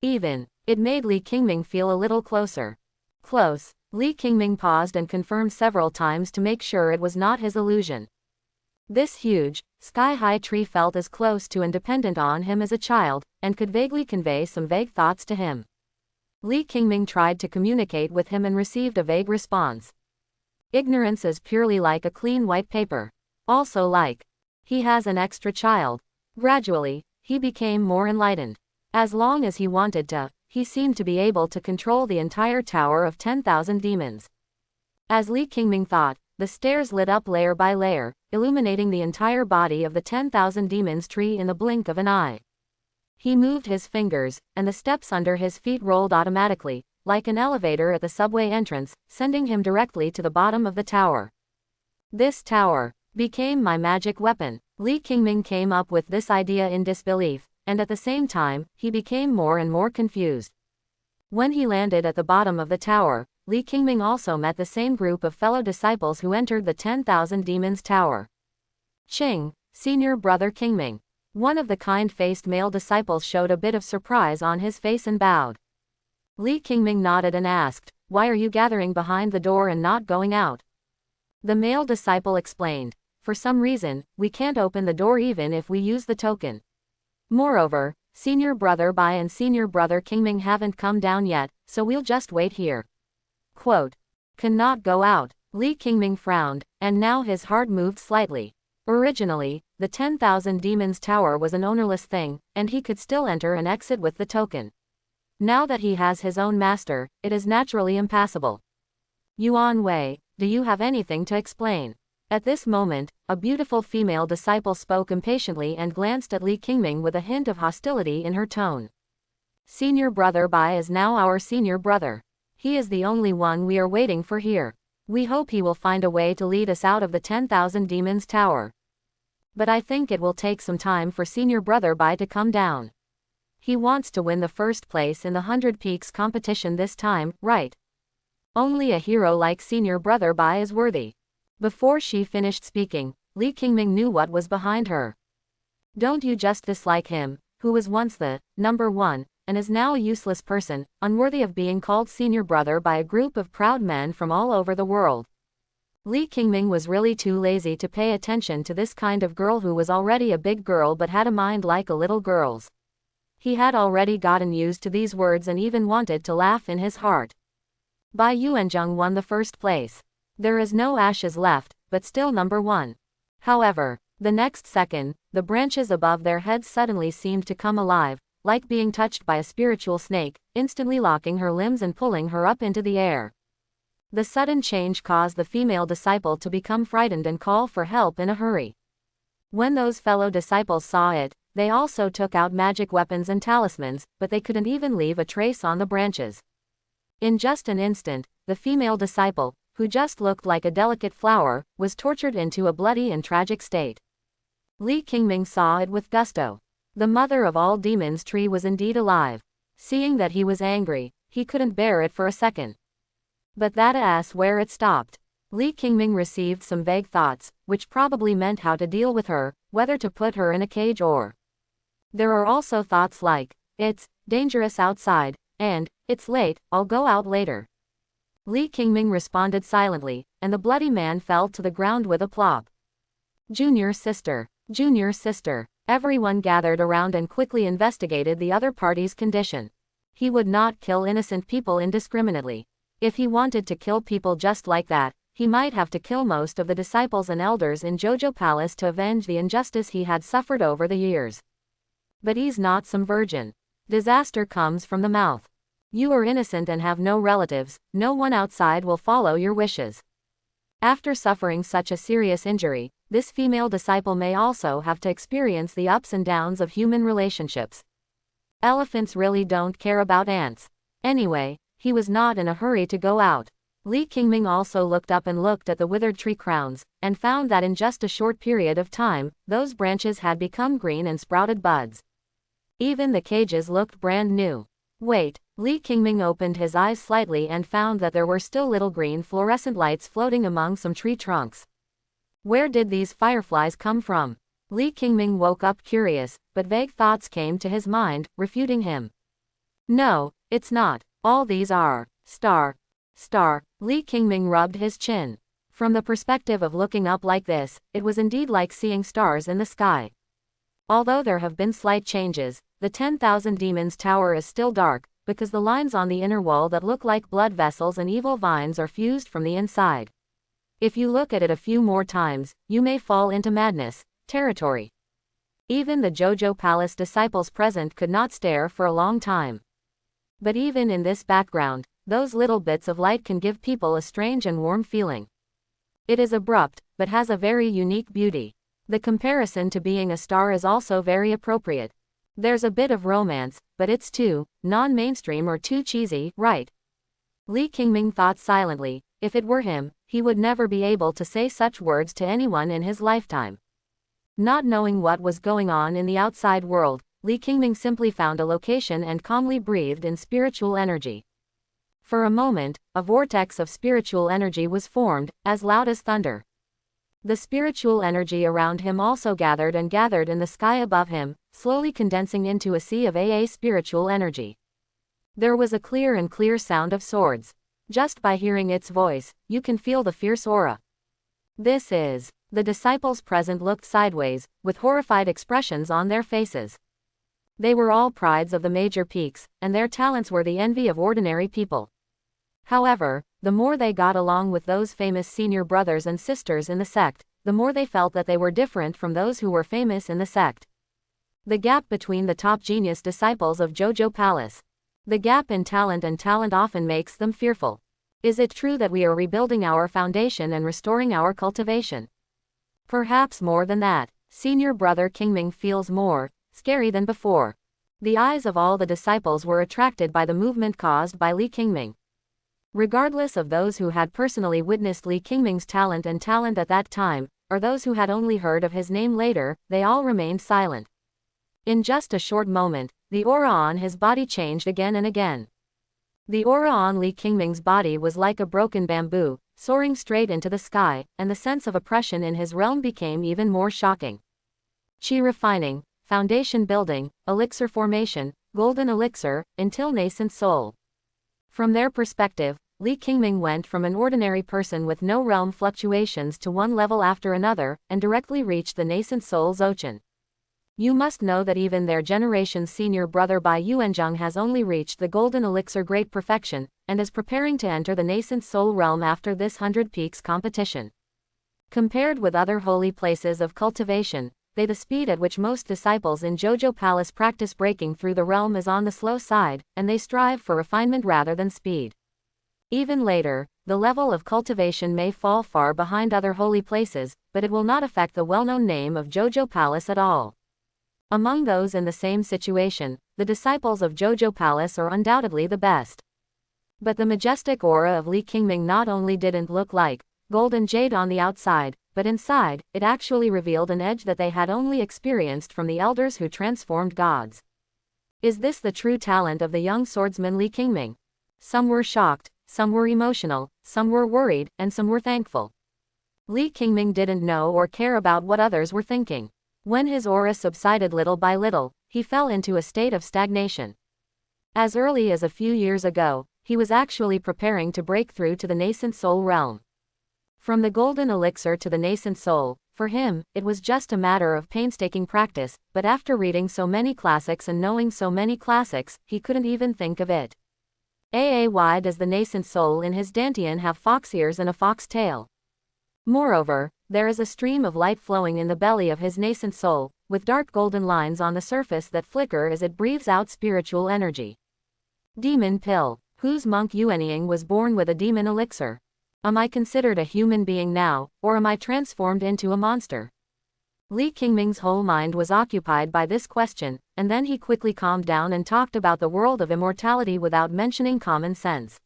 It made Li Qingming feel a little closer. Close. Li Qingming paused and confirmed several times to make sure it was not his illusion. This huge, sky-high tree felt as close to and dependent on him as a child, and could vaguely convey some vague thoughts to him. Li Qingming tried to communicate with him and received a vague response. Ignorance is purely like a clean white paper. Also like, he has an extra child. Gradually, he became more enlightened. As long as he wanted to, he seemed to be able to control the entire tower of 10,000 demons. As Li Qingming thought, the stairs lit up layer by layer, illuminating the entire body of the 10,000 demons tree in the blink of an eye. He moved his fingers, and the steps under his feet rolled automatically, like an elevator at the subway entrance, sending him directly to the bottom of the tower. This tower became my magic weapon. Li Qingming came up with this idea in disbelief, and at the same time, he became more and more confused. When he landed at the bottom of the tower, Li Qingming also met the same group of fellow disciples who entered the 10,000 Demons Tower. Qing, senior brother Qingming. One of the kind-faced male disciples showed a bit of surprise on his face and bowed. Li Qingming nodded and asked, "Why are you gathering behind the door and not going out?" The male disciple explained, "For some reason, we can't open the door even if we use the token. Moreover, senior brother Bai and senior brother Qingming haven't come down yet, so we'll just wait here." Quote, "Cannot go out." Li Qingming frowned, and now his heart moved slightly. Originally, the 10,000 Demons Tower was an ownerless thing, and he could still enter and exit with the token. Now that he has his own master, it is naturally impassable. "Yuan Wei, do you have anything to explain?" At this moment, a beautiful female disciple spoke impatiently and glanced at Li Qingming with a hint of hostility in her tone. "Senior brother Bai is now our senior brother. He is the only one we are waiting for here. We hope he will find a way to lead us out of the 10,000 Demons Tower. But I think it will take some time for senior brother Bai to come down. He wants to win the first place in the 100 Peaks competition this time, right? Only a hero like senior brother Bai is worthy." Before she finished speaking, Li Qingming knew what was behind her. "Don't you just dislike him, who was once the number one, and is now a useless person, unworthy of being called senior brother by a group of proud men from all over the world?" Li Qingming was really too lazy to pay attention to this kind of girl who was already a big girl but had a mind like a little girl's. He had already gotten used to these words and even wanted to laugh in his heart. Bai Yuanzheng won the first place. There is no ashes left, but still number one. However, the next second, the branches above their heads suddenly seemed to come alive, like being touched by a spiritual snake, instantly locking her limbs and pulling her up into the air. The sudden change caused the female disciple to become frightened and call for help in a hurry. When those fellow disciples saw it, they also took out magic weapons and talismans, but they couldn't even leave a trace on the branches. In just an instant, the female disciple, who just looked like a delicate flower, was tortured into a bloody and tragic state. Li Qingming saw it with gusto. The mother of all demons tree was indeed alive. Seeing that he was angry, he couldn't bear it for a second. But that ass where it stopped. Li Qingming received some vague thoughts, which probably meant how to deal with her, whether to put her in a cage or. There are also thoughts like, "It's dangerous outside," and "It's late, I'll go out later." Li Qingming responded silently, and the bloody man fell to the ground with a plop. "Junior sister, junior sister." Everyone gathered around and quickly investigated the other party's condition. He would not kill innocent people indiscriminately. If he wanted to kill people just like that, he might have to kill most of the disciples and elders in Jojo Palace to avenge the injustice he had suffered over the years. But he's not some virgin. Disaster comes from the mouth. You are innocent and have no relatives, no one outside will follow your wishes. After suffering such a serious injury, this female disciple may also have to experience the ups and downs of human relationships. Elephants really don't care about ants. Anyway, he was not in a hurry to go out. Li Qingming also looked up and looked at the withered tree crowns, and found that in just a short period of time, those branches had become green and sprouted buds. Even the cages looked brand new. Wait, Li Qingming opened his eyes slightly and found that there were still little green fluorescent lights floating among some tree trunks. Where did these fireflies come from? Li Qingming woke up curious, but vague thoughts came to his mind, refuting him. "No, it's not. All these are star. Li Qingming rubbed his chin. From the perspective of looking up like this, it was indeed like seeing stars in the sky. Although there have been slight changes, the 10,000 Demons Tower is still dark, because the lines on the inner wall that look like blood vessels and evil vines are fused from the inside. If you look at it a few more times, you may fall into madness territory." Even the Jojo Palace disciples present could not stare for a long time. But even in this background, those little bits of light can give people a strange and warm feeling. It is abrupt, but has a very unique beauty. The comparison to being a star is also very appropriate. There's a bit of romance, but it's too non-mainstream or too cheesy, right? Li Qingming thought silently, if it were him, he would never be able to say such words to anyone in his lifetime. Not knowing what was going on in the outside world, Li Qingming simply found a location and calmly breathed in spiritual energy. For a moment, a vortex of spiritual energy was formed, as loud as thunder. The spiritual energy around him also gathered and gathered in the sky above him, slowly condensing into a sea of spiritual energy. There was a clear sound of swords. Just by hearing its voice, you can feel the fierce aura. This is. The disciples present looked sideways, with horrified expressions on their faces. They were all prides of the major peaks, and their talents were the envy of ordinary people. However, the more they got along with those famous senior brothers and sisters in the sect, the more they felt that they were different from those who were famous in the sect. The gap between the top genius disciples of Jojo Palace. The gap in talent and talent often makes them fearful. Is it true that we are rebuilding our foundation and restoring our cultivation? Perhaps more than that, senior brother Qingming feels more scary than before. The eyes of all the disciples were attracted by the movement caused by Li Qingming. Regardless of those who had personally witnessed Li Qingming's talent at that time, or those who had only heard of his name later, they all remained silent. In just a short moment, the aura on his body changed again and again. The aura on Li Qingming's body was like a broken bamboo, soaring straight into the sky, and the sense of oppression in his realm became even more shocking. Qi refining, foundation building, elixir formation, golden elixir, until nascent soul. From their perspective, Li Qingming went from an ordinary person with no realm fluctuations to one level after another, and directly reached the nascent soul Zochan. You must know that even their generation's senior brother Bai Yuanzheng has only reached the golden elixir great perfection, and is preparing to enter the nascent soul realm after this 100 Peaks competition. Compared with other holy places of cultivation, the speed at which most disciples in Jojo Palace practice breaking through the realm is on the slow side, and they strive for refinement rather than speed. Even later, the level of cultivation may fall far behind other holy places, but it will not affect the well-known name of Jojo Palace at all. Among those in the same situation, the disciples of Jojo Palace are undoubtedly the best. But the majestic aura of Li Qingming not only didn't look like gold and jade on the outside, but inside, it actually revealed an edge that they had only experienced from the elders who transformed gods. Is this the true talent of the young swordsman Li Qingming? Some were shocked, some were emotional, some were worried, and some were thankful. Li Qingming didn't know or care about what others were thinking. When his aura subsided little by little, he fell into a state of stagnation. As early as a few years ago, he was actually preparing to break through to the nascent soul realm. From the golden elixir to the nascent soul, for him, it was just a matter of painstaking practice, but after reading so many classics and knowing so many classics, he couldn't even think of it. Why does the nascent soul in his dantian have fox ears and a fox tail? Moreover, there is a stream of light flowing in the belly of his nascent soul, with dark golden lines on the surface that flicker as it breathes out spiritual energy. Demon pill. Whose monk Yuanying was born with a demon elixir? Am I considered a human being now, or am I transformed into a monster? Li Qingming's whole mind was occupied by this question, and then he quickly calmed down and talked about the world of immortality without mentioning common sense.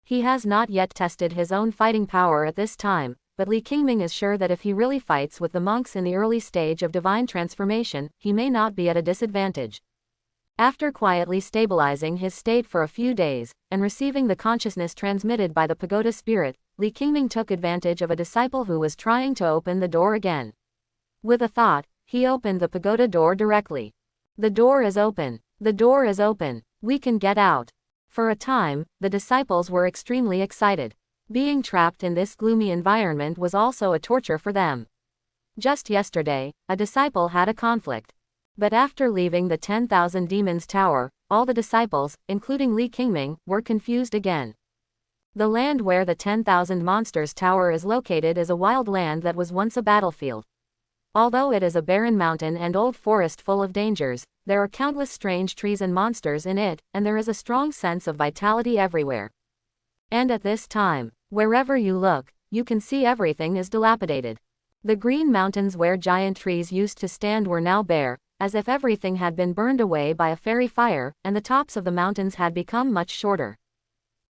He has not yet tested his own fighting power at this time, but Li Qingming is sure that if he really fights with the monks in the early stage of divine transformation, he may not be at a disadvantage. After quietly stabilizing his state for a few days, and receiving the consciousness transmitted by the pagoda spirit, Li Qingming took advantage of a disciple who was trying to open the door again. With a thought, he opened the pagoda door directly. The door is open. The door is open. We can get out. For a time, the disciples were extremely excited. Being trapped in this gloomy environment was also a torture for them. Just yesterday, a disciple had a conflict. But after leaving the 10,000 Demons Tower, all the disciples, including Li Qingming, were confused again. The land where the 10,000 Monsters Tower is located is a wild land that was once a battlefield. Although it is a barren mountain and old forest full of dangers, there are countless strange trees and monsters in it, and there is a strong sense of vitality everywhere. And at this time, wherever you look, you can see everything is dilapidated. The green mountains where giant trees used to stand were now bare, as if everything had been burned away by a fairy fire, and the tops of the mountains had become much shorter.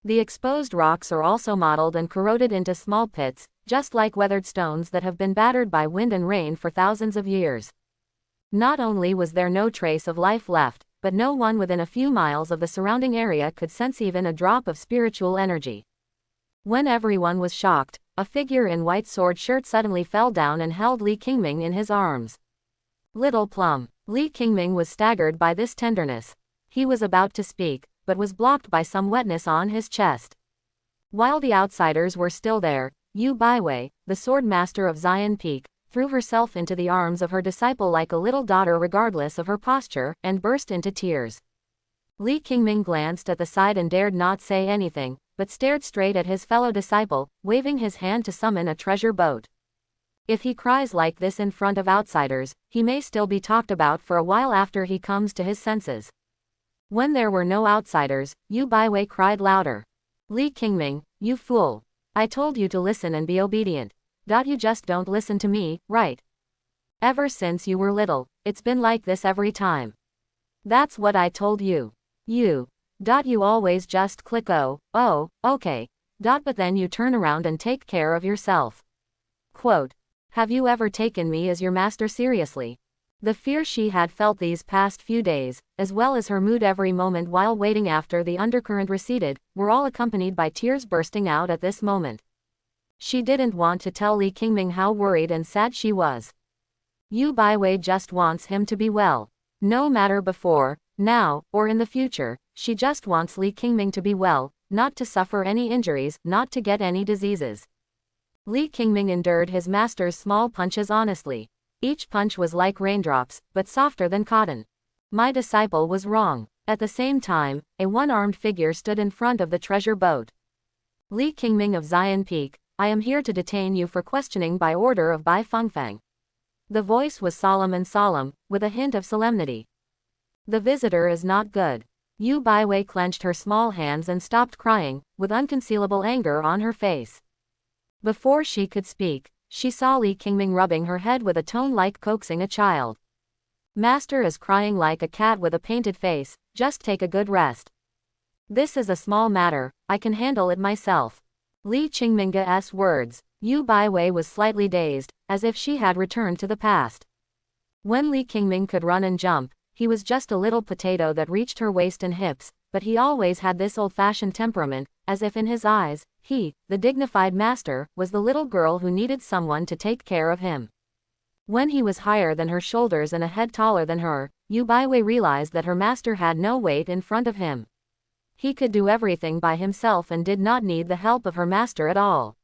The exposed rocks are also mottled and corroded into small pits, just like weathered stones that have been battered by wind and rain for thousands of years. Not only was there no trace of life left, but no one within a few miles of the surrounding area could sense even a drop of spiritual energy. When everyone was shocked, a figure in white sword shirt suddenly fell down and held Li Qingming in his arms. Little Plum. Li Qingming was staggered by this tenderness. He was about to speak, but was blocked by some wetness on his chest. While the outsiders were still there, Yu Baiwei, the sword master of Xian Peak, threw herself into the arms of her disciple like a little daughter regardless of her posture, and burst into tears. Li Qingming glanced at the side and dared not say anything, but stared straight at his fellow disciple, waving his hand to summon a treasure boat. If he cries like this in front of outsiders, he may still be talked about for a while after he comes to his senses. When there were no outsiders, Yu Baiwei cried louder. Li Qingming, you fool. I told you to listen and be obedient. You just don't listen to me, right? Ever since you were little, it's been like this every time. That's what I told you. You always just click oh, okay. But then you turn around and take care of yourself. Quote. Have you ever taken me as your master seriously? The fear she had felt these past few days, as well as her mood every moment while waiting after the undercurrent receded, were all accompanied by tears bursting out at this moment. She didn't want to tell Li Qingming how worried and sad she was. Yu Baiwei just wants him to be well. No matter before, now, or in the future, she just wants Li Qingming to be well, not to suffer any injuries, not to get any diseases. Li Qingming endured his master's small punches honestly. Each punch was like raindrops, but softer than cotton. My disciple was wrong. At the same time, a one-armed figure stood in front of the treasure boat. Li Qingming of Xian Peak, I am here to detain you for questioning by order of Bai Fengfeng. The voice was solemn, with a hint of solemnity. The visitor is not good. Yu Baiwei clenched her small hands and stopped crying, with unconcealable anger on her face. Before she could speak, she saw Li Qingming rubbing her head with a tone like coaxing a child. Master is crying like a cat with a painted face, just take a good rest. This is a small matter, I can handle it myself. Li Qingming's words. Yu Baiwei was slightly dazed, as if she had returned to the past. When Li Qingming could run and jump, he was just a little potato that reached her waist and hips, but he always had this old-fashioned temperament, as if in his eyes, he, the dignified master, was the little girl who needed someone to take care of him. When he was higher than her shoulders and a head taller than her, Yu Baiwei realized that her master had no weight in front of him. He could do everything by himself and did not need the help of her master at all.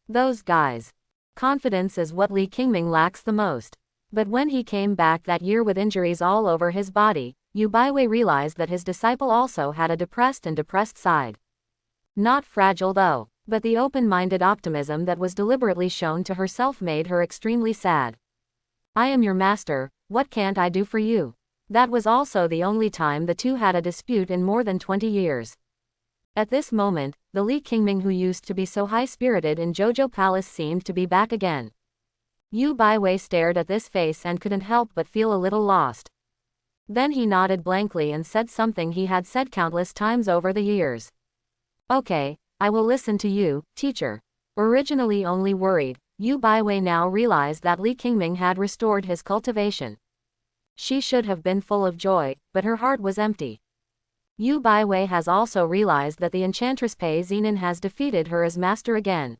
Those guys. Confidence is what Li Qingming lacks the most. But when he came back that year with injuries all over his body, Yu Baiwei realized that his disciple also had a depressed side. Not fragile though, but the open-minded optimism that was deliberately shown to herself made her extremely sad. I am your master, what can't I do for you? That was also the only time the two had a dispute in more than 20 years. At this moment, the Li Qingming who used to be so high-spirited in Jojo Palace seemed to be back again. Yu Baiwei stared at this face and couldn't help but feel a little lost. Then he nodded blankly and said something he had said countless times over the years. Okay, I will listen to you, teacher. Originally only worried, Yu Baiwei now realized that Li Qingming had restored his cultivation. She should have been full of joy, but her heart was empty. Yu Baiwei has also realized that the enchantress Pei Zinan has defeated her as master again.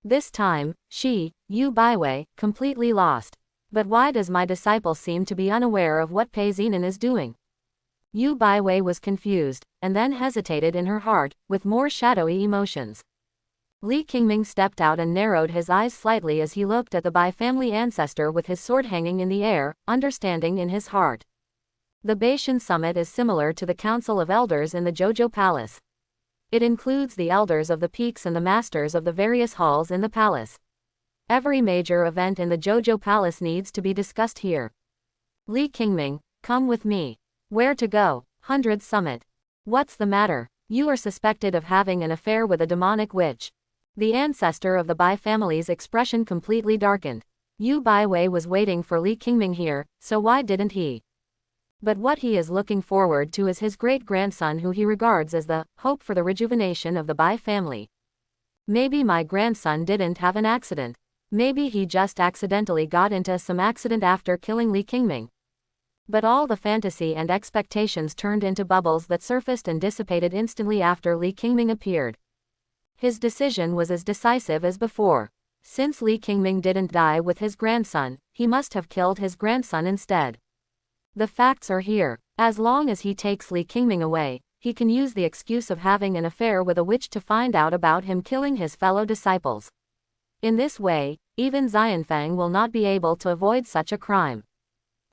This time, she, Yu Baiwei, completely lost. But why does my disciple seem to be unaware of what Pei Zinan is doing? Yu Baiwei was confused, and then hesitated in her heart, with more shadowy emotions. Li Qingming stepped out and narrowed his eyes slightly as he looked at the Bai family ancestor with his sword hanging in the air, understanding in his heart. The Beishan summit is similar to the Council of Elders in the Jojo Palace. It includes the elders of the peaks and the masters of the various halls in the palace. Every major event in the Jojo Palace needs to be discussed here. Li Qingming, come with me. Where to go? 100 Summit. What's the matter? You are suspected of having an affair with a demonic witch. The ancestor of the Bai family's expression completely darkened. Yu Baiwei was waiting for Li Qingming here, so why didn't he? But what he is looking forward to is his great-grandson, who he regards as the hope for the rejuvenation of the Bai family. Maybe my grandson didn't have an accident. Maybe he just accidentally got into some accident after killing Li Qingming. But all the fantasy and expectations turned into bubbles that surfaced and dissipated instantly after Li Qingming appeared. His decision was as decisive as before. Since Li Qingming didn't die with his grandson, he must have killed his grandson instead. The facts are here. As long as he takes Li Qingming away, he can use the excuse of having an affair with a witch to find out about him killing his fellow disciples. In this way, even Xianfang will not be able to avoid such a crime.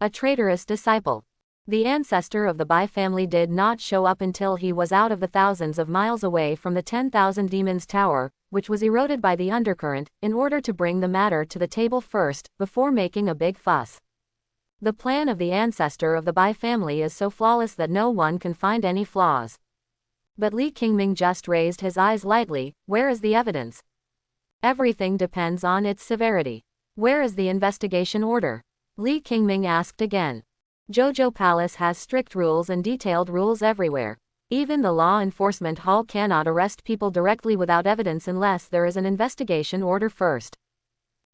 A traitorous disciple. The ancestor of the Bai family did not show up until he was out of the thousands of miles away from the 10,000 Demons Tower, which was eroded by the undercurrent, in order to bring the matter to the table first, before making a big fuss. The plan of the ancestor of the Bai family is so flawless that no one can find any flaws. But Li Qingming just raised his eyes lightly. Where is the evidence? Everything depends on its severity. Where is the investigation order? Li Qingming asked again. Zhouzhou Palace has strict rules and detailed rules everywhere. Even the law enforcement hall cannot arrest people directly without evidence unless there is an investigation order first.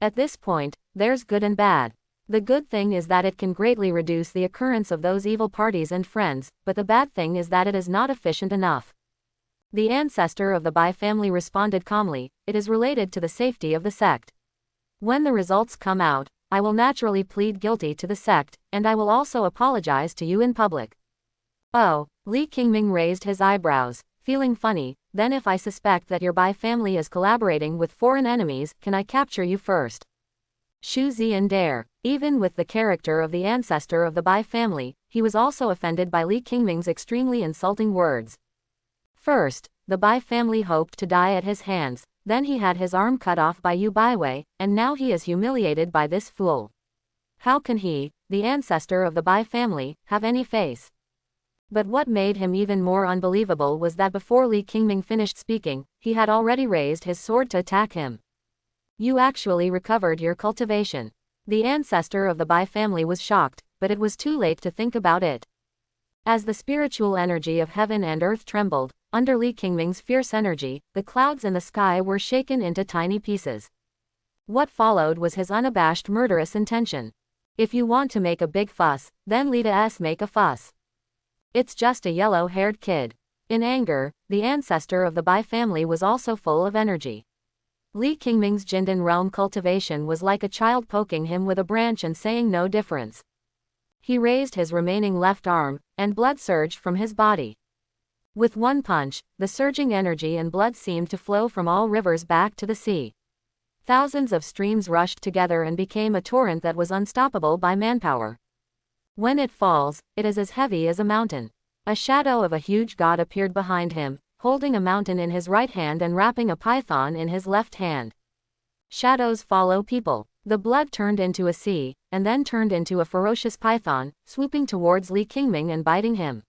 At this point, there's good and bad. The good thing is that it can greatly reduce the occurrence of those evil parties and friends, but the bad thing is that it is not efficient enough. The ancestor of the Bai family responded calmly. It is related to the safety of the sect. When the results come out, I will naturally plead guilty to the sect, and I will also apologize to you in public. Oh, Li Qingming raised his eyebrows, feeling funny. Then if I suspect that your Bai family is collaborating with foreign enemies, can I capture you first? Xu Ziyan dare. Even with the character of the ancestor of the Bai family, he was also offended by Li Qingming's extremely insulting words. First, the Bai family hoped to die at his hands, then he had his arm cut off by Yu Baiwei, and now he is humiliated by this fool. How can he, the ancestor of the Bai family, have any face? But what made him even more unbelievable was that before Li Qingming finished speaking, he had already raised his sword to attack him. You actually recovered your cultivation. The ancestor of the Bai family was shocked, but it was too late to think about it. As the spiritual energy of heaven and earth trembled, under Li Qingming's fierce energy, the clouds in the sky were shaken into tiny pieces. What followed was his unabashed murderous intention. If you want to make a big fuss, then let us make a fuss. It's just a yellow-haired kid. In anger, the ancestor of the Bai family was also full of energy. Li Qingming's Jindan realm cultivation was like a child poking him with a branch and saying no difference. He raised his remaining left arm, and blood surged from his body. With one punch, the surging energy and blood seemed to flow from all rivers back to the sea. Thousands of streams rushed together and became a torrent that was unstoppable by manpower. When it falls, it is as heavy as a mountain. A shadow of a huge god appeared behind him, holding a mountain in his right hand and wrapping a python in his left hand. Shadows follow people. The blood turned into a sea, and then turned into a ferocious python, swooping towards Li Qingming and biting him.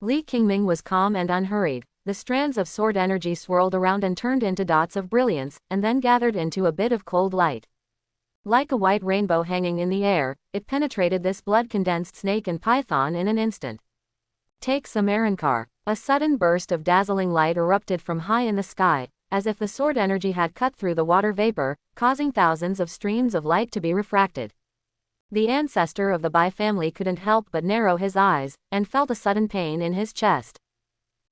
Li Qingming was calm and unhurried. The strands of sword energy swirled around and turned into dots of brilliance, and then gathered into a bit of cold light. Like a white rainbow hanging in the air, it penetrated this blood-condensed snake and python in an instant. Take Samarankar. A sudden burst of dazzling light erupted from high in the sky, as if the sword energy had cut through the water vapor, causing thousands of streams of light to be refracted. The ancestor of the Bai family couldn't help but narrow his eyes, and felt a sudden pain in his chest.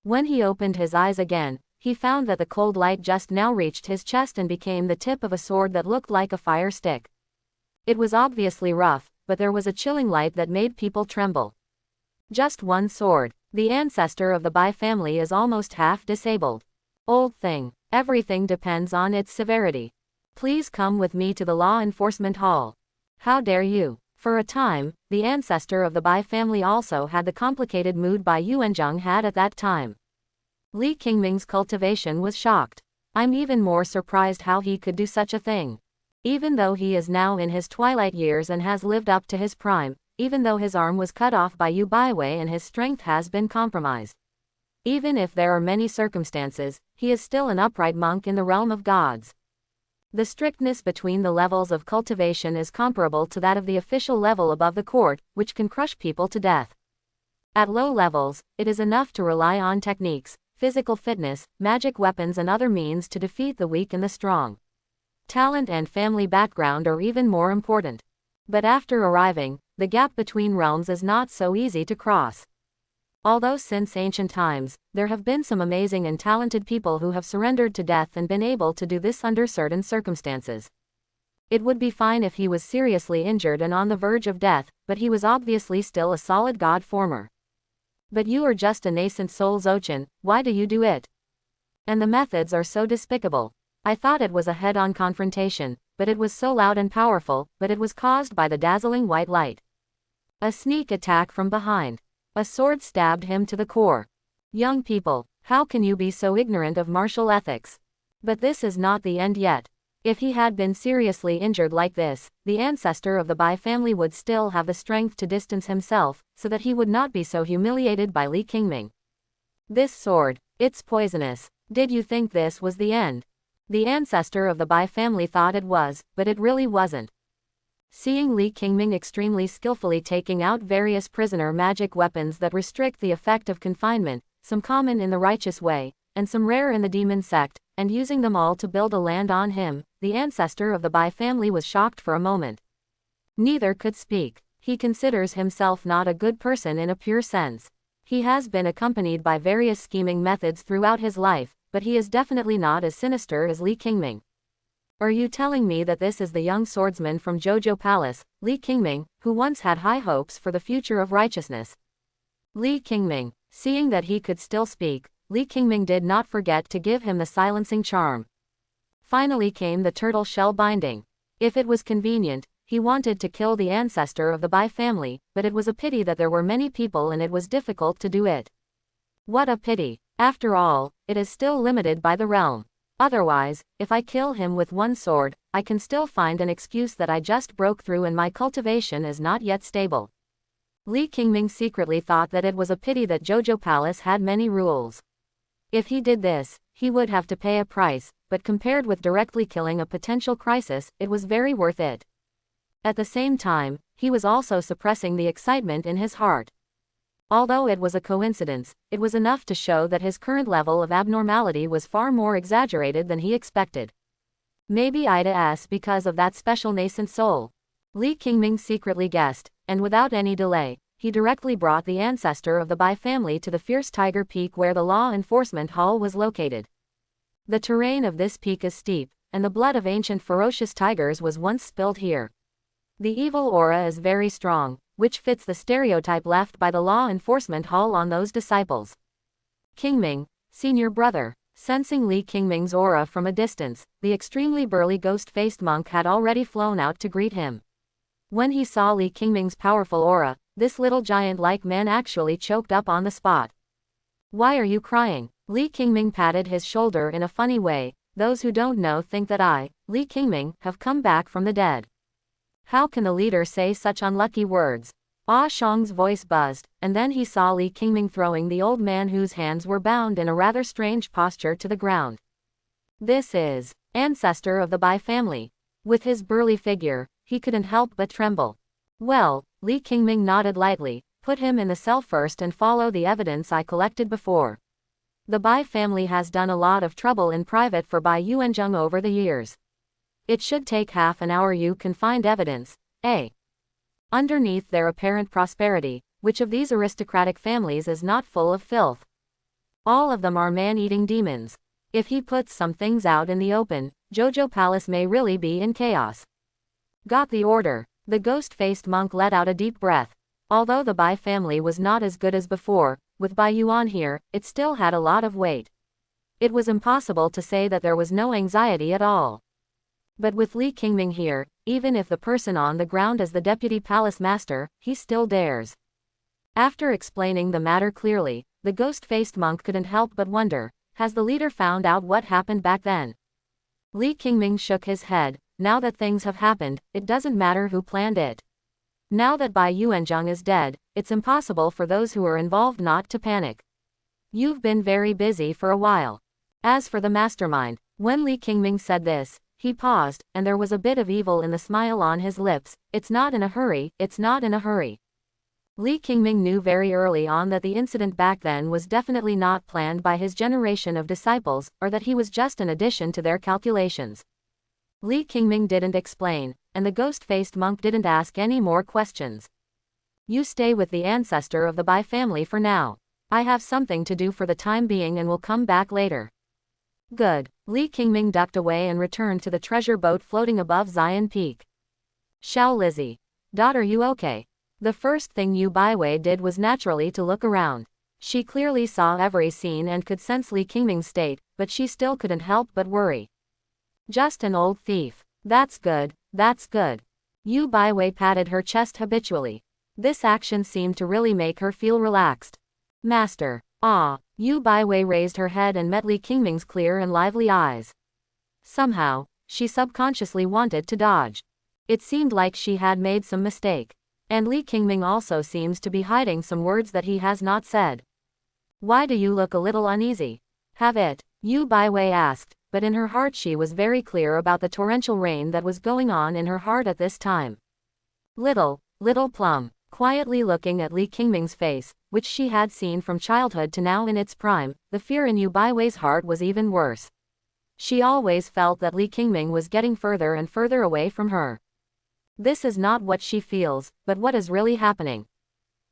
When he opened his eyes again, he found that the cold light just now reached his chest and became the tip of a sword that looked like a fire stick. It was obviously rough, but there was a chilling light that made people tremble. Just one sword. The ancestor of the Bai family is almost half disabled. Old thing. Everything depends on its severity. Please come with me to the law enforcement hall. How dare you? For a time, the ancestor of the Bai family also had the complicated mood Bai Yuanzheng had at that time. Li Qingming's cultivation was shocked. I'm even more surprised how he could do such a thing. Even though he is now in his twilight years and has lived up to his prime, even though his arm was cut off by Yu Baiwei and his strength has been compromised. Even if there are many circumstances, he is still an upright monk in the realm of gods. The strictness between the levels of cultivation is comparable to that of the official level above the court, which can crush people to death. At low levels, it is enough to rely on techniques, physical fitness, magic weapons and other means to defeat the weak and the strong. Talent and family background are even more important. But after arriving, the gap between realms is not so easy to cross. Although since ancient times, there have been some amazing and talented people who have surrendered to death and been able to do this under certain circumstances. It would be fine if he was seriously injured and on the verge of death, but he was obviously still a solid god former. But you are just a nascent soul Zochin, why do you do it? And the methods are so despicable. I thought it was a head-on confrontation, but it was so loud and powerful, but it was caused by the dazzling white light. A sneak attack from behind. A sword stabbed him to the core. Young people, how can you be so ignorant of martial ethics? But this is not the end yet. If he had been seriously injured like this, the ancestor of the Bai family would still have the strength to distance himself, so that he would not be so humiliated by Li Qingming. This sword, it's poisonous. Did you think this was the end? The ancestor of the Bai family thought it was, but it really wasn't. Seeing Li Qingming extremely skillfully taking out various prisoner magic weapons that restrict the effect of confinement, some common in the righteous way, and some rare in the demon sect, and using them all to build a land on him, the ancestor of the Bai family was shocked for a moment. Neither could speak. He considers himself not a good person in a pure sense. He has been accompanied by various scheming methods throughout his life, but he is definitely not as sinister as Li Qingming. Are you telling me that this is the young swordsman from Jojo Palace, Li Qingming, who once had high hopes for the future of righteousness? Li Qingming, seeing that he could still speak, Li Qingming did not forget to give him the silencing charm. Finally came the turtle shell binding. If it was convenient, he wanted to kill the ancestor of the Bai family, but it was a pity that there were many people and it was difficult to do it. What a pity. After all, it is still limited by the realm. Otherwise, if I kill him with one sword, I can still find an excuse that I just broke through and my cultivation is not yet stable. Li Qingming secretly thought that it was a pity that Jojo Palace had many rules. If he did this, he would have to pay a price, but compared with directly killing a potential crisis, it was very worth it. At the same time, he was also suppressing the excitement in his heart. Although it was a coincidence, it was enough to show that his current level of abnormality was far more exaggerated than he expected. Maybe Ida's because of that special nascent soul. Li Qingming secretly guessed, and without any delay, he directly brought the ancestor of the Bai family to the fierce Tiger Peak where the law enforcement hall was located. The terrain of this peak is steep, and the blood of ancient ferocious tigers was once spilled here. The evil aura is very strong, which fits the stereotype left by the law enforcement hall on those disciples. Qingming, senior brother. Sensing Li Qingming's aura from a distance, the extremely burly ghost-faced monk had already flown out to greet him. When he saw Li Qingming's powerful aura, this little giant-like man actually choked up on the spot. Why are you crying? Li Qingming patted his shoulder in a funny way. Those who don't know think that I, Li Qingming, have come back from the dead. How can the leader say such unlucky words? Ah Shang's voice buzzed, and then he saw Li Qingming throwing the old man whose hands were bound in a rather strange posture to the ground. This is ancestor of the Bai family. With his burly figure, he couldn't help but tremble. Well, Li Qingming nodded lightly, put him in the cell first and follow the evidence I collected before. The Bai family has done a lot of trouble in private for Bai Yuanzheng over the years. It should take half an hour. You can find evidence, eh? Underneath their apparent prosperity, which of these aristocratic families is not full of filth? All of them are man-eating demons. If he puts some things out in the open, Jojo Palace may really be in chaos. Got the order. The ghost-faced monk let out a deep breath. Although the Bai family was not as good as before, with Bai Yuan here, it still had a lot of weight. It was impossible to say that there was no anxiety at all. But with Li Qingming here, even if the person on the ground is the deputy palace master, he still dares. After explaining the matter clearly, the ghost-faced monk couldn't help but wonder, has the leader found out what happened back then? Li Qingming shook his head. Now that things have happened, it doesn't matter who planned it. Now that Bai Yuanzheng is dead, it's impossible for those who are involved not to panic. You've been very busy for a while. As for the mastermind, when Li Qingming said this, He paused, and there was a bit of evil in the smile on his lips. It's not in a hurry, it's not in a hurry. Li Qingming knew very early on that the incident back then was definitely not planned by his generation of disciples, or that he was just an addition to their calculations. Li Qingming didn't explain, and the ghost-faced monk didn't ask any more questions. You stay with the ancestor of the Bai family for now. I have something to do for the time being and will come back later. Good. Li Qingming ducked away and returned to the treasure boat floating above Zion Peak. Xiao Lizzie. Daughter, you okay? The first thing Yu Baiwei did was naturally to look around. She clearly saw every scene and could sense Li Qingming's state, but she still couldn't help but worry. Just an old thief. That's good, that's good. Yu Baiwei patted her chest habitually. This action seemed to really make her feel relaxed. Master. Ah. Yu Baiwei raised her head and met Li Qingming's clear and lively eyes. Somehow, she subconsciously wanted to dodge. It seemed like she had made some mistake. And Li Qingming also seems to be hiding some words that he has not said. Why do you look a little uneasy? Have it? Yu Baiwei asked, but in her heart she was very clear about the torrential rain that was going on in her heart at this time. Little Plum. Quietly looking at Li Qingming's face, which she had seen from childhood to now in its prime, the fear in Yu Baiwei's heart was even worse. She always felt that Li Qingming was getting further and further away from her. This is not what she feels, but what is really happening.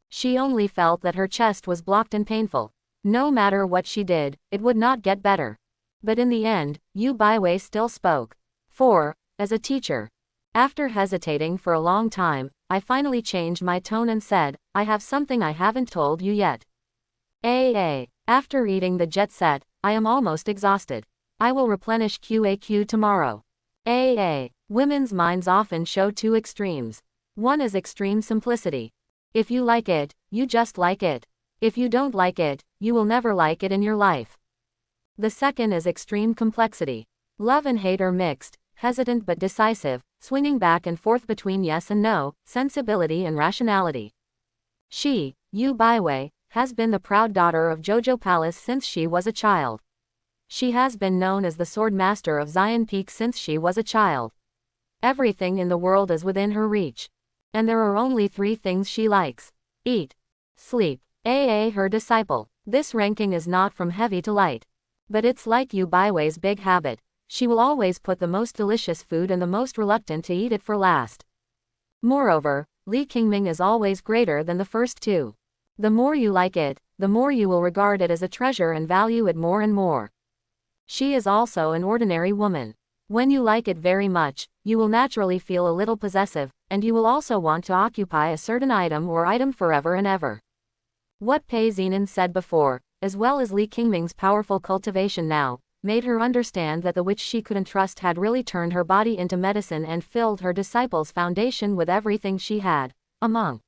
She only felt that her chest was blocked and painful. No matter what she did, it would not get better. But in the end, Yu Baiwei still spoke. As a teacher. After hesitating for a long time, I finally changed my tone and said, I have something I haven't told you yet. After eating the jet set, I am almost exhausted. I will replenish QAQ tomorrow. Women's minds often show two extremes. One is extreme simplicity. If you like it, you just like it. If you don't like it, you will never like it in your life. The second is extreme complexity. Love and hate are mixed, hesitant but decisive, swinging back and forth between yes and no, sensibility and rationality. She, Yu Baiwei, has been the proud daughter of Jojo Palace since she was a child. She has been known as the sword master of Zion Peak since she was a child. Everything in the world is within her reach. And there are only 3 things she likes. Eat. Sleep. Her disciple. This ranking is not from heavy to light. But it's like Yu Baiwei's big habit. She will always put the most delicious food and the most reluctant to eat it for last. Moreover, Li Qingming is always greater than the first 2. The more you like it, the more you will regard it as a treasure and value it more and more. She is also an ordinary woman. When you like it very much, you will naturally feel a little possessive, and you will also want to occupy a certain item or item forever and ever. What Pei Zinan said before, as well as Li Qingming's powerful cultivation now, made her understand that the witch she couldn't trust had really turned her body into medicine and filled her disciple's foundation with everything she had, among.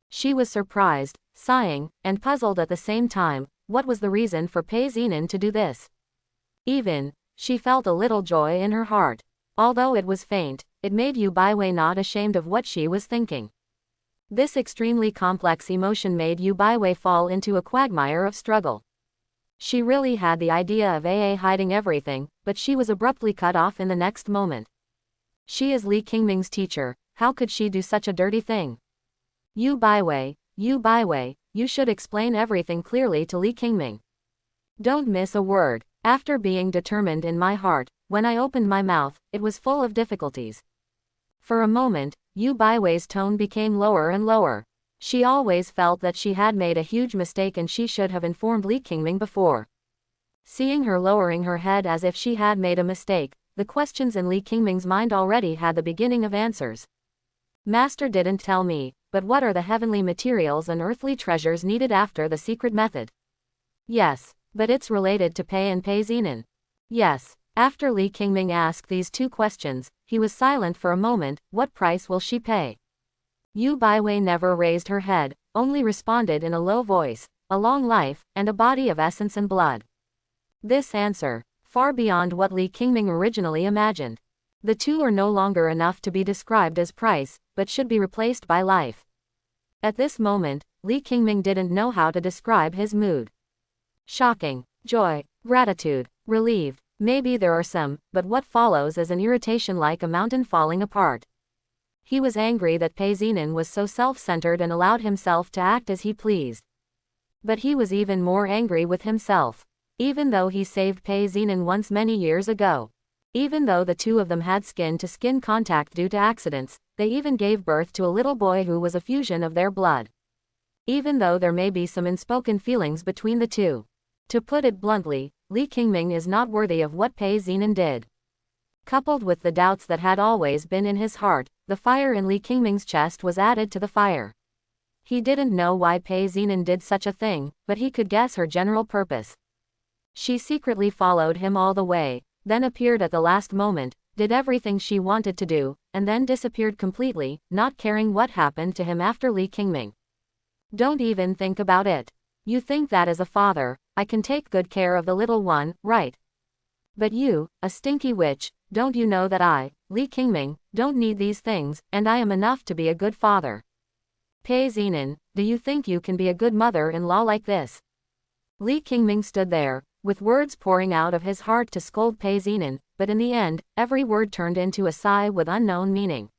She was surprised, sighing, and puzzled at the same time. What was the reason for Pei Zinan to do this? She felt a little joy in her heart. Although it was faint, it made Yu Baiwei not ashamed of what she was thinking. This extremely complex emotion made Yu Baiwei fall into a quagmire of struggle. She really had the idea of hiding everything, but she was abruptly cut off in the next moment. She is Li Qingming's teacher, how could she do such a dirty thing? Yu Baiwei, you should explain everything clearly to Li Qingming. Don't miss a word. After being determined in my heart, when I opened my mouth, it was full of difficulties. For a moment, Yu Baiwei's tone became lower and lower. She always felt that she had made a huge mistake and she should have informed Li Qingming before. Seeing her lowering her head as if she had made a mistake, the questions in Li Qingming's mind already had the beginning of answers. Master didn't tell me, but what are the heavenly materials and earthly treasures needed after the secret method? Yes, but it's related to Pei and Pei Zinan. Yes. After Li Qingming asked these 2 questions, he was silent for a moment. What price will she pay? Yu Baiwei never raised her head, only responded in a low voice, a long life, and a body of essence and blood. This answer, far beyond what Li Qingming originally imagined. The 2 are no longer enough to be described as price, but should be replaced by life. At this moment, Li Qingming didn't know how to describe his mood. Shocking, joy, gratitude, relieved, Maybe there are some, but what follows is an irritation like a mountain falling apart. He was angry that Pei Zinan was so self-centered and allowed himself to act as he pleased. But he was even more angry with himself. Even though he saved Pei Zinan once many years ago. Even though the two of them had skin-to-skin contact due to accidents, they even gave birth to a little boy who was a fusion of their blood. Even though there may be some unspoken feelings between the two. To put it bluntly, Li Qingming is not worthy of what Pei Zinan did. Coupled with the doubts that had always been in his heart, the fire in Li Qingming's chest was added to the fire. He didn't know why Pei Zinan did such a thing, but he could guess her general purpose. She secretly followed him all the way, then appeared at the last moment, did everything she wanted to do, and then disappeared completely, not caring what happened to him after Li Qingming. Don't even think about it. You think that as a father, I can take good care of the little one, right? But you, a stinky witch, don't you know that I, Li Qingming, don't need these things, and I am enough to be a good father. Pei Zinan, do you think you can be a good mother-in-law like this? Li Qingming stood there, with words pouring out of his heart to scold Pei Zinan, but in the end, every word turned into a sigh with unknown meaning.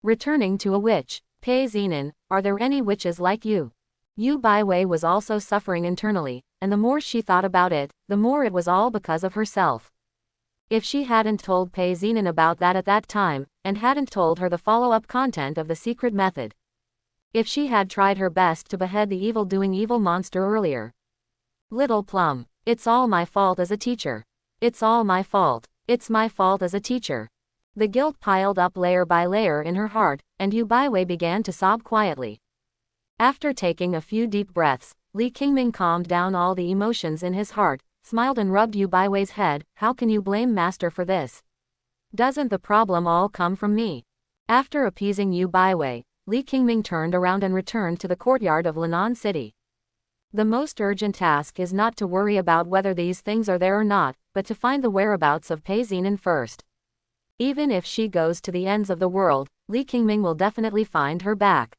Returning to a witch, Pei Zinan, are there any witches like you? Yu Baiwei was also suffering internally, and the more she thought about it, the more it was all because of herself. If she hadn't told Pei Zinan about that at that time, and hadn't told her the follow-up content of the secret method. If she had tried her best to behead the evil-doing evil monster earlier. Little Plum, it's all my fault as a teacher. It's all my fault. It's my fault as a teacher. The guilt piled up layer by layer in her heart, and Yu Baiwei began to sob quietly. After taking a few deep breaths, Li Qingming calmed down all the emotions in his heart, smiled and rubbed Yu Baiwei's head. How can you blame Master for this? Doesn't the problem all come from me? After appeasing Yu Baiwei, Li Qingming turned around and returned to the courtyard of Linan City. The most urgent task is not to worry about whether these things are there or not, but to find the whereabouts of Pei Zinan first. Even if she goes to the ends of the world, Li Qingming will definitely find her back.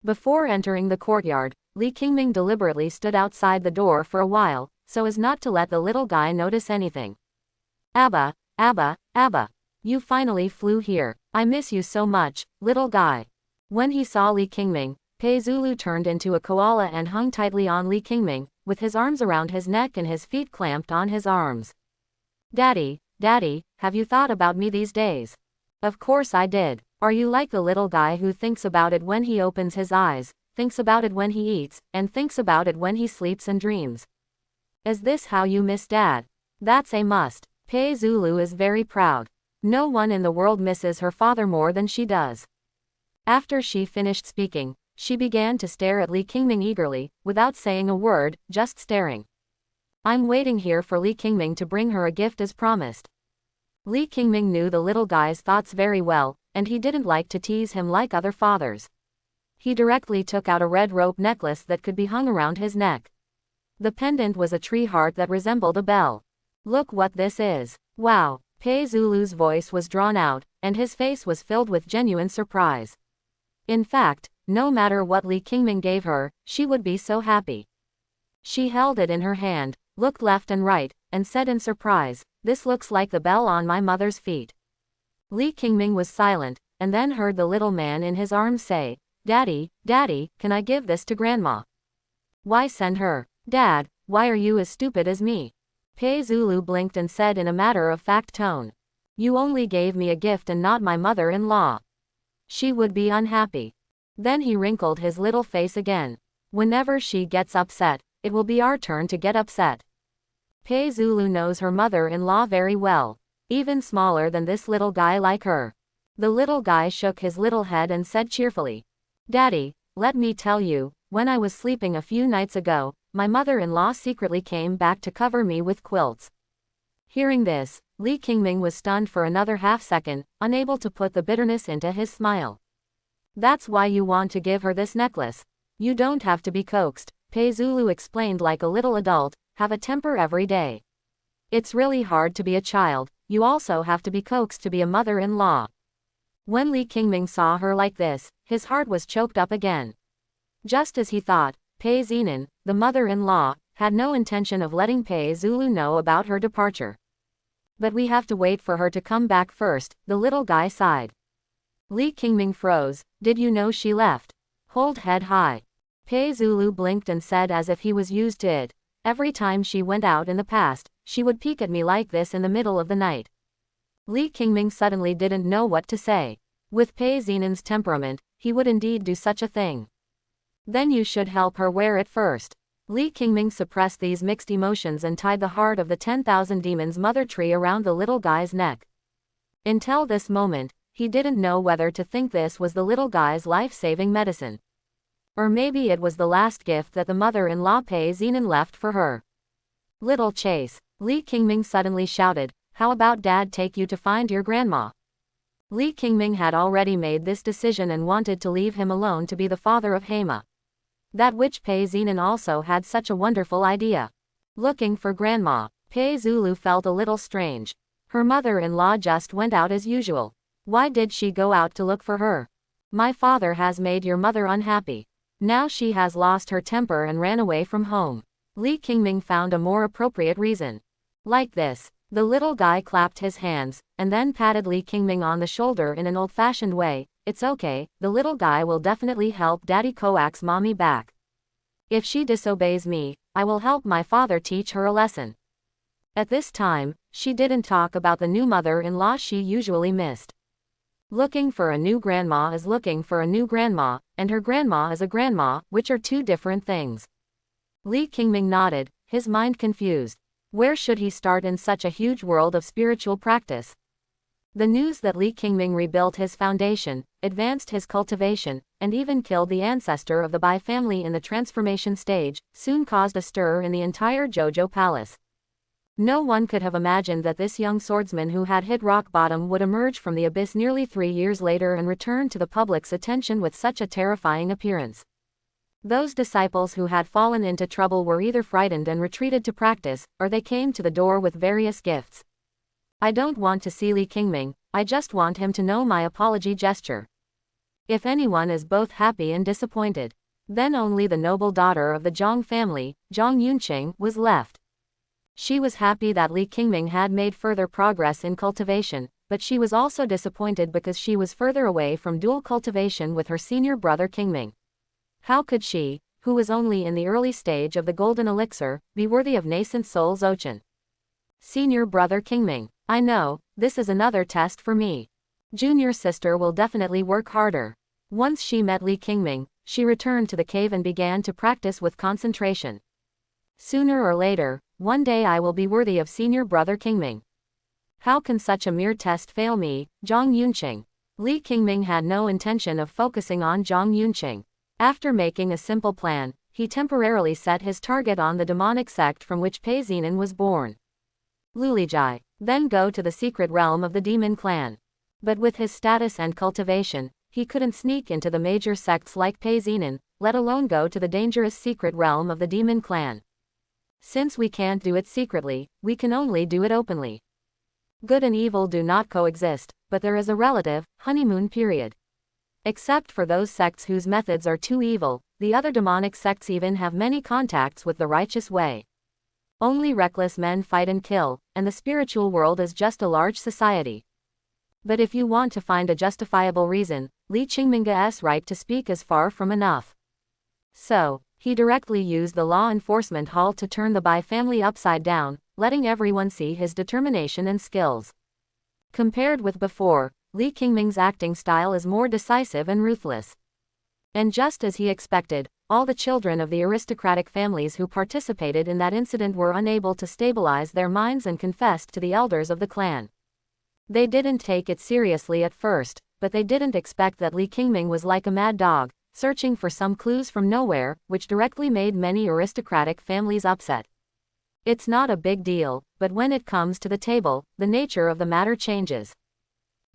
Before entering the courtyard, Li Qingming deliberately stood outside the door for a while, so as not to let the little guy notice anything. Abba, Abba, Abba. You finally flew here. I miss you so much, little guy. When he saw Li Qingming, Pei Zulu turned into a koala and hung tightly on Li Qingming, with his arms around his neck and his feet clamped on his arms. Daddy, Daddy, have you thought about me these days? Of course I did. Are you like the little guy who thinks about it when he opens his eyes, thinks about it when he eats, and thinks about it when he sleeps and dreams? Is this how you miss Dad? That's a must. Pei Zulu is very proud. No one in the world misses her father more than she does. After she finished speaking, she began to stare at Li Qingming eagerly, without saying a word, just staring. I'm waiting here for Li Qingming to bring her a gift as promised. Li Qingming knew the little guy's thoughts very well, and he didn't like to tease him like other fathers. He directly took out a red rope necklace that could be hung around his neck. The pendant was a tree heart that resembled a bell. Look what this is. Wow. Pei Zulu's voice was drawn out, and his face was filled with genuine surprise. In fact, no matter what Li Qingming gave her, she would be so happy. She held it in her hand, looked left and right, and said in surprise, "This looks like the bell on my mother's feet." Li Qingming was silent, and then heard the little man in his arms say, "Daddy, Daddy, can I give this to Grandma?" Why send her? Dad, why are you as stupid as me? Pei Zulu blinked and said in a matter-of-fact tone. You only gave me a gift and not my mother-in-law. She would be unhappy. Then he wrinkled his little face again. Whenever she gets upset, it will be our turn to get upset. Pei Zulu knows her mother-in-law very well. Even smaller than this little guy like her. The little guy shook his little head and said cheerfully, "Daddy, let me tell you, when I was sleeping a few nights ago, my mother-in-law secretly came back to cover me with quilts." Hearing this, Li Qingming was stunned for another half-second, unable to put the bitterness into his smile. "That's why you want to give her this necklace. You don't have to be coaxed," Pei Zulu explained like a little adult, "have a temper every day. It's really hard to be a child, you also have to be coaxed to be a mother-in-law." When Li Qingming saw her like this, his heart was choked up again. Just as he thought, Pei Zinan, the mother-in-law, had no intention of letting Pei Zulu know about her departure. But we have to wait for her to come back first, the little guy sighed. Li Qingming froze. Did you know she left? Hold head high. Pei Zulu blinked and said as if he was used to it. Every time she went out in the past, she would peek at me like this in the middle of the night. Li Qingming suddenly didn't know what to say. With Pei Zinan's temperament, he would indeed do such a thing. Then you should help her wear it first. Li Qingming suppressed these mixed emotions and tied the heart of the 10,000 demons mother tree around the little guy's neck. Until this moment, he didn't know whether to think this was the little guy's life-saving medicine. Or maybe it was the last gift that the mother-in-law Pei Zinan left for her. Little Chase, Li Qingming suddenly shouted, how about Dad take you to find your grandma? Li Qingming had already made this decision and wanted to leave him alone to be the father of Hema. That which Pei Zinan also had such a wonderful idea. Looking for grandma, Pei Zulu felt a little strange. Her mother-in-law just went out as usual. Why did she go out to look for her? My father has made your mother unhappy. Now she has lost her temper and ran away from home. Li Qingming found a more appropriate reason. Like this, the little guy clapped his hands, and then patted Li Qingming on the shoulder in an old-fashioned way. It's okay, the little guy will definitely help Daddy coax mommy back. If she disobeys me, I will help my father teach her a lesson. At this time, she didn't talk about the new mother-in-law she usually missed. Looking for a new grandma is looking for a new grandma, and her grandma is a grandma, which are two different things. Li Qingming nodded, his mind confused. Where should he start in such a huge world of spiritual practice? The news that Li Qingming rebuilt his foundation, advanced his cultivation, and even killed the ancestor of the Bai family in the transformation stage, soon caused a stir in the entire Jojo Palace. No one could have imagined that this young swordsman who had hit rock bottom would emerge from the abyss nearly 3 years later and return to the public's attention with such a terrifying appearance. Those disciples who had fallen into trouble were either frightened and retreated to practice, or they came to the door with various gifts. I don't want to see Li Qingming, I just want him to know my apology gesture. If anyone is both happy and disappointed, then only the noble daughter of the Zhang family, Zhang Yunqing, was left. She was happy that Li Qingming had made further progress in cultivation, but she was also disappointed because she was further away from dual cultivation with her senior brother Qingming. How could she, who was only in the early stage of the golden elixir, be worthy of nascent soul Zochan? Senior brother Qingming, I know, this is another test for me. Junior sister will definitely work harder. Once she met Li Qingming, she returned to the cave and began to practice with concentration. Sooner or later, one day I will be worthy of senior brother Qingming. How can such a mere test fail me, Zhang Yunqing? Li Qingming had no intention of focusing on Zhang Yunqing. After making a simple plan, he temporarily set his target on the demonic sect from which Pei Zinan was born. Lulijai, then go to the secret realm of the demon clan. But with his status and cultivation, he couldn't sneak into the major sects like Pei Zinan, let alone go to the dangerous secret realm of the demon clan. Since we can't do it secretly, we can only do it openly. Good and evil do not coexist, but there is a relative honeymoon period. Except for those sects whose methods are too evil, the other demonic sects even have many contacts with the righteous way. Only reckless men fight and kill, and the spiritual world is just a large society. But if you want to find a justifiable reason, Li Qingming's right to speak is far from enough. So, he directly used the law enforcement hall to turn the Bai family upside down, letting everyone see his determination and skills. Compared with before, Li Qingming's acting style is more decisive and ruthless. And just as he expected, all the children of the aristocratic families who participated in that incident were unable to stabilize their minds and confessed to the elders of the clan. They didn't take it seriously at first, but they didn't expect that Li Qingming was like a mad dog, searching for some clues from nowhere, which directly made many aristocratic families upset. It's not a big deal, but when it comes to the table, the nature of the matter changes.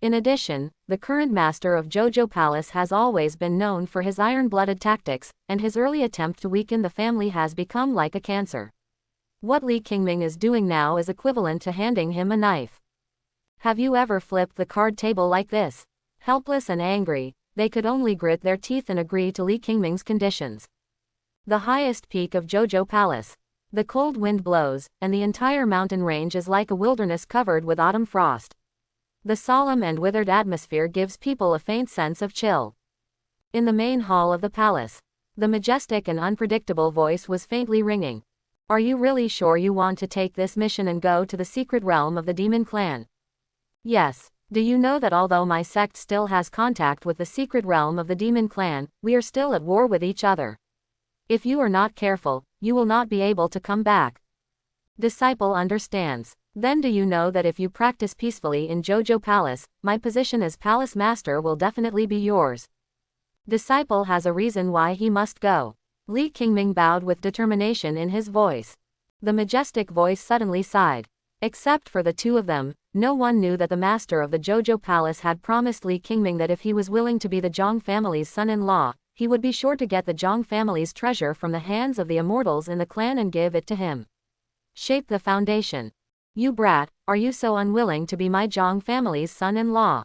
In addition, the current master of Jojo Palace has always been known for his iron-blooded tactics, and his early attempt to weaken the family has become like a cancer. What Li Qingming is doing now is equivalent to handing him a knife. Have you ever flipped the card table like this? Helpless and angry, they could only grit their teeth and agree to Li Qingming's conditions. The highest peak of Jojo Palace. The cold wind blows, and the entire mountain range is like a wilderness covered with autumn frost. The solemn and withered atmosphere gives people a faint sense of chill. In the main hall of the palace, the majestic and unpredictable voice was faintly ringing. Are you really sure you want to take this mission and go to the secret realm of the demon clan? Yes. Do you know that although my sect still has contact with the secret realm of the demon clan, we are still at war with each other? If you are not careful, you will not be able to come back. Disciple understands. Then do you know that if you practice peacefully in Jojo Palace, my position as palace master will definitely be yours? Disciple has a reason why he must go. Li Qingming bowed with determination in his voice. The majestic voice suddenly sighed. Except for the two of them, no one knew that the master of the Jojo Palace had promised Li Qingming that if he was willing to be the Zhang family's son-in-law, he would be sure to get the Zhang family's treasure from the hands of the immortals in the clan and give it to him. Shape the foundation. You brat, are you so unwilling to be my Zhang family's son-in-law?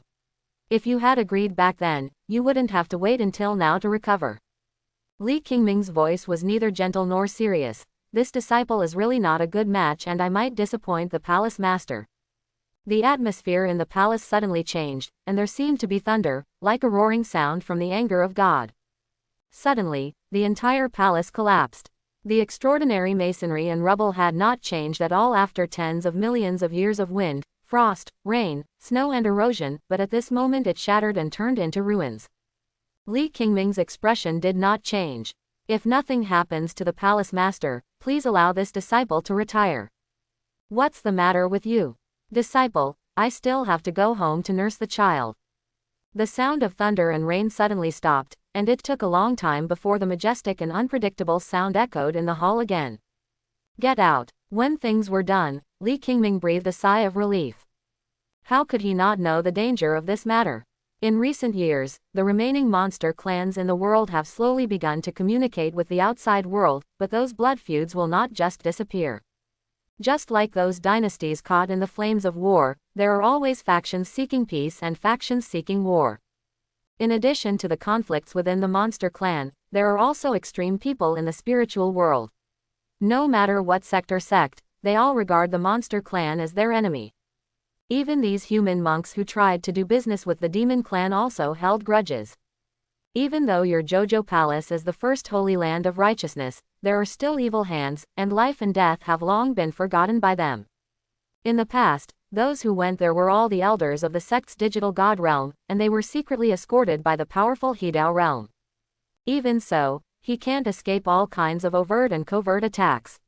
If you had agreed back then, you wouldn't have to wait until now to recover. Li Qingming's voice was neither gentle nor serious. This disciple is really not a good match and I might disappoint the palace master. The atmosphere in the palace suddenly changed, and there seemed to be thunder, like a roaring sound from the anger of God. Suddenly, the entire palace collapsed. The extraordinary masonry and rubble had not changed at all after tens of millions of years of wind, frost, rain, snow and erosion, but at this moment it shattered and turned into ruins. Li Qingming's expression did not change. If nothing happens to the palace master, please allow this disciple to retire. What's the matter with you? Disciple, I still have to go home to nurse the child. The sound of thunder and rain suddenly stopped, and it took a long time before the majestic and unpredictable sound echoed in the hall again. Get out. When things were done, Li Qingming breathed a sigh of relief. How could he not know the danger of this matter? In recent years, the remaining monster clans in the world have slowly begun to communicate with the outside world, but those blood feuds will not just disappear. Just like those dynasties caught in the flames of war, there are always factions seeking peace and factions seeking war. In addition to the conflicts within the monster clan, there are also extreme people in the spiritual world. No matter what sect or sect, they all regard the monster clan as their enemy. Even these human monks who tried to do business with the demon clan also held grudges. Even though your Jojo Palace is the first holy land of righteousness, there are still evil hands, and life and death have long been forgotten by them. In the past, those who went there were all the elders of the sect's digital god realm, and they were secretly escorted by the powerful Hidao realm. Even so, he can't escape all kinds of overt and covert attacks.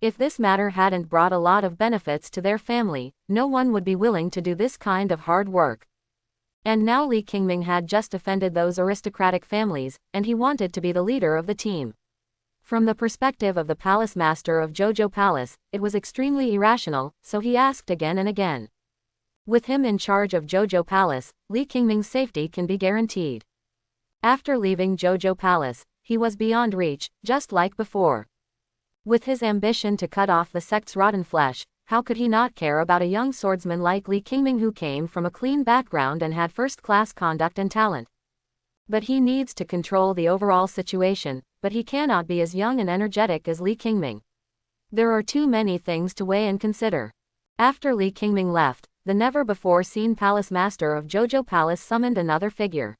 If this matter hadn't brought a lot of benefits to their family, no one would be willing to do this kind of hard work. And now Li Qingming had just offended those aristocratic families, and he wanted to be the leader of the team. From the perspective of the palace master of Jojo Palace, it was extremely irrational, so he asked again and again. With him in charge of Jojo Palace, Li Qingming's safety can be guaranteed. After leaving Jojo Palace, he was beyond reach, just like before. With his ambition to cut off the sect's rotten flesh, how could he not care about a young swordsman like Li Qingming who came from a clean background and had first-class conduct and talent? But he needs to control the overall situation, but he cannot be as young and energetic as Li Qingming. There are too many things to weigh and consider. After Li Qingming left, the never-before-seen palace master of Jojo Palace summoned another figure.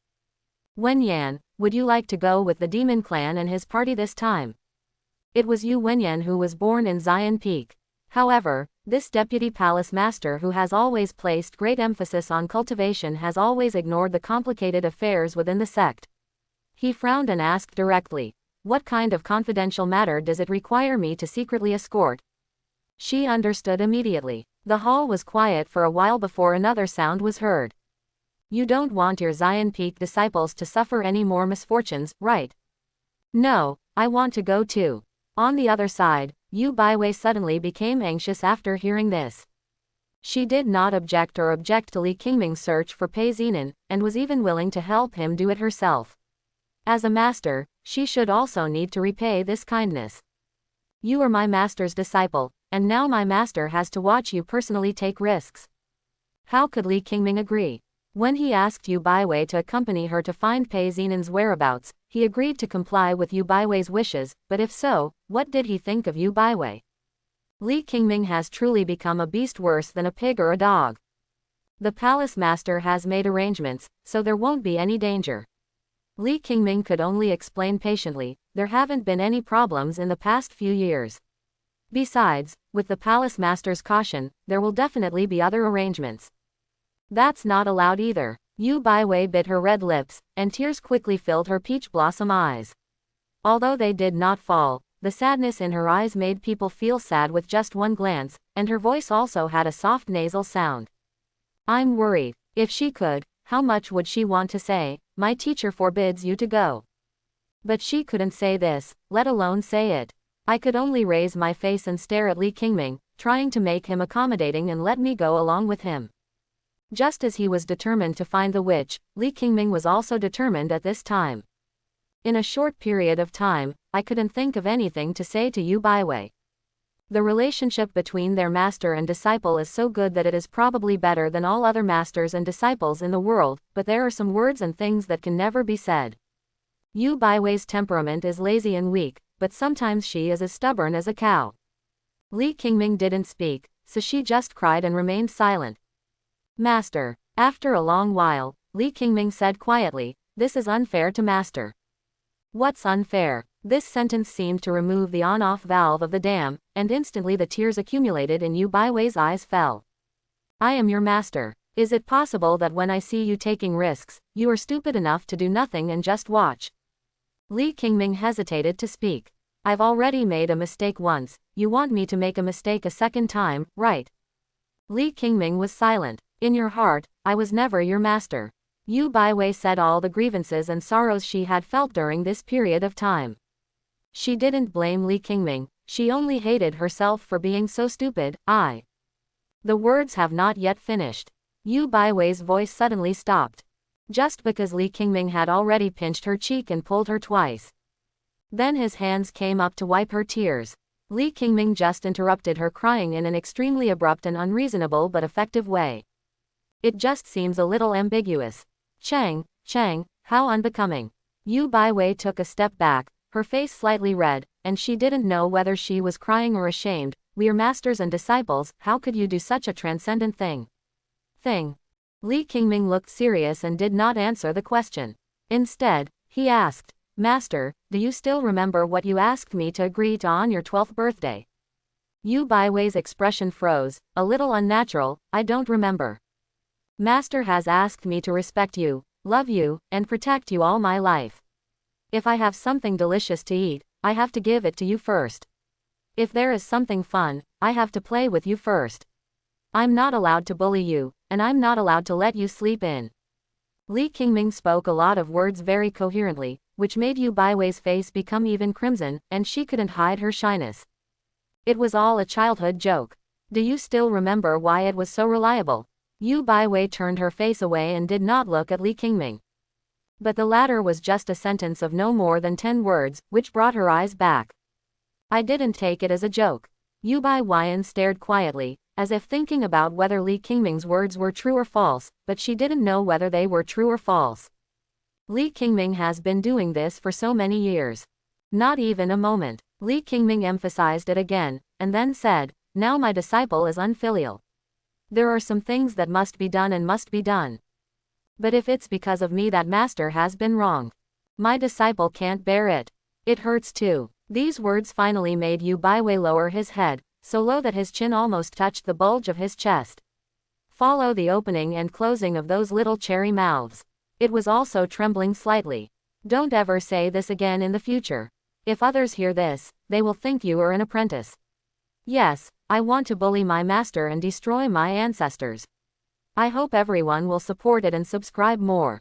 Wen Yan, would you like to go with the demon clan and his party this time? It was Yu Wenyan who was born in Zion Peak. However, this deputy palace master who has always placed great emphasis on cultivation has always ignored the complicated affairs within the sect. He frowned and asked directly, "What kind of confidential matter does it require me to secretly escort?" She understood immediately. The hall was quiet for a while before another sound was heard. You don't want your Zion Peak disciples to suffer any more misfortunes, right? No, I want to go too. On the other side, Yu Baiwei suddenly became anxious after hearing this. She did not object to Li Qingming's search for Pei Zinan, and was even willing to help him do it herself. As a master, she should also need to repay this kindness. You are my master's disciple, and now my master has to watch you personally take risks. How could Li Qingming agree? When he asked Yu Baiwei to accompany her to find Pei Zinan's whereabouts, he agreed to comply with Yu Baiwei's wishes, but if so, what did he think of Yu Baiwei? Li Qingming has truly become a beast worse than a pig or a dog. The palace master has made arrangements, so there won't be any danger. Li Qingming could only explain patiently, there haven't been any problems in the past few years. Besides, with the palace master's caution, there will definitely be other arrangements. That's not allowed either. Yu Baiwei bit her red lips, and tears quickly filled her peach blossom eyes. Although they did not fall, the sadness in her eyes made people feel sad with just one glance, and her voice also had a soft nasal sound. I'm worried. If she could, how much would she want to say, my teacher forbids you to go? But she couldn't say this, let alone say it. I could only raise my face and stare at Li Qingming, trying to make him accommodating and let me go along with him. Just as he was determined to find the witch, Li Qingming was also determined at this time. In a short period of time, I couldn't think of anything to say to Yu Baiwei. The relationship between their master and disciple is so good that it is probably better than all other masters and disciples in the world, but there are some words and things that can never be said. Yu Baiwei's temperament is lazy and weak, but sometimes she is as stubborn as a cow. Li Qingming didn't speak, so she just cried and remained silent. Master. After a long while, Li Qingming said quietly, this is unfair to Master. What's unfair? This sentence seemed to remove the on-off valve of the dam, and instantly the tears accumulated in Yu Baiwei's eyes fell. I am your master. Is it possible that when I see you taking risks, you are stupid enough to do nothing and just watch? Li Qingming hesitated to speak. I've already made a mistake once, you want me to make a mistake a second time, right? Li Qingming was silent. In your heart, I was never your master. Yu Baiwei said all the grievances and sorrows she had felt during this period of time. She didn't blame Li Qingming, she only hated herself for being so stupid. The words have not yet finished. Yu Baiwei's voice suddenly stopped. Just because Li Qingming had already pinched her cheek and pulled her twice. Then his hands came up to wipe her tears. Li Qingming just interrupted her crying in an extremely abrupt and unreasonable but effective way. It just seems a little ambiguous. Chang, how unbecoming. Yu Baiwei took a step back, her face slightly red, and she didn't know whether she was crying or ashamed. We are masters and disciples, how could you do such a transcendent thing? Li Qingming looked serious and did not answer the question. Instead, he asked, Master, do you still remember what you asked me to agree to on your 12th birthday? Yu Baiwei's expression froze, a little unnatural. I don't remember. Master has asked me to respect you, love you, and protect you all my life. If I have something delicious to eat, I have to give it to you first. If there is something fun, I have to play with you first. I'm not allowed to bully you, and I'm not allowed to let you sleep in. Li Qingming spoke a lot of words very coherently, which made Yu Baiwei's face become even crimson, and she couldn't hide her shyness. It was all a childhood joke. Do you still remember why it was so reliable? Yu Baiwei turned her face away and did not look at Li Qingming. But the latter was just a sentence of no more than 10 words, which brought her eyes back. I didn't take it as a joke. Yu Baiwei stared quietly, as if thinking about whether Li Qingming's words were true or false, but she didn't know whether they were true or false. Li Qingming has been doing this for so many years. Not even a moment. Li Qingming emphasized it again, and then said, now my disciple is unfilial. There are some things that must be done and must be done. But if it's because of me that master has been wronged, my disciple can't bear it. It hurts too. These words finally made Yu Baiwei lower his head, so low that his chin almost touched the bulge of his chest. Follow the opening and closing of those little cherry mouths. It was also trembling slightly. Don't ever say this again in the future. If others hear this, they will think you are an apprentice. Yes, I want to bully my master and destroy my ancestors. I hope everyone will support it and subscribe more.